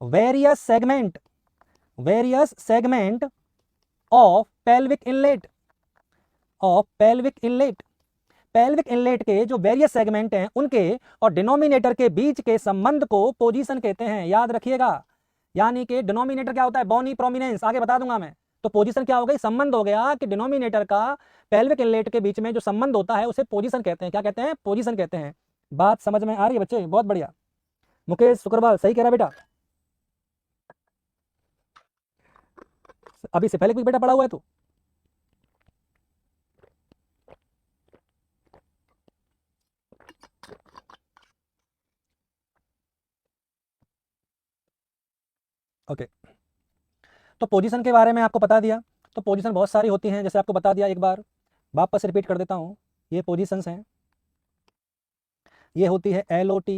various segment of pelvic inlet, pelvic inlet के जो वेरियस सेगमेंट हैं उनके और डिनोमिनेटर के बीच के संबंध को पोजीशन कहते हैं। याद रखिएगा। यानी कि डिनोमिनेटर क्या होता है? बोनी प्रोमिनेंस, आगे बता दूंगा मैं। तो पोजीशन क्या हो गई? संबंध हो गया कि डिनोमिनेटर का पेल्विक इनलेट के बीच में जो संबंध होता है उसे पोजीशन कहते हैं। क्या कहते हैं? पोजीशन कहते हैं। बात समझ में आ रही है बच्चे? बहुत बढ़िया। मुकेश शुक्रवाल सही कह रहा बेटा। अभी से पहले कुछ बेटा पढ़ा हुआ है तू? ओके, तो पोजीशन के बारे में आपको बता दिया। तो पोजीशन बहुत सारी होती हैं, जैसे आपको बता दिया, एक बार वापस रिपीट कर देता हूँ। ये पोजीशंस हैं। ये होती है LOT,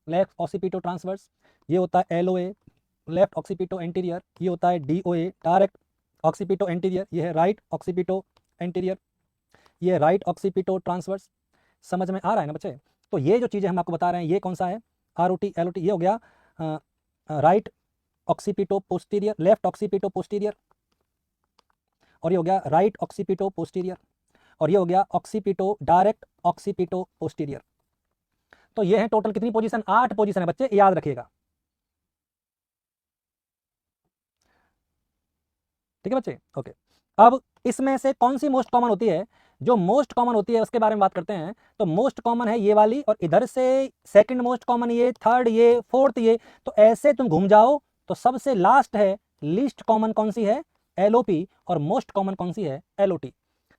लेफ्ट ऑक्सीपिटो ट्रांसवर्स। ये होता है LOA, लेफ्ट ऑक्सीपिटो एंटीरियर। ये होता है DOA, डायरेक्ट ऑक्सीपिटो एंटीरियर। ये है राइट ऑक्सीपिटो एंटीरियर। ये राइट ऑक्सीपिटो ट्रांसवर्स। समझ में आ रहा है ना बच्चे? तो ये जो चीज़ें हम आपको बता रहे हैं, ये कौन सा है? ROT LOT। ये हो गया right occipito posterior, left occipito posterior, और ये हो गया राइट ऑक्सीपिटो पोस्टीरियर, और ये हो गया ऑक्सीपिटो, डायरेक्ट ऑक्सीपिटो पोस्टीरियर। तो ये है टोटल कितनी पोजीशन? 8 पोजीशन है बच्चे, याद रखिएगा। ठीक है बच्चे? ओके। अब इसमें से कौन सी मोस्ट कॉमन होती है? जो मोस्ट कॉमन होती है उसके बारे में बात करते हैं। तो मोस्ट कॉमन है ये वाली, और इधर से सेकंड मोस्ट कॉमन ये, थर्ड ये, फोर्थ ये। तो ऐसे तुम घूम जाओ तो सबसे लास्ट है लीस्ट कॉमन कौन सी है? LOP। और मोस्ट कॉमन कौन सी है? LOT।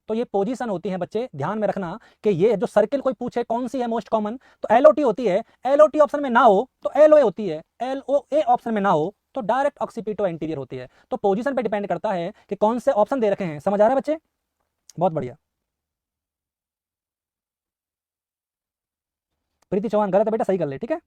तो ये पोजीशन होती है बच्चे, ध्यान में रखना कि ये जो सर्किल कोई पूछे कौन सी है मोस्ट कॉमन, तो LOT होती है। LOT ऑप्शन में ना हो तो LOA होती है। LOA ऑप्शन में ना हो तो डायरेक्ट ऑक्सीपिटो एंटीरियर होती है। तो पोजीशन पे डिपेंड करता है कि कौन से ऑप्शन दे रखे हैं। समझ आ रहा है बच्चे? बहुत बढ़िया। प्रीति चौहान गलत है बेटा, सही कर ले, ठीक है।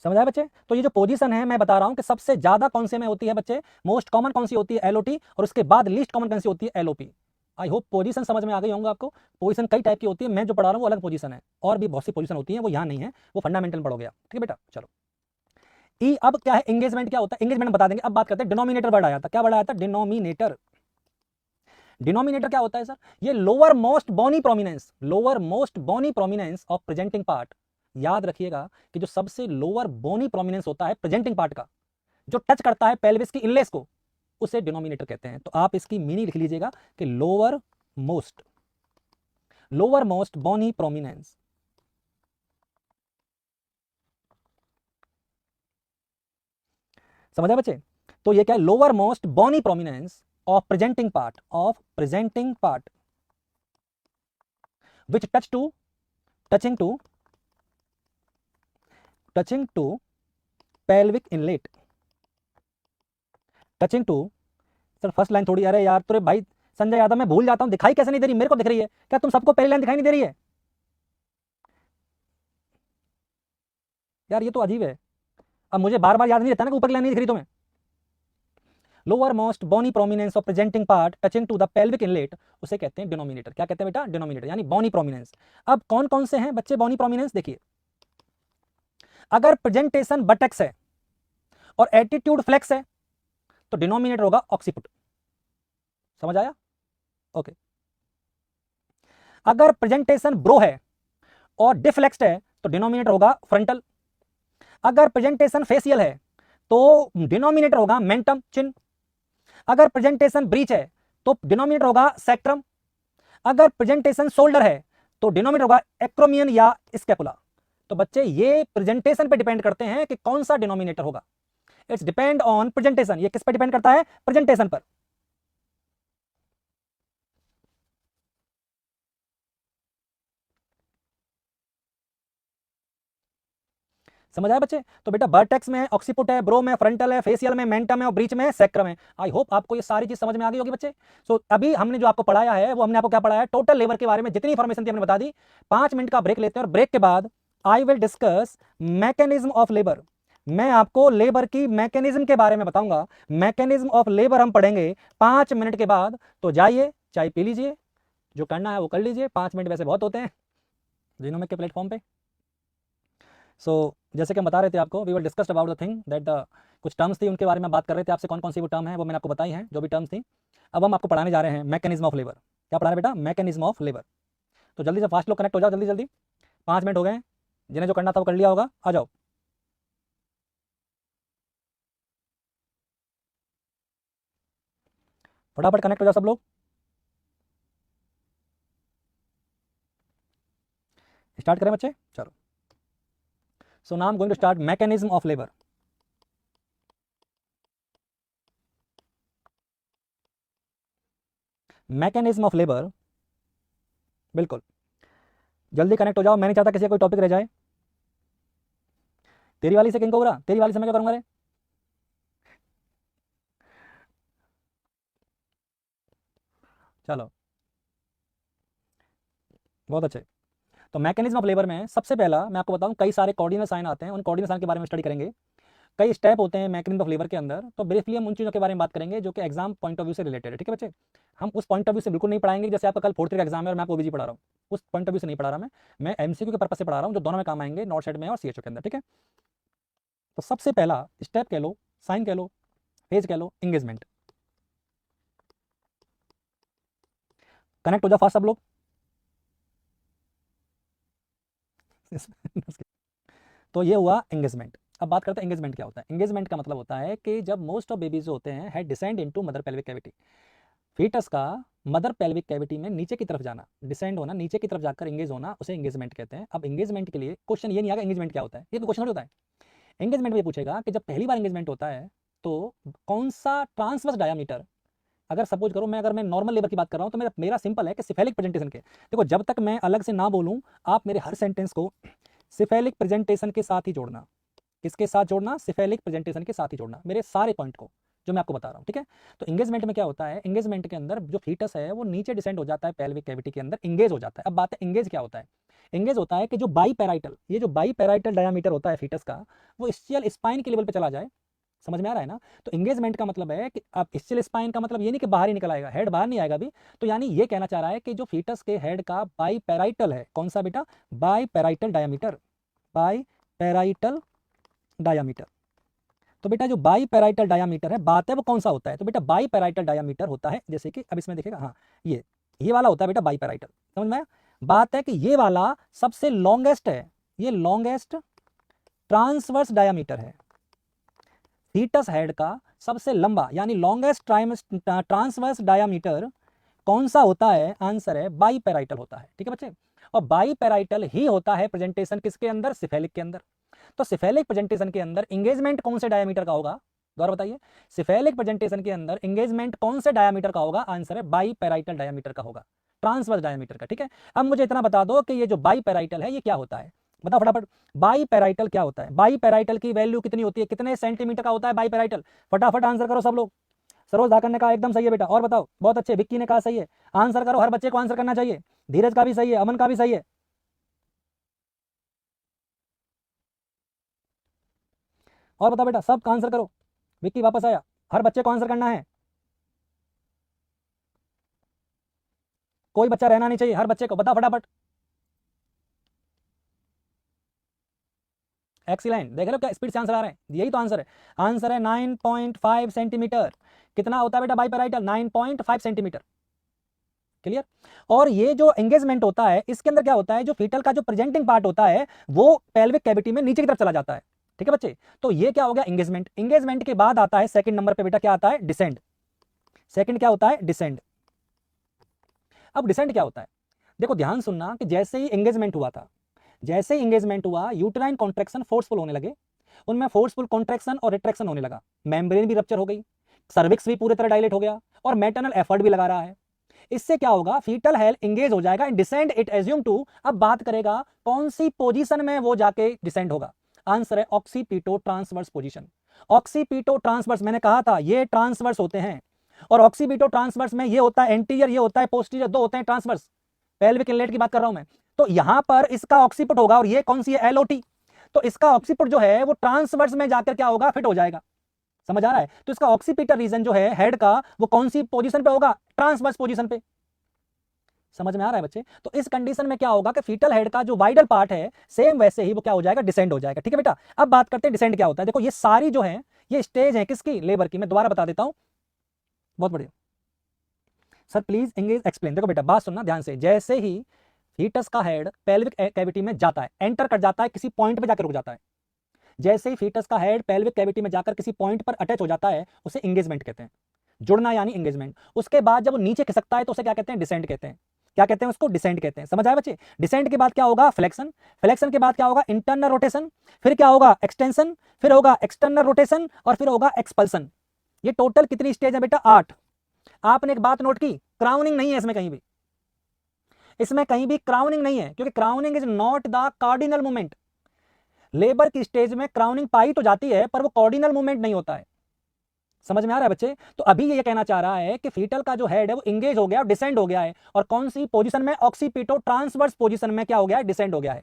समझ आया बच्चे? तो ये जो पोजीशन है मैं बता रहा हूं कि सबसे ज्यादा कौन से में होती है बच्चे, मोस्ट कॉमन कौन सी होती है एलओटी, और उसके बाद लीस्ट कॉमन कौन सी होती है एलओपी। आई होप पोजीशन समझ में आ गई होंगे आपको। पोजीशन कई टाइप की होती है, मैं जो पढ़ा रहा हूं वो अलग पोजीशन है, और भी बहुत सी पोजीशन होती है, वो यहाँ नहीं है, वो फंडामेंटल में पढ़ोगे आप। ठीक है बेटा, चलो। ई अब क्या है, एंगेजमेंट क्या होता है, एंगेजमेंट बता देंगे। अब बात करते हैं डिनोमिनेटर वर्ड आया था, क्या वर्ड आया था, डिनोमिनेटर। डिनोमिनेटर क्या होता है सर, ये lower most bony prominence, lower most bony prominence of presenting part. याद रखिएगा कि जो सबसे लोअर बोनी प्रोमिनेंस होता है प्रेजेंटिंग पार्ट का, जो टच करता है पेल्विस की इनलेस को, उसे डिनोमिनेटर कहते हैं। तो आप इसकी मीनिंग लिख लीजिएगा कि लोअर मोस्ट बोनी प्रोमिनेंस। समझा बच्चे? तो ये क्या है, lower most bony prominence of presenting part which touching to pelvic inlet, touching to. Sir first line थोड़ी, अरे यार तुरे भाई संजय यादव, मैं भूल जाता हूं, दिखाई कैसे नहीं दे रही, मेरे को दिख रही है, क्या तुम सबको पहली लाइन दिखाई नहीं दे रही है यार, ये तो अजीब है। अब मुझे बार बार याद नहीं रहता ना कि ऊपर की लाइन नहीं दिख रही तुम्हें। Lower most bony prominence of presenting part touching to the pelvic inlet, उसे कहते हैं डिनोमिनेटर। क्या कहते हैं बेटा, डिनोमिनेटर, यानी बोनी प्रोमिनेंस। अब कौन कौन से हैं बच्चे बोनी प्रोमिनेंस, देखिए। अगर प्रेजेंटेशन बटेक्स है और एटीट्यूड फ्लेक्स है तो डिनोमिनेटर होगा ऑक्सीपुट। समझ आया? ओके। अगर प्रेजेंटेशन ब्रो है और डिफ्लेक्स्ड है तो डिनोमिनेटर होगा फ्रंटल। अगर प्रेजेंटेशन फेशियल है तो डिनोमिनेटर होगा मेंटम, चिन। अगर प्रेजेंटेशन ब्रीच है तो डिनोमिनेटर होगा सेक्ट्रम। अगर प्रेजेंटेशन शोल्डर है तो डिनोमिनेटर होगा एक्रोमियन या स्कैपुला। तो बच्चे ये प्रेजेंटेशन पे डिपेंड करते हैं कि कौन सा डिनोमिनेटर होगा। It's depend on presentation. ये किस पे डिपेंड करता है, प्रेजेंटेशन पर। समझ आया बच्चे? तो बेटा वर्टेक्स में ऑक्सीपुट है, ब्रो में फ्रंटल है, फेशियल में मेंटम है, और ब्रीच में सेक्रम है। आई होप आपको ये सारी चीज समझ में आ गई होगी बच्चे। सो अभी हमने जो आपको पढ़ाया है वो हमने आपको क्या पढ़ाया, टोटल लेबर के बारे में जितनी इंफॉर्मेशन थी हमने बता दी। 5 मिनट का ब्रेक लेते हैं और ब्रेक के बाद I will discuss mechanism of labour. मैं आपको लेबर की मैकेनिज्म के बारे में बताऊंगा। मैकेनिज्म ऑफ लेबर हम पढ़ेंगे 5 मिनट के बाद। तो जाइए चाय पी लीजिए, जो करना है वो कर लीजिए, 5 मिनट वैसे बहुत होते हैं जिनोमिक के प्लेटफॉर्म पे। सो जैसे कि हम बता रहे थे आपको, we will discussed about the thing that कुछ टर्म्स थी उनके बारे में बात कर रहे थे आपसे, कौन कौन सी वो टर्म है वो मैंने आपको बताई हैं, जो भी टर्म्स थी। अब हम आपको पढ़ाने जा रहे हैं मैकेनिज्म ऑफ लेबर। क्या पढ़ा रहे बेटा, मैकेनिज्म ऑफ लेबर। तो जल्दी से फास्ट लोग कनेक्ट हो जाओ, जल्दी जल्दी, 5 मिनट हो गए, जिन्हें जो करना था वो कर लिया होगा, आ जाओ। फटाफट कनेक्ट हो जाओ सब लोग। स्टार्ट करें बच्चे, चलो। So now I am going to start mechanism of labour. Mechanism of labour, बिल्कुल जल्दी कनेक्ट हो जाओ, मैं नहीं चाहता किसी का कोई टॉपिक रह जाए। तेरी वाली से किंग कोबरा, तेरी वाली से मैं क्या करूंगा रे? चलो बहुत अच्छे। तो मैकेनिज्म ऑफ लेबर में सबसे पहला मैं आपको बताऊं, कई सारे कोऑर्डिनल साइन आते हैं, उन कोऑर्डिनल साइन के बारे में स्टडी करेंगे। कई स्टेप होते हैं मैकेनिज्म ऑफ लेबर के अंदर, तो ब्रीफली हम उन चीज़ों के बारे में बात करेंगे जो कि एग्जाम पॉइंट ऑफ व्यू से रिलेटेड है। ठीक है बच्चे, हम उस पॉइंट ऑफ व्यू से बिल्कुल नहीं पढ़ाएंगे जैसे आपका कल 4th का एग्जाम है और मैं आपको ओबीजी पढ़ा रहा हूँ, उस पॉइंट ऑफ व्यू से नहीं पढ़ा रहा मैं एमसीक्यू के पर्पज से पढ़ा रहा हूँ, जो दोनों में काम आएंगे, नॉट सेट में और सीएचओ के अंदर। ठीक है, तो सबसे पहला स्टेप कह लो, साइन कह लो, फेज कह लो, एंगेजमेंट। कनेक्ट हो जाओ फास्ट सब लोग। तो ये हुआ एंगेजमेंट। अब बात करते हैं एंगेजमेंट क्या होता है। एंगेजमेंट का मतलब होता है कि जब मोस्ट ऑफ बेबीज होते हैं head descend into mother pelvic cavity, foetus का मदर पेल्विक कैविटी में नीचे की तरफ जाना, डिसेंड होना, नीचे की तरफ जाकर एंगेज होना, उसे एंगेजमेंट कहते हैं। अब एंगेजमेंट के लिए क्वेश्चन ये नहीं आएगा एंगेजमेंट क्या होता है, ये तो क्वेश्चन होता है। एंगेजमेंट में पूछेगा कि जब पहली बार एंगेजमेंट होता है तो कौन सा ट्रांसवर्स डायामीटर, अगर सपोज करो अगर मैं नॉर्मल लेबर की बात कर रहा हूं तो मेरा सिंपल है कि सिफेलिक प्रेजेंटेशन के, देखो जब तक मैं अलग से ना बोलूं आप मेरे हर सेंटेंस को सिफेलिक प्रेजेंटेशन के साथ ही जोड़ना। किसके साथ जोड़ना, सिफेलिक प्रेजेंटेशन के साथ ही जोड़ना, मेरे सारे पॉइंट को जो मैं आपको बता रहा हूं। ठीक है, तो एंगेजमेंट में क्या होता है, एंगेजमेंट के अंदर जो फीटस है वो नीचे डिसेंड हो जाता है पेल्विक कैविटी के अंदर, एंगेज हो जाता है। अब बात है एंगेज क्या होता है। एंगेज होता है कि जो बाईपैराइटल, ये जो बाईपैराइटल डायामीटर होता है फीटस का, वो स्चियल स्पाइन के लेवल पे चला जाए। समझ में आ रहा है ना? तो एंगेजमेंट का मतलब है कि अब स्चियल स्पाइन का मतलब ये नहीं कि बाहर ही निकल आएगा, हेड बाहर नहीं आएगा अभी। तो यानी ये कहना चाह रहा है कि जो फीटस के हेड का बाईपैराइटल है, कौन सा बेटा? बाईपैराइटल डायामीटर, बाईपैराइटल डायामीटर। तो बेटा जो बाईपैराइटल डायामीटर है, बात है वो कौन सा होता है? तो बेटा बाईपैराइटल डायामीटर होता है, जैसे कि अब इसमें देखेगा, हाँ ये वाला होता है बेटा बाईपैराइटल। समझ में आया? बात है कि ये वाला सबसे लॉन्गेस्ट है, ये लॉन्गेस्ट ट्रांसवर्स डायामीटर है। फीटस हेड का सबसे लंबा यानी लॉन्गेस्ट ट्रांसवर्स डायामीटर कौन सा होता है? आंसर है बाईपैराइटल होता है। ठीक है बच्चे? और बाईपैराइटल ही होता है प्रेजेंटेशन किसके अंदर? सिफेलिक के अंदर। तो सिफेलिक प्रेजेंटेशन के अंदर एंगेजमेंट कौन से डायमीटर का होगा? दोबारा बताइए, सिफेलिक प्रेजेंटेशन के अंदर एंगेजमेंट कौन से डायमीटर का होगा? आंसर है बाईपैराइटल डायमीटर का होगा, ट्रांसवर्स डायमीटर का। ठीक है, अब मुझे इतना बता दो कि ये जो बाईपैराइटल है ये क्या होता है? बताओ फटाफट, बाईपैराइटल क्या होता है? बाईपैराइटल की वैल्यू कितनी होती है? कितने सेंटीमीटर का होता है बाईपैराइटल? फटाफट आंसर करो सब लोग। सरोज धाकड़ ने कहा एकदम सही है बेटा, और बताओ। बहुत अच्छे, विक्की ने कहा सही है। आंसर करो, हर बच्चे को आंसर करना चाहिए। धीरज का भी सही है, अमन का भी सही है। और बताओ बेटा, सब आंसर करो। विक्की वापस आया, हर बच्चे को आंसर करना है, कोई बच्चा रहना नहीं चाहिए, हर बच्चे को बताओ फटाफट। एक्सीलेंट, देख लो क्या स्पीड से आंसर आ रहे हैं। यही तो आंसर है। आंसर है 9.5 सेंटीमीटर। कितना होता है बेटा बाईपैराइटल? 9.5 सेंटीमीटर। क्लियर? और ये जो एंगेजमेंट होता है इसके अंदर क्या होता है? जो फीटल का जो प्रेजेंटिंग पार्ट होता है वो पेल्विक कैविटी में नीचे की तरफ चला जाता है। ठीक है बच्चे? तो ये क्या हो गया? एंगेजमेंट। एंगेजमेंट के बाद आता है सेकंड नंबर पे बेटा, क्या आता है? डिसेंड। सेकंड क्या होता है? डिसेंड। अब डिसेंड क्या होता है? देखो ध्यान सुनना कि जैसे ही एंगेजमेंट हुआ था, जैसे ही एंगेजमेंट हुआ, यूटेराइन कॉन्ट्रैक्शन फोर्सफुल होने लगे, उनमें फोर्सफुल कॉन्ट्रैक्शन और रिट्रैक्शन होने लगा, मेम्ब्रेन भी रप्चर हो गई, सर्विक्स भी पूरी तरह डायलेट हो गया, और मैटरनल एफर्ट भी लगा रहा है। इससे क्या होगा? फीटल हेल्थ एंगेज हो जाएगा and descend it assume to. अब बात करेगा कौन सी पोजीशन में वो जाके डिसेंड होगा। आंसर है occipito transverse position. Occipito transverse, मैंने कहा था ये ट्रांसवर्स होते हैं, और ऑक्सीपिटो ट्रांसवर्स में ये होता है एंटीरियर, ये होता है पोस्टीरियर, दो होते हैं ट्रांसवर्स। पेल्विक इनलेट की बात कर रहा हूं मैं। तो यहां पर इसका ऑक्सीपिट होगा, और ये कौन सी है? एलओटी। तो इसका ऑक्सीपिट जो है वो ट्रांसवर्स में जाकर क्या होगा? फिट हो जाएगा। समझ आ रहा है? तो इसका ऑक्सीपिटल रीजन जो है हेड का, वो कौन सी पोजीशन पे होगा? ट्रांसवर्स पोजीशन पे। समझ में आ रहा है बच्चे? तो इस कंडीशन में क्या होगा कि फीटल हेड का जो वाइडल पार्ट है सेम वैसे ही वो क्या हो जाएगा? डिसेंड हो जाएगा। ठीक है बेटा? अब बात करते हैं डिसेंड क्या होता है। देखो ये सारी जो है ये स्टेज है किसकी? लेबर की। मैं दोबारा बता देता हूं। बहुत बढ़िया सर, प्लीज एंगेज एक्सप्लेन। देखो बेटा बात सुनना ध्यान से। जैसे ही फीटस का हेड पेल्विक कैविटी में जाता है, एंटर कर जाता है, किसी पॉइंट पे जाकर रुक जाता है, जैसे ही फीटस का हेड पेल्विक कैविटी में जाकर किसी पॉइंट पर अटैच हो जाता है, उसे एंगेजमेंट कहते हैं। जुड़ना यानी एंगेजमेंट। उसके बाद जब वो नीचे खिसकता है तो उसे क्या कहते हैं? डिसेंड कहते हैं। क्या कहते हैं उसको? डिसेंड कहते हैं। समझ आया बच्चे? डिसेंड के बाद क्या होगा? फ्लेक्शन। फ्लेक्शन के बाद क्या होगा? Internal rotation. फिर क्या होगा? एक्सटेंशन। फिर होगा एक्सटर्नल रोटेशन, और फिर होगा एक्सपल्सन। ये टोटल कितनी स्टेज है बेटा? 8। आपने एक बात नोट की, क्राउनिंग नहीं है इसमें कहीं भी। इसमें कहीं भी क्राउनिंग नहीं है, क्योंकि crowning is not the cardinal movement. Labour की स्टेज में क्राउनिंग पाई तो जाती है, पर वो कार्डिनल मूवमेंट नहीं होता है। समझ में आ रहा है बच्चे? तो अभी ये कहना चाह रहा है कि फीटल का जो हेड है वो इंगेज हो गया, डिसेंड हो गया है, और कौन सी पोजीशन में? ऑक्सीपिटो ट्रांसवर्स पोजीशन में क्या हो गया है? डिसेंड हो गया है।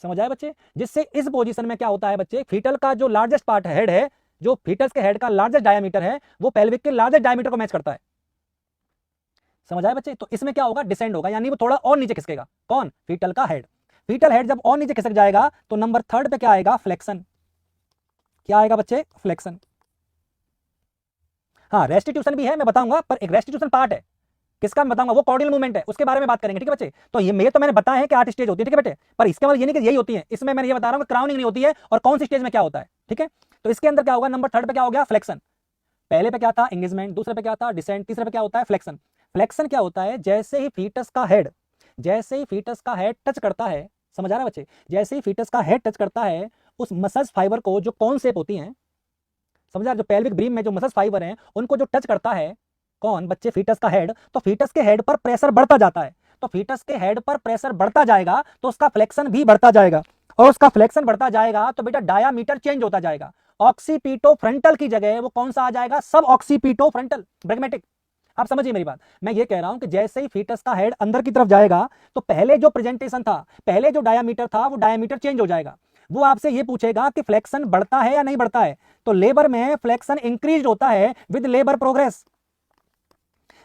समझ आया बच्चे? जिससे इस पोजीशन में क्या होता है बच्चे? फीटल का जो लार्जेस्ट पार्ट हेड है, जो फीटस के हेड का लार्जेस्ट डायमीटर है, वो पेल्विक के लार्जेस्ट डायमीटर को मैच करता है। समझ आया बच्चे? तो इसमें क्या होगा? डिसेंड होगा, यानी वो थोड़ा और नीचे खिसकेगा। कौन? फीटल का हेड। फीटल हेड जब और नीचे खिसक जाएगा तो नंबर 3 पे क्या आएगा? फ्लेक्शन। क्या आएगा बच्चे? फ्लेक्शन। हाँ रेस्टिट्यूशन भी है, मैं बताऊंगा, पर एक रेस्टिट्यूशन पार्ट है किसका मैं बताऊंगा, वो कॉर्डियल मूवमेंट है, उसके बारे में बात करेंगे। ठीक है बच्चे? तो ये तो मैंने बताया है कि 8 स्टेज होती है। ठीक है बेटे? पर इसके मतलब ये नहीं कि यही होती है, इसमें मैंने ये बता रहा हूं कि क्राउनिंग नहीं होती है, और कौन सी स्टेज में क्या होता है। ठीक है? तो इसके अंदर क्या होगा? नंबर 3 पे क्या हो गया? फ्लेक्शन। पहले पे क्या था? एंगेजमेंट। दूसरे पे क्या था? डिसेंट। तीसरे पे क्या होता है? फ्लेक्शन। फ्लेक्शन क्या होता है? जैसे ही फीटस का हेड टच करता है, समझ आ रहा है बच्चे? जैसे ही फीटस का हेड टच करता है, उस मसल्स फाइबर को, जो कौन शेप होती हैं, समझ आ रहा है? जो पेल्विक ब्रीम में जो मसल्स फाइबर हैं, उनको जो टच करता है कौन बच्चे? फीटस का हेड। तो फीटस के हेड पर प्रेशर बढ़ता जाता है। तो फीटस के हेड पर प्रेशर बढ़ता जाएगा तो उसका फ्लेक्शन भी बढ़ता जाएगा, और उसका फ्लेक्शन बढ़ता जाएगा तो बेटा डायामीटर चेंज होता जाएगा। ऑक्सीपिटो फ्रंटल की जगह वो कौन सा आ जाएगा? सब ऑक्सीपिटो फ्रंटल, ब्रैग्मेटिक। आप समझिए मेरी बात, मैं ये कह रहा हूं कि जैसे ही फीटस का हेड अंदर की तरफ जाएगा तो पहले जो प्रेजेंटेशन था, पहले जो डायामीटर था, वो डायामीटर चेंज हो जाएगा। वो आपसे ये पूछेगा कि फ्लेक्शन बढ़ता है या नहीं बढ़ता है। तो लेबर में फ्लेक्शन इंक्रीज होता है विद लेबर प्रोग्रेस।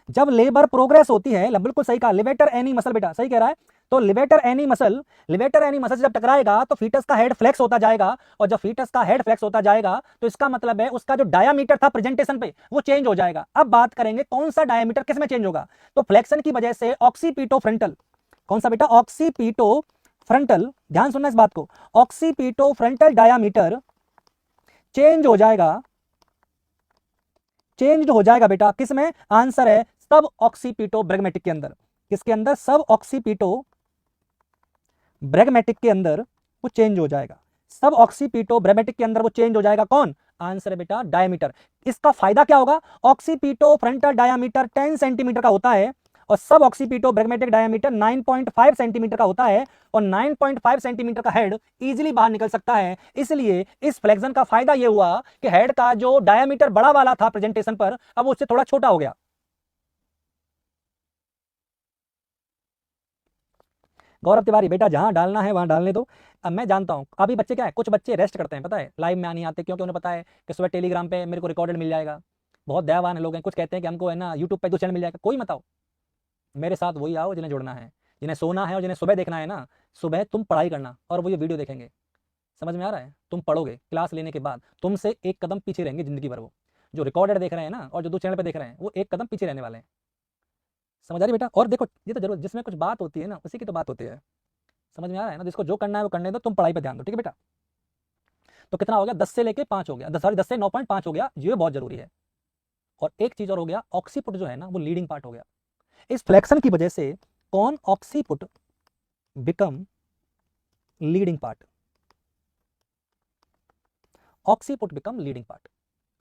जब लेबर प्रोग्रेस होती है, बिल्कुल सही कहा, लिवेटर एनी मसल, बेटा सही कह रहा है। तो लिवेटर एनी मसल से जब टकराएगा तो फीटस का हेड फ्लेक्स होता जाएगा, और जब फीटस का हेड फ्लेक्स होता जाएगा तो इसका मतलब है उसका जो डायामीटर था प्रेजेंटेशन पे वो चेंज हो जाएगा। अब बात करेंगे कौन सा डायामीटर किस में चेंज होगा। तो फ्लेक्शन की वजह से ऑक्सीपिटो फ्रंटल, कौन सा बेटा, ऑक्सीपिटो फ्रंटल, ध्यान सुनना इस बात को, ऑक्सीपिटो फ्रंटल डायामीटर चेंज हो जाएगा, चेंज हो जाएगा बेटा, किस में, आंसर है सब ऑक्सीपिटो ब्रैगमेटिक के अंदर। किसके अंदर, सब ऑक्सीपिटो ब्रैगमेटिक के अंदर वो चेंज हो जाएगा। सब ऑक्सीपिटो ब्रैगमेटिक के अंदर वो चेंज हो जाएगा। कौन, आंसर है बेटा डायमीटर। इसका फायदा क्या होगा, ऑक्सीपिटो फ्रंटल डायमीटर 10 सेंटीमीटर का होता है और सब ऑक्सीपिटो ब्रैगमेटिक डायमीटर 9.5 सेंटीमीटर का होता है, और 9.5 सेंटीमीटर का हेड इजीली बाहर निकल सकता है। इसलिए इस फ्लेक्शन का फायदा यह हुआ कि हेड का जो डायमीटर बड़ा वाला था प्रेजेंटेशन पर, अब उससे थोड़ा छोटा हो गया। गौरव तिवारी, बेटा जहां डालना है वहां डालने दो। अब मैं जानता हूं अभी बच्चे क्या है, कुछ बच्चे रेस्ट करते हैं, पता है, लाइव में नहीं आते क्योंकि उन्हें पता है कि सुबह टेलीग्राम पे मेरे को रिकॉर्डेड मिल जाएगा। बहुत दयावान लोग हैं, कुछ कहते हैं कि हमको है ना यूट्यूब पे 2 चैनल मिल जाएगा। कोई मत आओ, मेरे साथ वही आओ जिन्हें जुड़ना है, जिन्हें सोना है और जिन्हें सुबह देखना है ना। सुबह तुम पढ़ाई करना और वो ये वीडियो देखेंगे। समझ में आ रहा है, तुम पढ़ोगे क्लास लेने के बाद, तुमसे एक कदम पीछे रहेंगे जिंदगी भर। वो जो रिकॉर्डेड देख रहे हैं ना और जो 2 चैनल पे देख रहे हैं, वो एक कदम पीछे रहने वाले हैं। समझ आ रही बेटा। और देखो ये तो जरूर, जिसमें कुछ बात होती है ना उसी की तो बात होती है। समझ में आ रहा है ना, जिसको जो करना है वो करने दो, तुम पढ़ाई पे ध्यान दो, ठीक है बेटा। तो कितना हो गया, 10 से लेके 5 हो गया, 10 से 9.5 हो गया, ये बहुत जरूरी है। और एक चीज और हो गया, ऑक्सीपुट जो है ना वो लीडिंग पार्ट हो गया। इस फ्लेक्शन की वजह से कौन, occiput become leading part, occiput become leading part.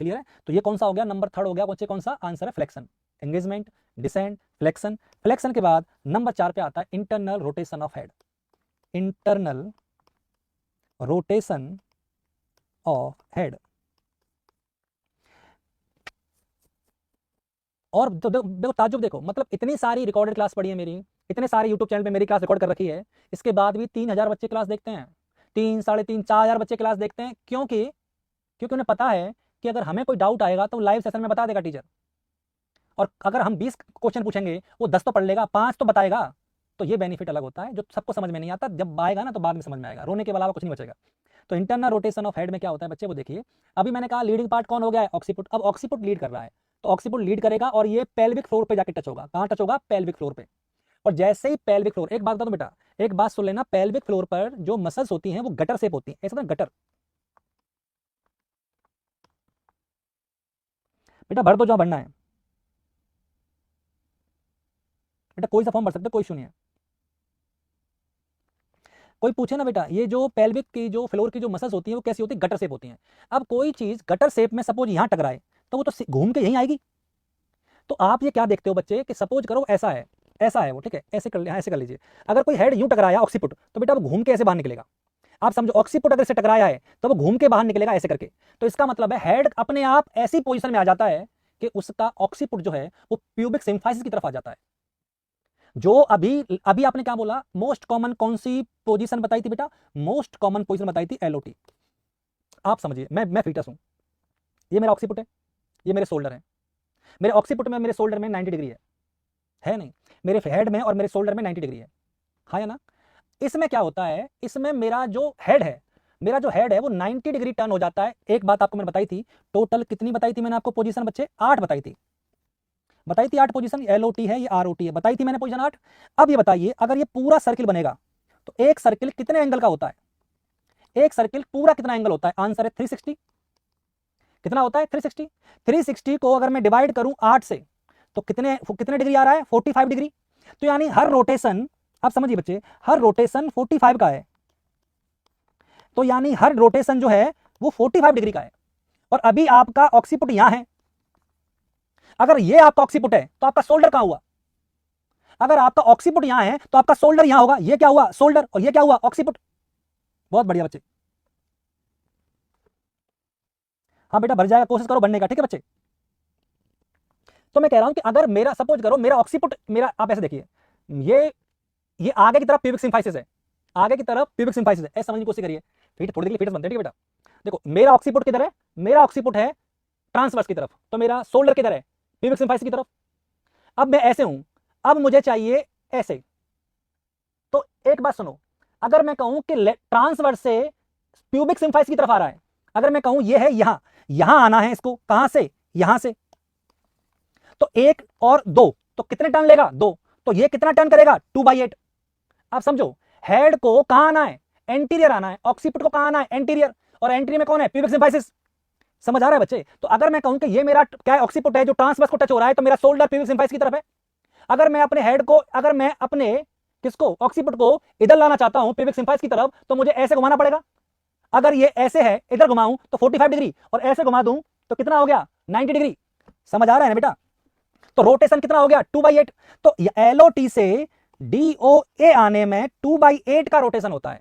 Clear है। तो ये कौन सा हो गया, नंबर 3 हो गया, कौन सा, आंसर है flexion, engagement, descent, flexion. Flexion के बाद नंबर 4 पे आता है internal rotation of head, internal rotation of head. और देखो ताजुब, देखो मतलब इतनी सारी रिकॉर्डेड क्लास पढ़ी है मेरी, इतने सारे यूट्यूब चैनल पे मेरी क्लास रिकॉर्ड कर रखी है, इसके बाद भी 3000 बच्चे क्लास देखते हैं, 3, 3.5, 4,000 बच्चे क्लास देखते हैं। क्योंकि उन्हें पता है कि अगर हमें कोई डाउट आएगा तो लाइव सेशन में बता देगा टीचर। और अगर हम 20 क्वेश्चन पूछेंगे वो 10 तो पढ़ लेगा, 5 तो बताएगा। तो ये बेनिफिट अलग होता है जो सबको समझ में नहीं आता, जब आएगा ना तो बाद में समझ में आएगा, रोने के अलावा कुछ नहीं बचेगा। तो इंटरनल रोटेशन ऑफ हेड में क्या होता है बच्चे, वो देखिए। अभी मैंने कहा लीडिंग पार्ट कौन हो गया है, ऑक्सीपुट। अब ऑक्सीपुट लीड कर रहा है, तो ऑक्सीपुट लीड करेगा और ये पेल्विक फ्लोर पे जाके टच होगा। कहां टच होगा, पेल्विक फ्लोर पे। और जैसे ही पेल्विक फ्लोर, एक बात बता दो बेटा, एक बात सुन लेना, पेल्विक फ्लोर पर जो मसल्स होती हैं वो गटर शेप होती हैं, ऐसा ना गटर। बेटा भर दो जहां भरना है बेटा, कोई सा फॉर्म भर सकते हो, कोई इशू नहीं है। कोई पूछे ना बेटा, ये जो पेल्विक की जो फ्लोर की जो मसल्स होती हैं वो कैसी होती है, गटर शेप होती हैं। अब कोई चीज गटर शेप में सपोज यहां टकराए तो वो तो घूम के यहीं आएगी। तो आप ये क्या देखते हो बच्चे कि सपोज करो ऐसा है, ऐसा है वो, ठीक है, ऐसे कर, ऐसे कर लीजिए। अगर कोई हेड यूं टकराया ऑक्सीपुट, तो बेटा वो घूम के ऐसे बाहर निकलेगा। आप समझो, ऑक्सीपुट अगर से टकराया है तो वो घूम के बाहर निकलेगा ऐसे करके। तो इसका मतलब है हेड अपने आप ऐसी पोजीशन में आ जाता है कि उसका ऑक्सीपुट जो है वो प्यूबिक सिम्फाइसिस की तरफ आ जाता है। जो अभी अभी आपने क्या बोला, मोस्ट कॉमन कौन सी पोजीशन बताई थी बेटा, मोस्ट कॉमन पोजीशन बताई थी एलओटी। आप समझिए, मैं फीटस हूं, ये मेरा ऑक्सीपुट है, ये मेरे शोल्डर है। मेरे ऑक्सीपुट में मेरे शोल्डर में 90 डिग्री है नहीं, मेरे हेड में और मेरे शोल्डर में 90 डिग्री है, हाँ या ना। इसमें क्या होता है, इसमें मेरा जो हेड है, वो 90 डिग्री टर्न हो जाता है। एक बात आपको मैंने बताई थी, टोटल कितनी बताई थी मैंने आपको पोजीशन बच्चे, 8 बताई थी, 8 पोजीशन। एलओटी है, ये आरओटी है, बताई थी मैंने पोजीशन 8। अब ये बताइए, अगर ये पूरा सर्किल बनेगा तो एक सर्किल कितने एंगल का होता है, एक सर्किल पूरा कितना एंगल होता है, आंसर है 360। कितना होता है, 360। 360 को अगर मैं डिवाइड करूं 8 से तो कितने कितने डिग्री आ रहा है, 45 डिग्री। तो यानी हर रोटेशन, आप समझिए बच्चे, हर रोटेशन 45 का है। तो यानी हर रोटेशन जो है वो 45 डिग्री का है। और अभी आपका ऑक्सीपुट यहां है, अगर ये आपका ऑक्सीपुट है तो आपका शोल्डर कहां हुआ, अगर आपका ऑक्सीपुट यहां है तो आपका शोल्डर यहां होगा। ये क्या हुआ, शोल्डर, और ये क्या हुआ, ऑक्सीपुट। बहुत बढ़िया बच्चे, हाँ बेटा भर जाएगा, कोशिश करो भरने का, ठीक है बच्चे। तो मैं कह रहा हूं कि अगर मेरा सपोज करो मेरा ऑक्सीपुट, मेरा आप ऐसे देखिए, ये आगे की तरफ प्यूबिक सिम्फाइसिस है, आगे की तरफ प्यूबिक सिम्फाइसिस है, ऐसे समझने की कोशिश करिए, ठीक है, थोड़ी देर के लिए फीटस बनते हैं, ठीक है बेटा। देखो मेरा ऑक्सीपुट किधर है, मेरा ऑक्सीपुट है ट्रांसवर्स की तरफ, तो मेरा शोल्डर किधर है, प्यूबिक सिम्फाइसिस की तरफ। अब मैं ऐसे हूं, अब मुझे चाहिए ऐसे, तो एक बात सुनो, अगर मैं कहूं कि ट्रांसवर्स से प्यूबिक सिम्फाइसिस की तरफ आ रहा है, अगर मैं कहूं ये है यहां आना है इसको, कहां से, यहां से, तो 1 और 2, तो कितने टर्न लेगा, 2, तो ये कितना टर्न करेगा, 2/8। आप समझो, हेड को कहां आना है, एंटीरियर आना है, ऑक्सीपिट को कहां आना है, एंटीरियर, और एंटीरियर में कौन है, प्यूबिक सिम्फाइसिस। समझ आ रहा है बच्चे? तो अगर मैं कहूं कि ये मेरा क्या है, ऑक्सीपिट है जो ट्रांसवर्स को टच हो रहा है, तो मेरा शोल्डर प्यूबिक सिम्फाइसिस की तरफ है। अगर मैं अपने हेड को, अगर मैं अपने किसको, ऑक्सीपिट को इधर लाना चाहता हूं प्यूबिक सिम्फाइसिस की तरफ, तो मुझे ऐसे घुमाना पड़ेगा। अगर ये ऐसे है, इधर घुमाऊं तो 45 डिग्री, और ऐसे घुमा दूं तो कितना हो गया, 90 डिग्री। समझ आ रहा है ना बेटा? तो रोटेशन कितना हो गया, 2/8। तो LOT से DOA आने में 2/8 का रोटेशन होता है।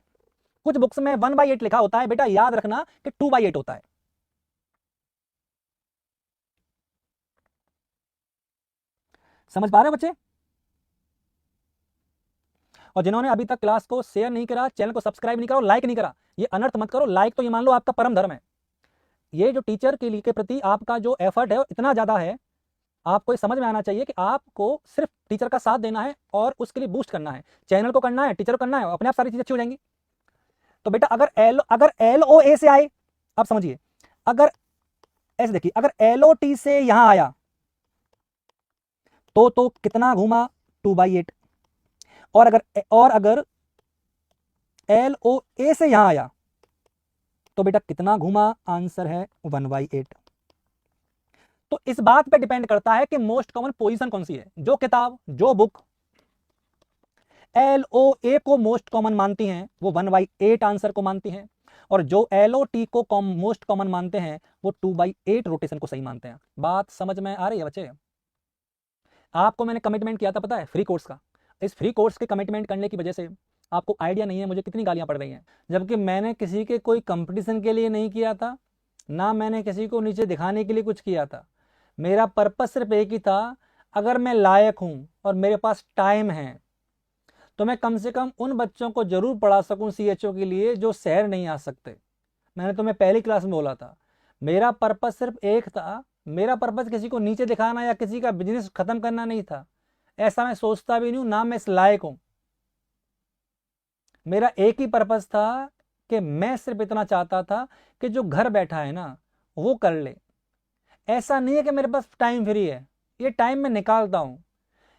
कुछ बुक्स में 1/8 लिखा होता है, बेटा याद रखना कि 2/8 होता है। समझ पा रहे हो बच्चे? और जिन्होंने अभी तक क्लास को शेयर नहीं करा, चैनल को सब्सक्राइब नहीं करा, लाइक नहीं करा, ये अनर्थ मत करो। लाइक तो ये मान लो आपका परम धर्म है। ये जो टीचर के लिए के प्रति आपका जो एफर्ट है इतना ज्यादा है, आपको ये समझ में आना चाहिए कि आपको सिर्फ टीचर का साथ देना है और उसके लिए बूस्ट करना है, चैनल को करना है, टीचर को करना है, अपने आप सारी चीजें अच्छी हो जाएंगी। तो बेटा अगर LOA से आए, आप समझिए, अगर ऐसे देखिए, अगर LOT से यहां आया तो कितना घूमा, 2/8। और अगर LOA से यहां आया तो बेटा कितना घूमा, आंसर है 1/8। तो इस बात पे डिपेंड करता है कि मोस्ट कॉमन पोजीशन कौन सी है। जो किताब, जो बुक LOA को मोस्ट कॉमन मानती हैं वो 1/8 आंसर को मानती हैं, और जो LOT को मोस्ट कॉमन मानते हैं वो 2/8 रोटेशन को सही मानते हैं। बात समझ में आ रही है बच्चे? आपको मैंने कमिटमेंट किया था, पता है, फ्री कोर्स का। इस फ्री कोर्स के कमिटमेंट करने की वजह से आपको आइडिया नहीं है मुझे कितनी गालियां पड़ रही हैं, जबकि मैंने किसी के कोई कंपटीशन के लिए नहीं किया था, ना मैंने किसी को नीचे दिखाने के लिए कुछ किया था। मेरा पर्पस सिर्फ एक ही था, अगर मैं लायक हूं और मेरे पास टाइम है तो मैं कम से कम उन बच्चों को जरूर पढ़ा सकूं CHO के लिए जो शहर नहीं आ सकते। मैंने तुम्हें पहली क्लास में बोला था, मेरा पर्पस सिर्फ एक था, मेरा पर्पस किसी को नीचे दिखाना या किसी का बिजनेस खत्म करना नहीं था। ऐसा मैं सोचता भी नहीं हूं, ना मैं इस लायक हूं। मेरा एक ही पर्पस था कि मैं सिर्फ इतना चाहता था कि जो घर बैठा है ना वो कर ले। ऐसा नहीं है कि मेरे पास टाइम फ्री है, ये टाइम मैं निकालता हूं।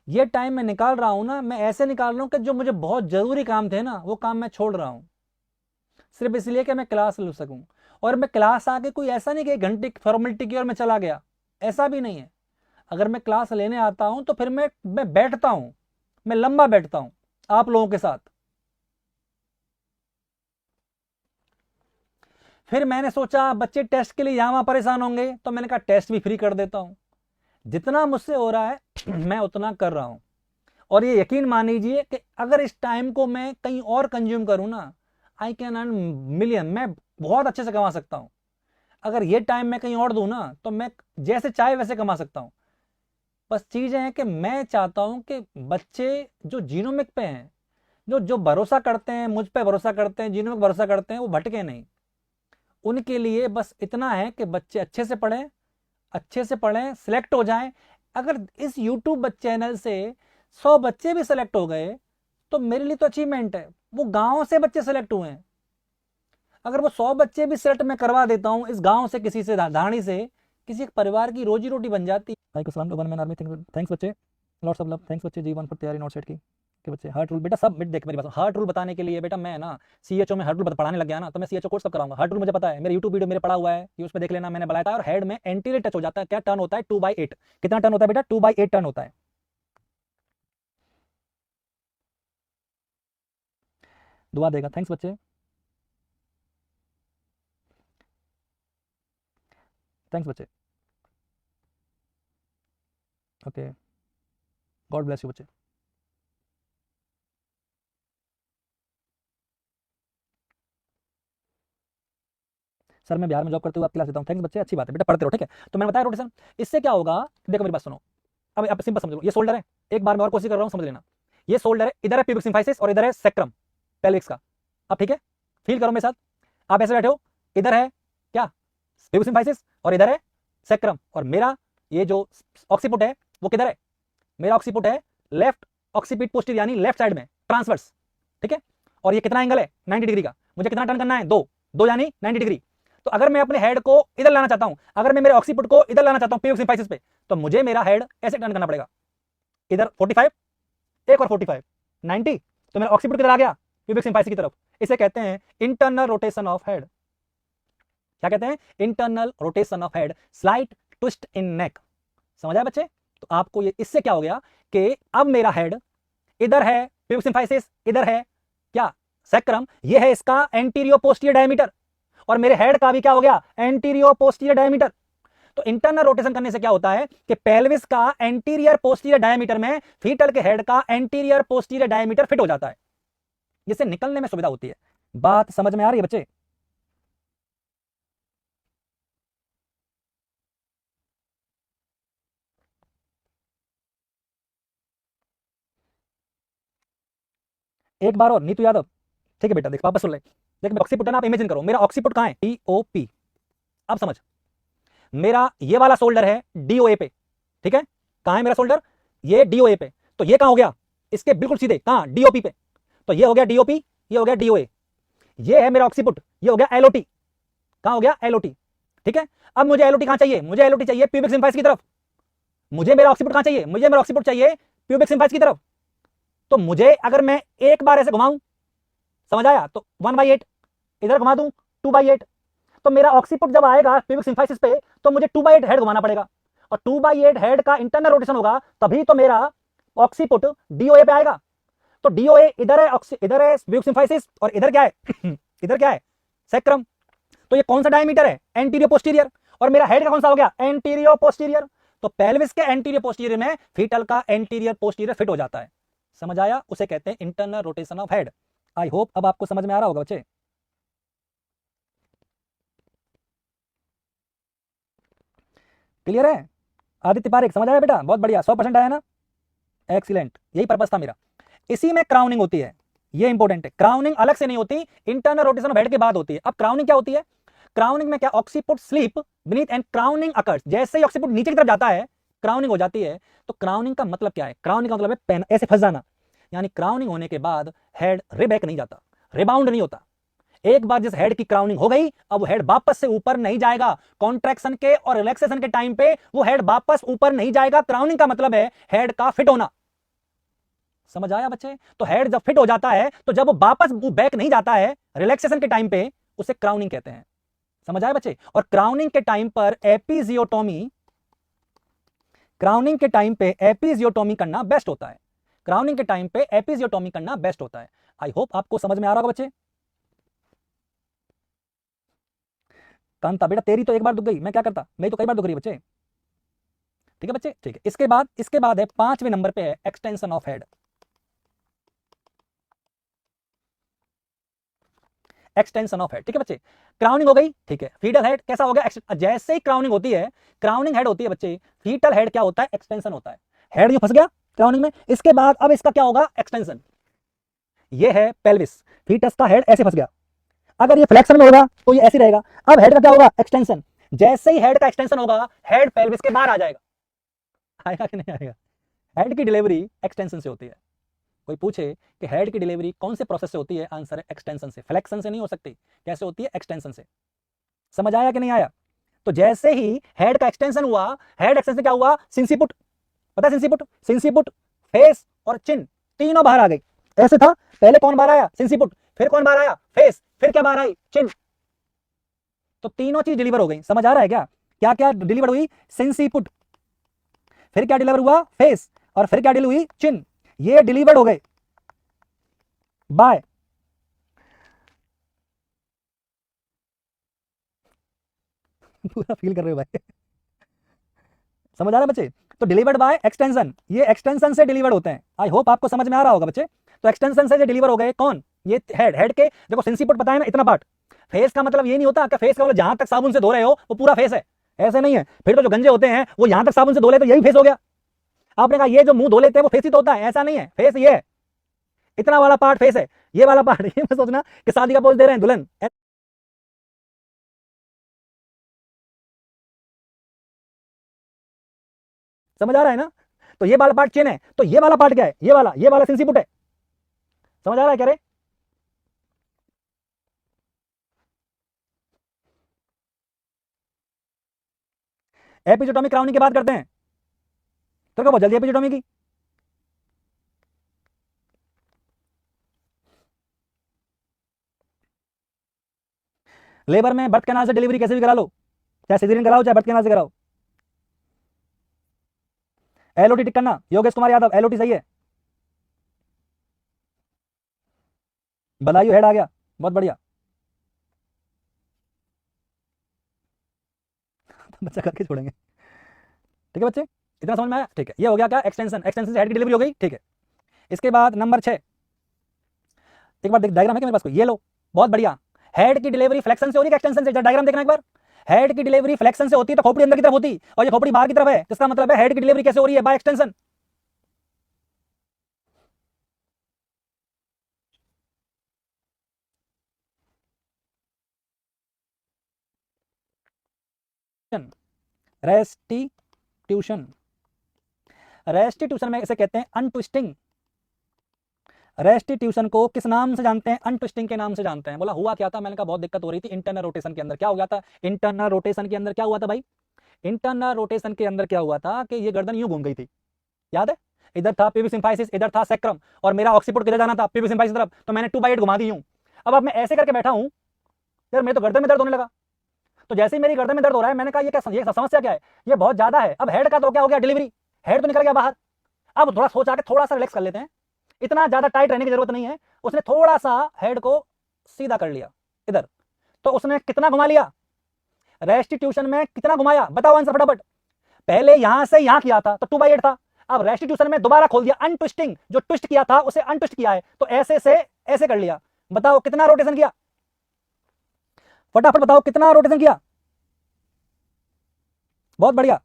ये टाइम मैं निकाल रहा हूं ना, मैं ऐसे निकाल रहा हूं कि जो मुझे बहुत जरूरी काम थे ना वो काम मैं छोड़ रहा हूं, सिर्फ इसलिए कि मैं क्लास ले सकूं। और मैं क्लास आके कोई ऐसा नहीं कि 1 घंटे फॉर्मेलिटी की और मैं चला गया, ऐसा भी नहीं है। अगर मैं क्लास लेने आता हूं तो फिर मैं बैठता हूं, मैं लंबा बैठता हूं आप लोगों के साथ। फिर मैंने सोचा बच्चे टेस्ट के लिए यहां वहां परेशान होंगे, तो मैंने कहा टेस्ट भी फ्री कर देता हूं। जितना मुझसे हो रहा है मैं उतना कर रहा हूं। और ये यकीन मान लीजिए कि अगर इस टाइम को मैं कहीं और कंज्यूम करूं ना, आई कैन अर्न मिलियन, मैं बहुत अच्छे से कमा सकता हूं। अगर ये टाइम मैं कहीं और दूं ना तो मैं जैसे चाहे वैसे कमा सकता हूं। बस चीजें हैं कि मैं चाहता हूं कि बच्चे जो जीनोमिक पे हैं, जो जो भरोसा करते हैं, मुझ पे भरोसा करते हैं, जीनोमिक भरोसा करते हैं, वो भटके नहीं। उनके लिए बस इतना है कि बच्चे अच्छे से पढ़ें, अच्छे से पढ़ें, सिलेक्ट हो जाएं। अगर इस यूट्यूब चैनल से 100 बच्चे भी सिलेक्ट हो गए तो मेरे लिए तो अचीवमेंट है। वो गांव से बच्चे सिलेक्ट हुए हैं, अगर वो 100 बच्चे भी सिलेक्ट मैं करवा देता हूं इस गांव से, किसी से धारणी से, किसी एक परिवार की रोजी रोटी बन जाती। थैंक्स बच्चे, लॉट्स ऑफ लव, थैंक्स बच्चे, जी 1 पर तैयारी नोट सेट की कि बच्चे हार्ट रूल बेटा सब मिट देख मेरी बात, हार्ट रूल बताने के लिए बेटा मैं ना CHO में हार्ट रूल पढ़ाने लग गया ना, तो मैं CHO कोर्स कब कराऊंगा। हार्ट रूल मुझे पता है, मेरे YouTube वीडियो मेरे पढ़ा हुआ है, उस पर देख लेना, मैंने बताया था। और हेड में एंटीरियर टच हो जाता है, क्या टर्न होता है, 2/8। कितना टर्न होता है बेटा, 2/8 टर्न होता है। दुआ देगा, थैंक्स बच्चे, थैंक्स बच्चे, ओके, गॉड ब्लेस यू बच्चे। सर मैं बिहार में जॉब करते हुए आपकी क्लास लेता हूँ, थैंक्स बच्चे, अच्छी बात है बेटा, पढ़ते रहो, ठीक है। तो मैंने बताया रोटेशन, इससे क्या होगा, देखो मेरी बात सुनो, अब सिंपल समझ लो, ये शोल्डर है, एक बार मैं और कोशिश कर रहा हूं समझ लेना। ये शोल्डर है, इधर है प्यूबिक सिम्फाइसिस और इधर है सेक्रम पेल्विक्स का। अब ठीक है, फील करो मेरे साथ, आप ऐसे बैठे हो, इधर है क्या प्यूबिक सिम्फाइसिस और इधर है सेक्रम, और मेरा ये जो ऑक्सीपुट है वो किधर है, मेरा ऑक्सीपुट है लेफ्ट ऑक्सीपिट पोस्टीरियर यानी लेफ्ट साइड में ट्रांसवर्स, ठीक है। और ये कितना एंगल है 90 डिग्री का, मुझे कितना टर्न करना है, दो यानी 90 डिग्री। तो अगर मैं अपने हेड को इधर लाना चाहता हूं, अगर मैं मेरे ऑक्सीपुट को इधर लाना चाहता हूं प्यूबिक सिम्फाइसिस पे, तो मुझे मेरा हेड ऐसे टर्न करना पड़ेगा, इधर 45 एक और 45 90, तो मेरा ऑक्सीपुट किधर आ गया प्यूबिक सिम्फाइसिस की तरफ। इसे कहते हैं इंटरनल रोटेशन ऑफ हेड। क्या कहते हैं, internal rotation of head, slight twist in neck. समझ आया बच्चे। तो आपको ये इससे क्या हो गया कि अब मेरा हेड इधर है प्यूबिक सिम्फाइसिस, इधर है क्या सैक्रम, ये है इसका एंटीरियो पोस्टीरियर डायमीटर, और मेरे हेड का भी क्या हो गया एंटीरियो पोस्टीरियर डायमीटर। तो इंटरनल रोटेशन करने से क्या होता है कि पेल्विस का एंटीरियर पोस्टीरियर डायमीटर में फीटल के हेड का एंटीरियर पोस्टीरियर डायमीटर फिट हो जाता है, जिससे निकलने में सुविधा होती है। बात समझ में आ रही है बच्चे। एक बार और नीतू यादव, ठीक है बेटा, देख वापस सुन ले, देख मैं ऑक्सीपुट है ना, आप इमेजिन करो मेरा ऑक्सीपुट कहां है, DOP। अब समझ, मेरा ये वाला शोल्डर है DOA पे, ठीक है, कहां है मेरा शोल्डर, ये DOA पे, तो ये कहां हो गया इसके बिल्कुल सीधे, कहां DOP पे, तो ये हो गया DOP, ये हो गया DOA, ये है मेरा ऑक्सीपुट, ये हो गया LOT, कहां हो गया LOT, ठीक है। अब मुझे LOT कहां चाहिए, मुझे LOT चाहिए प्यूबिक सिम्फाइसिस की तरफ, मुझे मेरा ऑक्सीपुट कहां चाहिए, मुझे मेरा ऑक्सीपुट चाहिए प्यूबिक सिम्फाइसिस की तरफ। तो मुझे अगर मैं एक बार ऐसे घुमाऊं, समझ आया, तो 1/8, इधर घुमा दूं 2/8, तो मेरा ऑक्सीपुट जब आएगा प्यूबिक सिम्फाइसिस पे तो मुझे 2/8 हेड घुमाना पड़ेगा, और 2/8 हेड का इंटरनल रोटेशन होगा, तभी तो मेरा ऑक्सीपुट DOA पे आएगा। तो DOA इधर है, इधर है प्यूबिक सिम्फाइसिस, और इधर क्या है इधर क्या है सैक्रम। तो ये कौन सा डायमीटर है एंटीरियो पोस्टीरियर, और मेरा हेड का कौन सा हो गया एंटीरियो पोस्टीरियर। तो पेल्विस के एंटीरियर पोस्टीरियर में फीटल का एंटीरियर पोस्टीरियर फिट हो जाता है। समझ आया, उसे कहते हैं internal rotation of head. I hope अब आपको समझ में आ रहा होगा बच्चे। क्लियर है, आदित्य पारेख समझ आया बेटा, बहुत बढ़िया, 100% आया ना, एक्सीलेंट, यही पर्पस था मेरा। इसी में क्राउनिंग होती है, ये इंपॉर्टेंट है, क्राउनिंग अलग से नहीं होती, इंटरनल रोटेशन ऑफ हेड के बाद होती है। अब क्राउनिंग क्या होती है, क्राउनिंग में क्या occiput slips beneath and crowning occurs, जैसे ही ऑक्सीपुट नीचे की तरफ जाता है क्राउनिंग हो जाती है। तो क्राउनिंग का मतलब क्या है, क्राउनिंग का मतलब है पेन ऐसे फंस जाना, यानी क्राउनिंग होने के बाद हेड रिबैक नहीं जाता, रिबाउंड नहीं होता। एक बार जिस हेड की क्राउनिंग हो गई, अब हेड वापस से ऊपर नहीं जाएगा, कॉन्ट्रैक्शन के और रिलैक्सेशन के टाइम पे वो हेड वापस ऊपर नहीं जाएगा। क्राउनिंग का मतलब है हेड का फिट होना। समझ आया बच्चे। तो हेड जब फिट हो जाता है, तो जब वो वापस बैक नहीं जाता है रिलैक्सेशन के टाइम पे, उसे क्राउनिंग कहते हैं। समझ आया बच्चे। और क्राउनिंग के टाइम पर एपिजियोटोमी, क्राउनिंग के टाइम पे एपिजियोटोमी करना बेस्ट होता है, क्राउनिंग के टाइम पे एपिजियोटोमी करना बेस्ट होता है। आई होप आपको समझ में आ रहा होगा बच्चे। कांता बेटा तेरी तो एक बार दुख गई, मैं क्या करता, मेरी तो कई बार दुख रही है बच्चे। ठीक है बच्चे, ठीक है। इसके बाद है 5वें नंबर पे है extension of head. Extension of head, ठीक है बच्चे। क्राउनिंग हो गई, ठीक है, फीटल हेड कैसा हो गया, जैसे ही क्राउनिंग होती है, क्राउनिंग हेड होती है बच्चे, फीटल हेड क्या होता है एक्सटेंशन होता है। हेड ये फंस गया क्राउनिंग में, इसके बाद अब इसका क्या होगा एक्सटेंशन। ये है पेल्विस, फीटस का हेड ऐसे फंस गया, अगर ये फ्लेक्शन में होगा तो ये ऐसे रहेगा। अब हेड का क्या होगा एक्सटेंशन, जैसे ही हेड का एक्सटेंशन होगा हेड पेल्विस के बाहर आ जाएगा। आएगा कि नहीं आएगा। हेड की डिलीवरी एक्सटेंशन से होती है। कोई पूछे कि हेड की डिलीवरी कौन से प्रोसेस से होती है, आंसर है एक्सटेंशन से, फ्लेक्शन से नहीं हो सकती। कैसे होती है एक्सटेंशन से। समझ आया कि नहीं आया। तो जैसे ही हेड का एक्सटेंशन हुआ, हेड एक्सटेंशन क्या हुआ सिंसिपुट, पता है सिंसिपुट, सिंसिपुट फेस और चिन तीनों बाहर आ गई। ऐसे था, पहले कौन बाहर आया सिंसिपुट, फिर कौन बाहर आया फेस, फिर क्या बाहर आई चिन। तो तीनों चीज डिलीवर हो गई। समझ आ रहा है क्या, क्या क्या डिलीवर हुई सिंसिपुट, फिर क्या डिलीवर हुआ फेस, और फिर क्या डिलीवर हुई चिन। ये डिलीवर्ड हो गए बाय पूरा फील कर रहे हो भाई। समझ आ रहा है बच्चे। तो डिलीवर्ड बाय एक्सटेंशन, ये एक्सटेंशन से डिलीवर्ड होते हैं। आई होप आपको समझ में आ रहा होगा बच्चे। तो एक्सटेंशन से जो डिलीवर हो गए कौन, ये हेड के देखो सिंसिपुट बताया ना इतना पार्ट। फेस का मतलब ये नहीं होता कि फेस का मतलब जहां तक साबुन से धो रहे हो वो पूरा फेस है, ऐसे नहीं है। फिर तो जो गंजे होते हैं वो यहां तक साबुन से धो ले तो यही फेस हो गया। आपने कहा ये जो मुंह धो लेते हैं वो फेस ही तो होता है, ऐसा नहीं है। फेस ये है, इतना वाला पार्ट फेस है, ये वाला पार्ट ये मत सोचना कि शादी का पोज दे रहे हैं दुल्हन। समझ आ रहा है ना? तो ये वाला पार्ट चेन है, तो ये वाला पार्ट क्या है? ये वाला सिंसिपुट है। समझ आ रहा है क्या रे? एपिजियोटॉमी क्राउनिंग की बात करते हैं तो क्या बहुत जल्दी एपिजियोटॉमी की। लेबर में बर्थ कैनाल से डिलीवरी कैसे भी करा लो, चाहे सिजेरियन कराओ चाहे बर्थ कैनाल से कराओ। एलओटी टिक करना, योगेश कुमार यादव, एलओटी सही है। बदायूं हेड आ गया, बहुत बढ़िया। बच्चा करके छोड़ेंगे, ठीक है बच्चे, इतना समझ में आया? ठीक है, ये हो गया क्या? एक्सटेंशन, एक्सटेंशन से हेड की डिलीवरी हो गई, ठीक है। इसके बाद नंबर 6, एक बार डायग्राम है क्या मेरे पास कोई? ये लो, बहुत बढ़िया। हेड की डिलीवरी फ्लेक्शन से हो रही है एक्सटेंशन से? डायग्राम देखना एक बार। हेड की डिलीवरी फ्लेक्शन से होती है तो खोपड़ी अंदर की तरफ होती, और ये खोपड़ी बाहर की तरफ है, इसका मतलब है हेड की डिलीवरी कैसे हो रही है? Bye extension. रेस्टिट्यूशन, रेस्टिट्यूशन में इसे कहते हैं अनट्विस्टिंग। रेस्टिट्यूशन को किस नाम से जानते हैं? अनट्विस्टिंग के नाम से जानते हैं। बोला हुआ क्या था? मैंने कहा बहुत दिक्कत हो रही थी इंटरनल रोटेशन के अंदर। क्या हो गया था इंटरनल रोटेशन के अंदर? क्या हुआ था भाई इंटरनल रोटेशन के अंदर? क्या हुआ था कि ये गर्दन यूं घूम गई थी, याद है? इधर था पीवी सिम्फाइसिस, इधर था सैक्रम, और मेरा ऑक्सीपुट किधर जाना था? पीवी सिम्फाइसिस तरफ, तो मैंने 2/8 घुमा दी यूं। अब मैं ऐसे करके बैठा हूं यार, मैं तो गर्दन में दर्द होने लगा। तो जैसे ही मेरी गर्दन में दर्द हो रहा है, मैंने कहा ये क्या, ये समस्या क्या है? ये बहुत ज्यादा है। अब हेड का तो क्या हो गया? डिलीवरी, हेड तो निकल गया बाहर। अब थोड़ा सोच आके थोड़ा सा रिलैक्स कर लेते हैं, इतना ज्यादा टाइट रहने की जरूरत नहीं है। उसने थोड़ा सा हेड को सीधा कर लिया इधर, तो उसने कितना घुमा लिया? रेस्टिट्यूशन में कितना घुमाया? बताओ आंसर फटाफट। पहले यहां से यहां किया था तो 2/8 था, अब रेस्टिट्यूशन में दोबारा खोल दिया, अनट्विस्टिंग, जो ट्विस्ट किया था उसे अनट्विस्ट किया है, तो ऐसे से ऐसे कर लिया। बताओ कितना रोटेशन किया? फटाफट बताओ कितना रोटेशन किया? बहुत बढ़िया,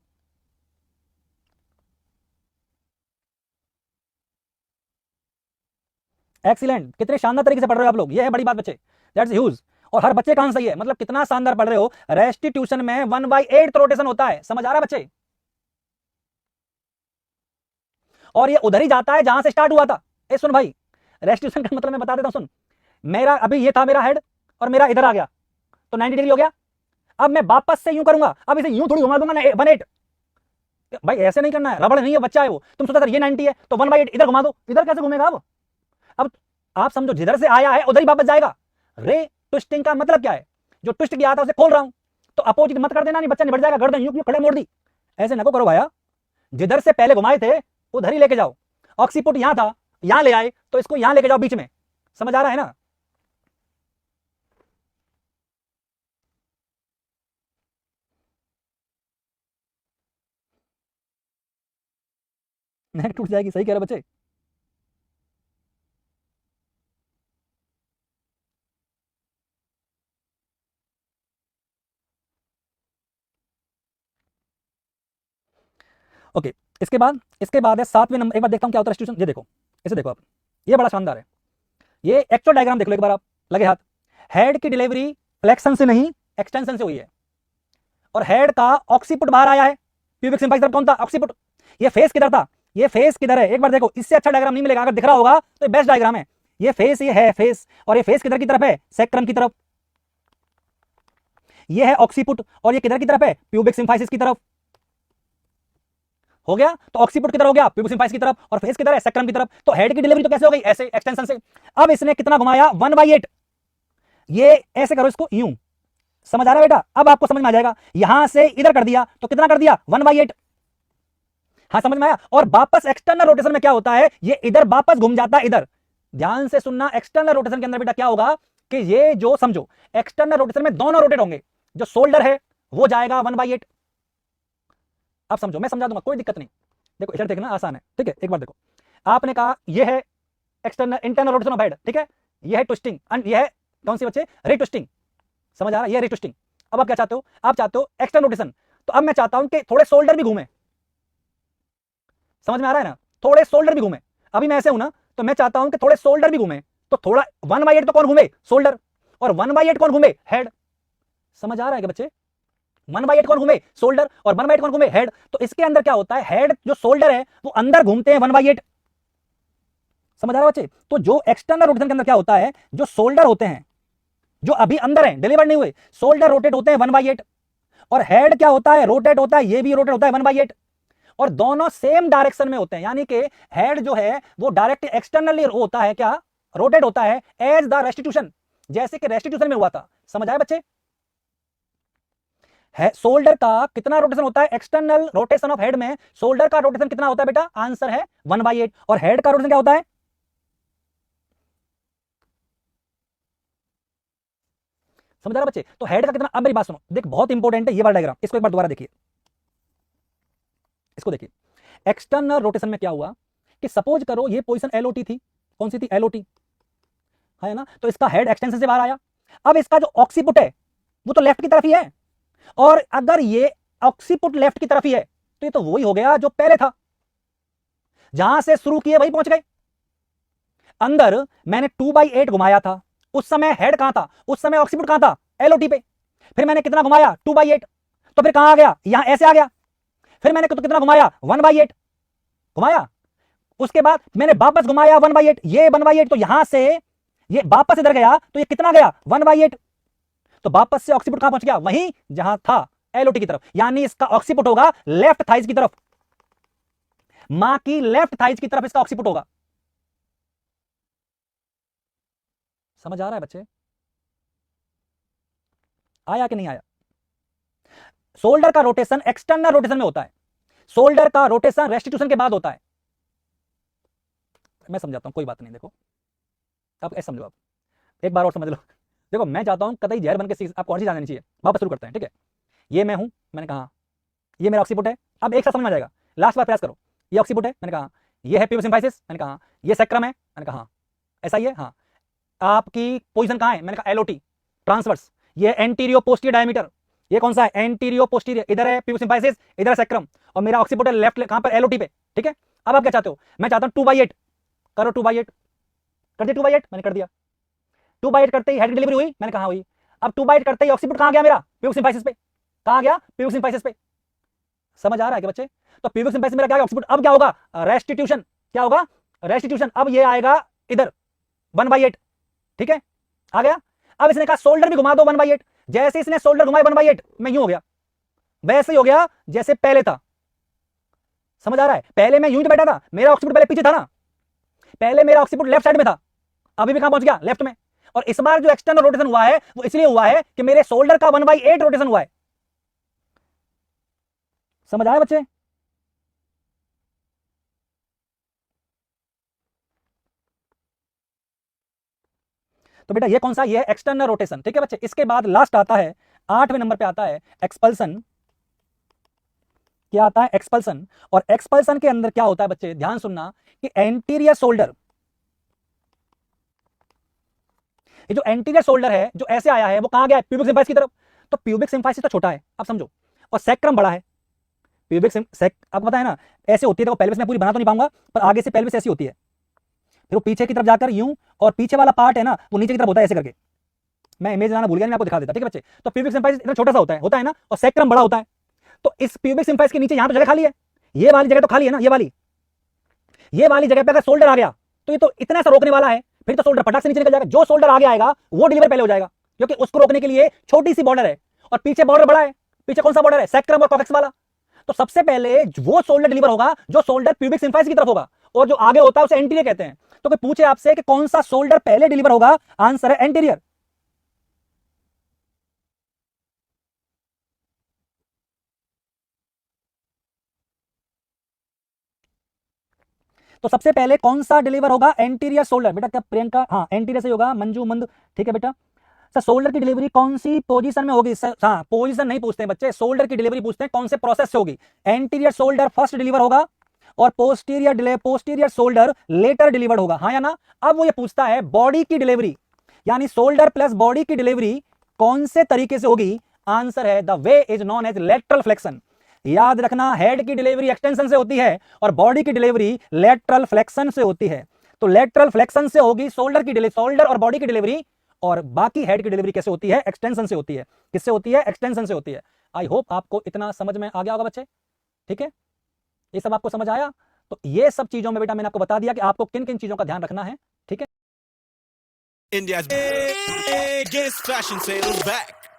एक्सीलेंट। कितने शानदार तरीके से पढ़ रहे हो आप लोग, ये है बड़ी बात बच्चे, दैट्स ह्यूज। और हर बच्चे का आंसर सही है, मतलब कितना शानदार पढ़ रहे हो। रेस्टिट्यूशन में 1/8 रोटेशन होता है, समझ आ रहा है बच्चे? और ये उधर ही जाता है जहां से स्टार्ट हुआ था। ए सुन भाई, रेस्टिट्यूशन का मतलब मैं बता देता हूं, सुन। मेरा अभी ये था मेरा हेड, और मेरा इधर आ गया, तो 90 डिग्री हो गया। अब मैं वापस से यूं करूंगा, अब इसे यूं थोड़ी घुमा दूंगा ना 1/8। भाई ऐसे नहीं करना है, रबड़ नहीं है, बच्चा है वो। तुम सोचा ये 90 है तो 1/8 इधर घुमा दो, इधर कैसे घूमेगा? अब आप समझो, जिधर से आया है उधर ही वापस जाएगा। रे ट्विस्टिंग का मतलब क्या है? जो ट्विस्ट किया था उसे खोल रहा हूं, तो अपोजिट मत कर देना, नहीं बच्चा निबट जाएगा। गर्दन यूं खड़े मोड़ दी, ऐसे नको करो भाया। जिधर से पहले घुमाए थे उधर ही लेके जाओ। ऑक्सीपुट यहां था, यहां ले आए, तो इसको यहां लेके जाओ बीच में। समझ आ रहा है ना? नेक टूट जाएगी, सही कह रहे बच्चे। ओके, इसके बाद है 7वें नंबर। एक बार देखता हूं क्या होता है रेस्टिट्यूशन। ये देखो, इसे देखो आप, ये बड़ा शानदार है। ये एक्चुअल डायग्राम देख लो एक बार आप, लगे हाथ। हेड की डिलीवरी फ्लेक्शन से नहीं एक्सटेंशन से हुई है, और हेड का ऑक्सीपुट बाहर आया है। प्यूबिक सिम्फाइस तरफ कौन था? ऑक्सीपुट। ये फेस किधर था? ये फेस किधर है? एक बार देखो, इससे अच्छा डायग्राम नहीं मिलेगा। अगर दिख रहा होगा तो बेस्ट डायग्राम है। ये फेस, ये है फेस, और ये फेस किधर की तरफ है? सेक्रम की तरफ। ये है ऑक्सीपुट, और ये किधर की तरफ है? प्यूबिक सिम्फाइसिस की तरफ। हो गया? तो ऑक्सीपुट किधर हो गया? प्यूबिक सिम्फाइसिस की तरफ, और फेस किधर है? सेक्रम की तरफ। तो हेड की डिलीवरी तो कैसे हो गई? ऐसे, एक्सटेंशन से। अब इसने कितना घुमाया? 1/8। ये ऐसे करो इसको यूं, समझ आ रहा है बेटा? अब आपको समझ में आ जाएगा। यहां से इधर कर दिया तो कितना कर दिया? 1/8। हाँ समझ में आया? और वापस एक्सटर्नल रोटेशन में क्या होता है? ये इधर वापस घूम जाता है इधर। ध्यान से सुनना, एक्सटर्नल रोटेशन के अंदर बेटा क्या होगा कि ये जो समझो, एक्सटर्नल रोटेशन में दोनों रोटेट होंगे। जो शोल्डर है वो जाएगा 1/8। अब समझो, मैं समझा दूंगा, कोई दिक्कत नहीं। देखो इधर देखना आसान है, ठीक है? एक बार देखो, आपने कहा ये है external, internal rotation of head, ठीक है? ये है ट्विस्टिंग, ये है कौन सी बच्चे? रिट्विस्टिंग। समझ आ रहा है? ये रिट्विस्टिंग। अब आप क्या चाहते हो? आप चाहते हो एक्सटर्नल रोटेशन, तो अब मैं चाहता हूं कि थोड़े शोल्डर भी घूमे। समझ में आ रहा है ना, थोड़े शोल्डर भी घूमे। अभी मैं ऐसे हूं ना, तो मैं चाहता हूं कि थोड़े शोल्डर भी घूमे, तो थोड़ा 1/8 तो कौन घूमे, शोल्डर, और 1/8 कौन घूमे, हेड। समझ आ रहा है कि बच्चे, 1/8 कौन घूमे, शोल्डर, और 1/8 कौन घूमे, हेड। तो इसके अंदर क्या होता है, हेड जो शोल्डर है वो अंदर घूमते हैं 1/8। समझ आ रहा है बच्चे। तो जो एक्सटर्नल रोटेशन के अंदर क्या होता है, जो शोल्डर होते हैं जो अभी अंदर है, डिलीवर नहीं हुए, शोल्डर रोटेट होते हैं 1/8, और हेड क्या होता है, रोटेट होता है, ये भी रोटेट होता है 1/8, और दोनों सेम डायरेक्शन में होते हैं। यानी कि हेड जो है वो डायरेक्ट एक्सटर्नली होता है, क्या, रोटेट होता है एज द रेस्टिट्यूशन, जैसे कि रेस्टिट्यूशन में हुआ था। समझ आए बच्चे। शोल्डर का कितना रोटेशन होता है, एक्सटर्नल रोटेशन ऑफ हेड में शोल्डर का रोटेशन कितना होता है बेटा, आंसर है 1/8, और हेड का रोटेशन क्या होता है। समझ रहा बच्चे। तो हेड का कितना, अब मेरी बात सुनो, देख बहुत इंपॉर्टेंट है ये वाला डायग्राम, इसको एक बार दोबारा देखिए, इसको देखिए। एक्सटर्नल रोटेशन में क्या हुआ कि सपोज करो ये पोजीशन एलओटी थी, कौन सी थी, एलओटी है ना, तो इसका हेड एक्सटेंशन से बाहर आया। अब इसका जो ऑक्सीपुट है वो तो लेफ्ट की तरफ ही है, और अगर ये ऑक्सीपुट लेफ्ट की तरफ ही है तो ये तो वही हो गया जो पहले था, जहां से शुरू किए वही पहुंच गए। अंदर मैंने 2/8 घुमाया था, उस समय हेड कहां था, उस समय ऑक्सीपुट कहां था, एलओटी पे। फिर मैंने कितना घुमाया, 2/8, तो फिर कहां आ गया, यहां ऐसे आ गया। फिर मैंने कितना घुमाया, 1/8 घुमाया। उसके बाद मैंने वापस घुमाया 1/8, ये 1/8, तो यहां से ये वापस इधर गया, तो ये कितना गया, 1/8। तो वापस से ऑक्सीपुट कहां पहुंच गया, वहीं जहां था, एलओटी की तरफ। यानी इसका ऑक्सीपुट होगा लेफ्ट थाइज की तरफ, मां की लेफ्ट थाइज की तरफ इसका ऑक्सीपुट होगा। समझ आ रहा है बच्चे, आया कि नहीं आया। शोल्डर का रोटेशन एक्सटर्नल रोटेशन में होता है, शोल्डर का रोटेशन रेस्टिट्यूशन के बाद होता है। मैं समझाता हूं, कोई बात नहीं, देखो आप ऐसे समझो, आप एक बार और समझ लो। देखो मैं चाहता हूं कतई जहर बन के आप कौन सी जाननी चाहिए, वापस शुरू करते हैं, ठीक है। ये मैं हूं, मैंने कहा ये मेरा ऑक्सीपुट है। अब एक साथ समझ में आ जाएगा, लास्ट बार प्रयास करो। ये ऑक्सीपुट है, मैंने कहा ये है प्यूबिक सिम्फाइसिस, मैंने कहा ये सेक्रम है, मैंने कहा ऐसा ही है, हाँ। आपकी पोजीशन कहां है, मैंने कहा एलओटी ट्रांसवर्स। ये एंटीरियो पोस्टीरियर डायमीटर, ये कौन सा है, एंटीरियो पोस्टीरियर, इधर है प्यूबिक सिम्फाइसिस, इधर है सेक्रम, और मेरा ऑक्सीपुट है लेफ्ट, कहां पर, एलओटी पे, ठीक है। अब आप क्या चाहते हो, मैं चाहता हूं 2/8 करो, 2/8 कर दिया, 2/8 मैंने कर दिया। 2/8 करते ही हेड की डिलीवरी हुई, मैंने कहा हुई। अब 2/8 करते ही ऑक्सीपुट कहां गया मेरा, प्यूबिक सिम्फाइसिस पे, कहां गया, प्यूबिक सिम्फाइसिस पे। समझ आ रहा है कि बच्चे। तो प्यूबिक सिम्फाइसिस मेरा क्या ऑक्सीपुट, अब क्या होगा, रेस्टिट्यूशन, क्या होगा, रेस्टिट्यूशन। अब ये आएगा इधर 1/8, ठीक है, आ गया। अब इसने कहा शोल्डर भी घुमा दो 1/8, जैसे इसने शोल्डर घुमाया 1/8 में यूं हो गया, वैसे ही हो गया जैसे पहले था। समझ आ रहा है, पहले मैं यूं ही बैठा था, मेरा ऑक्सीपुट पहले पीछे था ना, पहले मेरा ऑक्सीपुट लेफ्ट साइड में था, अभी भी कहां पहुंच गया, लेफ्ट में। और इस बार जो एक्सटर्नल रोटेशन हुआ है वो इसलिए हुआ है कि मेरे शोल्डर का 1/8 रोटेशन हुआ है। समझ आया बच्चे। तो बेटा ये कौन सा, ये है एक्सटर्नल रोटेशन, ठीक है बच्चे। इसके बाद लास्ट आता है 8वें नंबर पे आता है एक्सपल्सन। क्या आता है, एक्सपल्सन। और एक्सपल्सन के अंदर क्या होता है बच्चे, ध्यान सुनना, कि एंटीरियर शोल्डर, ये जो एंटीरियर शोल्डर है जो ऐसे आया है वो कहां गया है, प्यूबिक सिम्फाइसिस की तरफ। तो प्यूबिक सिम्फाइसिस तो छोटा है, अब समझो, और सेक्रम बड़ा है। प्यूबिक आपको पता है ना, ऐसे होती है, तो पेल्विस में पूरी बना तो नहीं पाऊंगा, पर आगे से पेल्विस ऐसी होती है, फिर वो पीछे की तरफ जाकर यूं, और पीछे वाला पार्ट है ना वो नीचे की तरफ होता है ऐसे करके। मैं इमेज बनाना भूल गया, मैं आपको दिखा देता, ठीक है बच्चे। तो प्यूबिक सिम्फाइसिस इतना छोटा सा होता है ना, और सेक्रम बड़ा होता है। तो इस प्यूबिक सिम्फाइसिस के नीचे यहां तो जगह खाली है, ये वाली जगह तो खाली है ना, ये वाली जगह पे अगर शोल्डर आ गया तो ये तो इतना सा रोकने वाला है, फिर तो शोल्डर पटाख से नीचे निकल जाएगा। जो शोल्डर आगे आएगा वो डिलीवर पहले हो जाएगा, क्योंकि उसको रोकने के लिए छोटी सी बॉर्डर है, और पीछे बॉर्डर बड़ा है। पीछे कौन सा बॉर्डर है, सेक्रम और कॉक्सिक्स वाला। तो सबसे पहले वो शोल्डर डिलीवर होगा जो शोल्डर प्यूबिक सिम्फाइसिस की तरफ होगा, और जो आगे होता है उसे एंटीरियर कहते हैं। तो कोई पूछे आपसे कि कौन सा शोल्डर पहले डिलीवर होगा, आंसर है एंटीरियर। तो सबसे पहले कौन सा डिलीवर होगा, एंटीरियर शोल्डर। बेटा क्या प्रियंका, हाँ एंटीरियर से होगा, मंजू मंद, ठीक है बेटा। सर शोल्डर की डिलीवरी कौन सी पोजीशन में होगी, हाँ पोजीशन नहीं पूछते हैं बच्चे, शोल्डर की डिलीवरी पूछते हैं कौन से प्रोसेस से होगी। एंटीरियर शोल्डर फर्स्ट डिलीवर होगा, और पोस्टीरियर शोल्डर लेटर डिलीवर्ड होगा, हाँ या ना। अब वो ये पूछता है बॉडी की डिलीवरी, यानी शोल्डर प्लस बॉडी की डिलीवरी कौन से तरीके से होगी, आंसर है the way is known as lateral flexion. याद रखना, हेड की डिलीवरी एक्सटेंशन से होती है और बॉडी की डिलीवरी लेटरल फ्लेक्शन से होती है। तो लेटरल फ्लेक्शन से होगी शोल्डर की डिलीवरी, शोल्डर और बॉडी की डिलीवरी, और बाकी हेड की डिलीवरी कैसे होती है? एक्सटेंशन से होती है। किससे होती है? एक्सटेंशन से होती है। आई होप आपको इतना समझ में आ गया होगा बच्चे, ठीक है? ये सब आपको समझ आया? तो ये सब चीजों में बेटा मैंने आपको बता दिया कि आपको किन किन चीजों का ध्यान रखना है, ठीक है? India's biggest fashion sale is back.